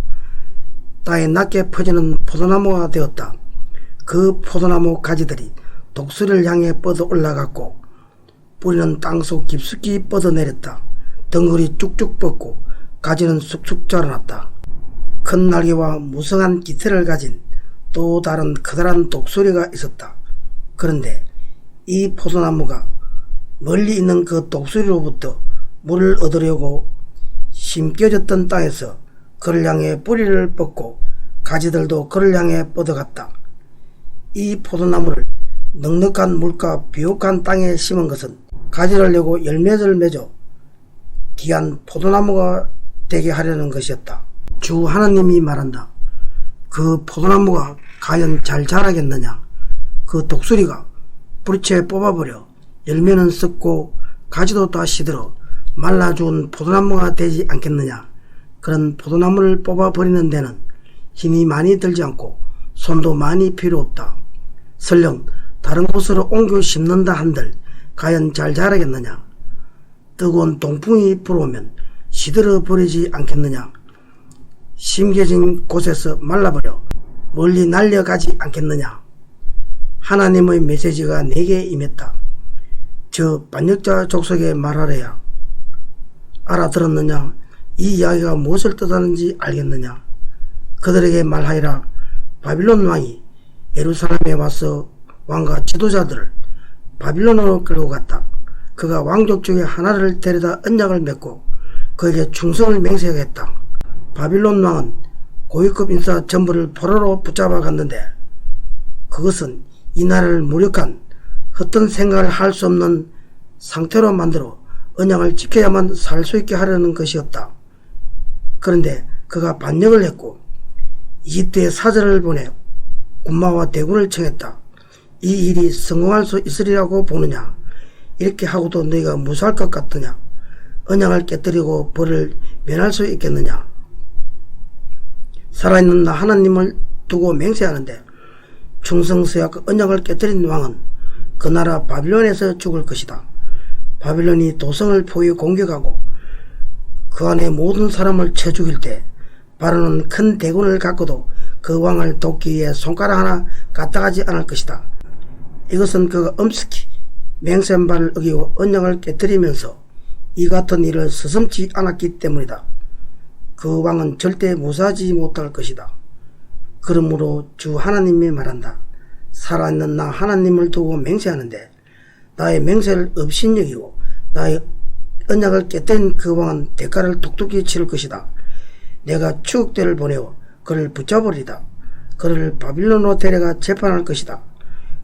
땅에 낮게 퍼지는 포도나무가 되었다. 그 포도나무 가지들이 독수리를 향해 뻗어 올라갔고 뿌리는 땅속 깊숙이 뻗어내렸다. 덩굴이 쭉쭉 뻗고 가지는 쑥쑥 자라났다. 큰 날개와 무성한 깃털을 가진 또 다른 커다란 독수리가 있었다. 그런데 이 포도나무가 멀리 있는 그 독수리로부터 물을 얻으려고 심겨졌던 땅에서 그를 향해 뿌리를 뻗고 가지들도 그를 향해 뻗어갔다. 이 포도나무를 넉넉한 물과 비옥한 땅에 심은 것은 가지를 내고 열매를 맺어 귀한 포도나무가 되게 하려는 것이었다. 주 하나님이 말한다. 그 포도나무가 과연 잘 자라겠느냐? 그 독수리가 뿌리채 뽑아버려 열매는 썩고 가지도 다 시들어 말라 죽은 포도나무가 되지 않겠느냐? 그런 포도나무를 뽑아버리는 데는 힘이 많이 들지 않고 손도 많이 필요 없다. 설령 다른 곳으로 옮겨 심는다 한들 과연 잘 자라겠느냐? 뜨거운 동풍이 불어오면 시들어 버리지 않겠느냐? 심겨진 곳에서 말라버려 멀리 날려가지 않겠느냐? 하나님의 메시지가 내게 임했다. 저 반역자 족속에 말하래야. 알아들었느냐? 이 이야기가 무엇을 뜻하는지 알겠느냐? 그들에게 말하리라. 바빌론 왕이 예루살렘에 와서 왕과 지도자들을 바빌론으로 끌고 갔다. 그가 왕족 중에 하나를 데려다 언약을 맺고 그에게 충성을 맹세하겠다. 바빌론 왕은 고위급 인사 전부를 포로로 붙잡아 갔는데 그것은 이 나라를 무력한 헛된 생각을 할 수 없는 상태로 만들어 언약을 지켜야만 살 수 있게 하려는 것이었다. 그런데 그가 반역을 했고 이집트에 사절을 보내 군마와 대군을 청했다. 이 일이 성공할 수 있으리라고 보느냐? 이렇게 하고도 너희가 무사할 것 같으냐? 언약을 깨뜨리고 벌을 면할 수 있겠느냐? 살아있는 나 하나님을 두고 맹세하는데 충성서약 언약을 깨뜨린 왕은 그 나라 바빌론에서 죽을 것이다. 바빌론이 도성을 포위 공격하고 그 안에 모든 사람을 쳐 죽일 때 바로는 큰 대군을 갖고도 그 왕을 돕기 위해 손가락 하나 까딱하지 않을 것이다. 이것은 그가 엄습히 맹세한 바를 어기고 언약을 깨뜨리면서 이 같은 일을 서슴지 않았기 때문이다. 그 왕은 절대 무사하지 못할 것이다. 그러므로 주 하나님이 말한다. 살아있는 나 하나님을 두고 맹세하는데 나의 맹세를 업신여기고 나의 언약을 깨뜨린 그 왕은 대가를 독특히 치를 것이다. 내가 추국대를 보내어 그를 붙잡으리다. 그를 바빌론으로 데려가 재판할 것이다.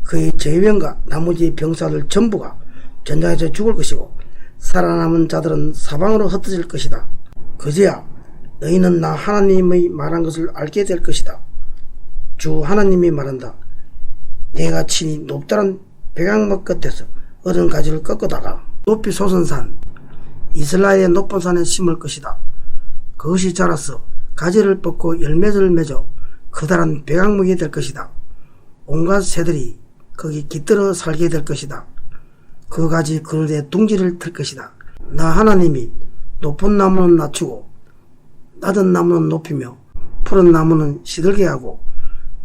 그의 제병과 나머지 병사들 전부가 전장에서 죽을 것이고 살아남은 자들은 사방으로 흩어질 것이다. 그제야 너희는 나 하나님의 말한 것을 알게 될 것이다. 주 하나님이 말한다. 내가 친히 높다란 백향목 끝에서 어른 가지를 꺾어다가 높이 솟은 산 이스라엘의 높은 산에 심을 것이다. 그것이 자라서 가지를 뻗고 열매를 맺어 커다란 백향목이 될 것이다. 온갖 새들이 거기 깃들어 살게 될 것이다. 그 가지 그늘에 둥지를 틀 것이다. 나 하나님이 높은 나무는 낮추고 낮은 나무는 높이며 푸른 나무는 시들게 하고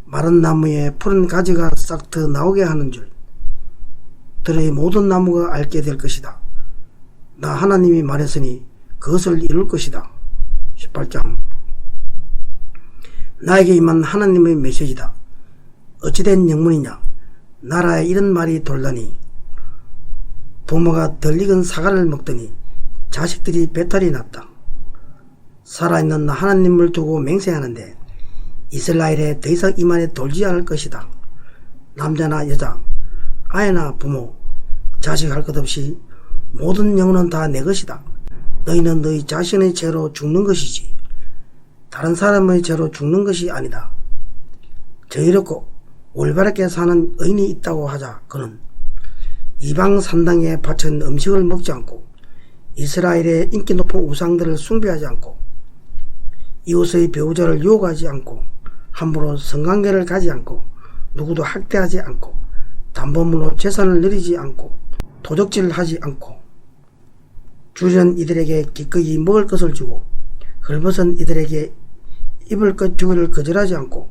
마른 나무에 푸른 가지가 싹 더 나오게 하는 줄 들의 모든 나무가 알게 될 것이다. 나 하나님이 말했으니 그것을 이룰 것이다. 18장 나에게 임한 하나님의 메시지다. 어찌된 영문이냐? 나라에 이런 말이 돌다니 부모가 덜 익은 사과를 먹더니 자식들이 배탈이 났다. 살아있는 나 하나님을 두고 맹세하는데 이스라엘에 더 이상 이 말이 돌지 않을 것이다. 남자나 여자, 아이나 부모, 자식 할 것 없이 모든 영혼은 다 내 것이다. 너희는 너희 자신의 죄로 죽는 것이지 다른 사람의 죄로 죽는 것이 아니다. 저희롭고 올바르게 사는 의인이 있다고 하자. 그는 이방 산당에 바친 음식을 먹지 않고 이스라엘의 인기 높은 우상들을 숭배하지 않고 이웃의 배우자를 유혹하지 않고 함부로 성관계를 가지 않고 누구도 학대하지 않고 담보물로 재산을 늘리지 않고 도적질하지 않고 주전 이들에게 기꺼이 먹을 것을 주고 헐벗은 이들에게 입을 것 주기를 거절하지 않고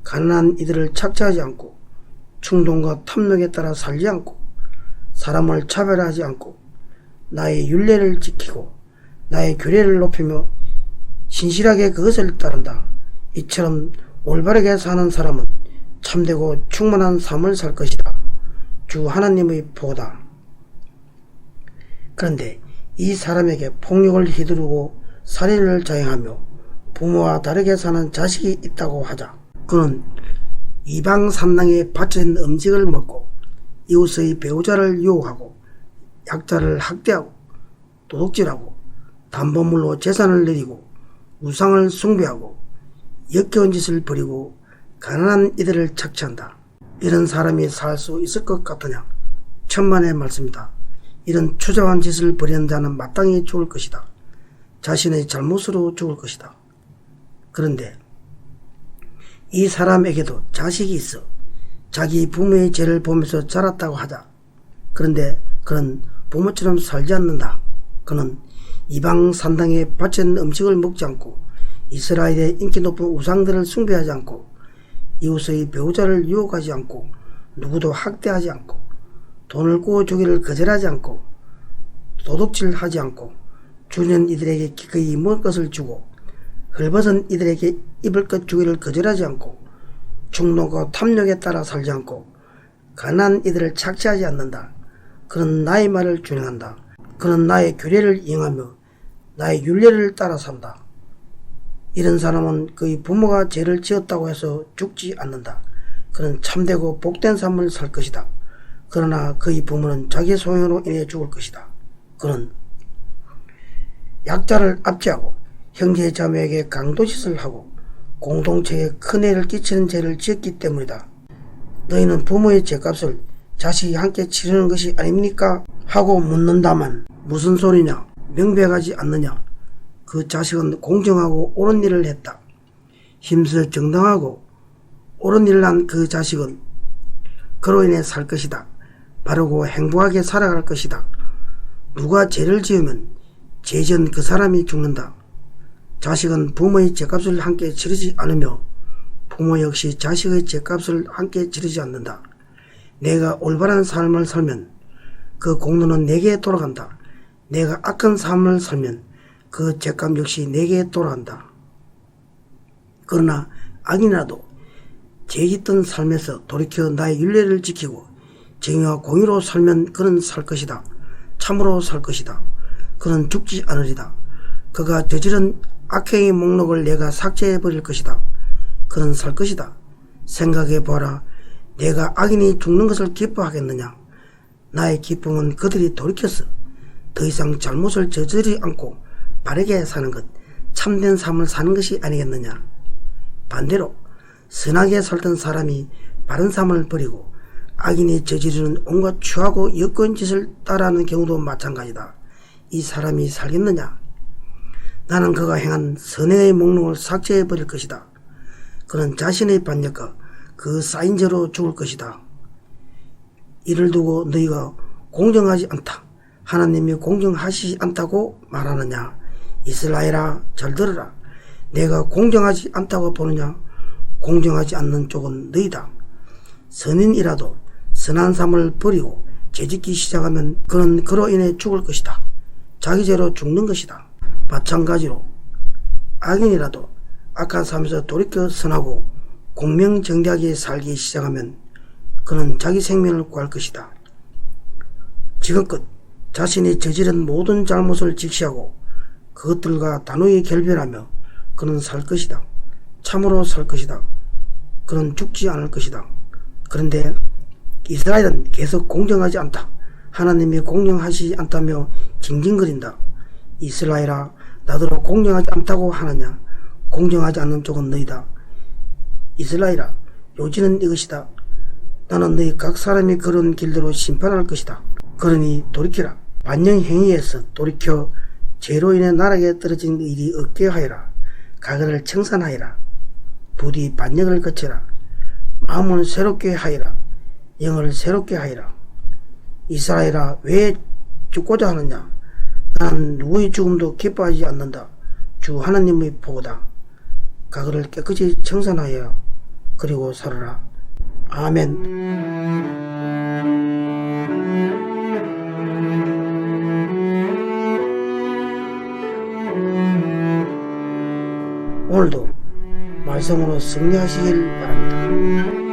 가난한 이들을 착취하지 않고 충동과 탐욕에 따라 살지 않고 사람을 차별하지 않고 나의 율례를 지키고 나의 규례를 높이며 신실하게 그것을 따른다. 이처럼 올바르게 사는 사람은 참되고 충만한 삶을 살 것이다. 주 하나님의 보다. 그런데 이 사람에게 폭력을 휘두르고 살인을 자행하며 부모와 다르게 사는 자식이 있다고 하자. 그는 이방 산당에 바쳐진 음식을 먹고 이웃의 배우자를 유혹하고 약자를 학대하고 도둑질하고 담보물로 재산을 내리고 우상을 숭배하고 역겨운 짓을 벌이고 가난한 이들을 착취한다. 이런 사람이 살 수 있을 것 같으냐? 천만의 말씀이다. 이런 추잡한 짓을 벌이는 자는 마땅히 죽을 것이다. 자신의 잘못으로 죽을 것이다. 그런데 이 사람에게도 자식이 있어 자기 부모의 죄를 보면서 자랐다고 하자. 그런데 그는 부모처럼 살지 않는다. 그는 이방 산당에 바친 음식을 먹지 않고 이스라엘의 인기 높은 우상들을 숭배하지 않고 이웃의 배우자를 유혹하지 않고 누구도 학대하지 않고 돈을 구워주기를 거절하지 않고 도둑질하지 않고 주는 이들에게 기꺼이 먹을 것을 주고 헐벗은 이들에게 입을 것 주기를 거절하지 않고 충동과 탐욕에 따라 살지 않고 가난한 이들을 착취하지 않는다. 그는 나의 말을 준행한다. 그는 나의 규례를 이행하며 나의 율례를 따라 산다. 이런 사람은 그의 부모가 죄를 지었다고 해서 죽지 않는다. 그는 참되고 복된 삶을 살 것이다. 그러나 그의 부모는 자기 소용으로 인해 죽을 것이다. 그는 약자를 압제하고 형제 자매에게 강도짓을 하고 공동체에 큰 해를 끼치는 죄를 지었기 때문이다. 너희는 부모의 죄값을 자식이 함께 치르는 것이 아닙니까? 하고 묻는다만 무슨 소리냐? 명백하지 않느냐? 그 자식은 공정하고 옳은 일을 했다. 힘써 정당하고 옳은 일을 한 그 자식은 그로 인해 살 것이다. 바르고 행복하게 살아갈 것이다. 누가 죄를 지으면 죄전 그 사람이 죽는다. 자식은 부모의 죄값을 함께 치르지 않으며 부모 역시 자식의 죄값을 함께 치르지 않는다. 내가 올바른 삶을 살면 그 공로는 내게 돌아간다. 내가 악한 삶을 살면 그 죄값 역시 내게 돌아간다. 그러나 악인이라도 죄 짓던 삶에서 돌이켜 나의 율례를 지키고 정의와 공의로 살면 그는 살 것이다. 참으로 살 것이다. 그는 죽지 않으리다. 그가 저지른 악행의 목록을 내가 삭제해 버릴 것이다. 그는 살 것이다. 생각해 보아라. 내가 악인이 죽는 것을 기뻐하겠느냐? 나의 기쁨은 그들이 돌이켰어. 더 이상 잘못을 저지르지 않고 바르게 사는 것, 참된 삶을 사는 것이 아니겠느냐? 반대로 선하게 살던 사람이 바른 삶을 버리고 악인이 저지르는 온갖 추하고 역겨운 짓을 따라하는 경우도 마찬가지다. 이 사람이 살겠느냐? 나는 그가 행한 선행의 목록을 삭제해 버릴 것이다. 그는 자신의 반역과 그 쌓인 죄로 죽을 것이다. 이를 두고 너희가 공정하지 않다. 하나님이 공정하시지 않다고 말하느냐? 이스라엘아, 잘 들으라. 내가 공정하지 않다고 보느냐? 공정하지 않는 쪽은 너희다. 선인이라도 선한 삶을 버리고 죄짓기 시작하면 그는 그로 인해 죽을 것이다. 자기 죄로 죽는 것이다. 마찬가지로 악인이라도 악한 삶에서 돌이켜 선하고 공명정대하게 살기 시작하면 그는 자기 생명을 구할 것이다. 지금껏 자신이 저지른 모든 잘못을 직시하고 그것들과 단호히 결별하며 그는 살 것이다. 참으로 살 것이다. 그는 죽지 않을 것이다. 그런데 이스라엘은 계속 공정하지 않다. 하나님이 공정하시지 않다며 징징거린다. 이스라엘아, 나더러 공정하지 않다고 하느냐? 공정하지 않는 쪽은 너희다. 이스라엘아, 요지는 이것이다. 나는 너희 각 사람이 걸은 길대로 심판할 것이다. 그러니 돌이키라. 반영 행위에서 돌이켜 죄로 인해 나락에 떨어진 일이 없게 하여라. 가거를 청산하여라. 부디 반역을 거쳐라. 마음을 새롭게 하여라. 영을 새롭게 하여라. 이스라엘아, 왜 죽고자 하느냐? 나는 누구의 죽음도 기뻐하지 않는다. 주 하나님의 보호다. 가거를 깨끗이 청산하여 그리고 살아라. 아멘. 오늘도 말씀으로 승리하시길 바랍니다.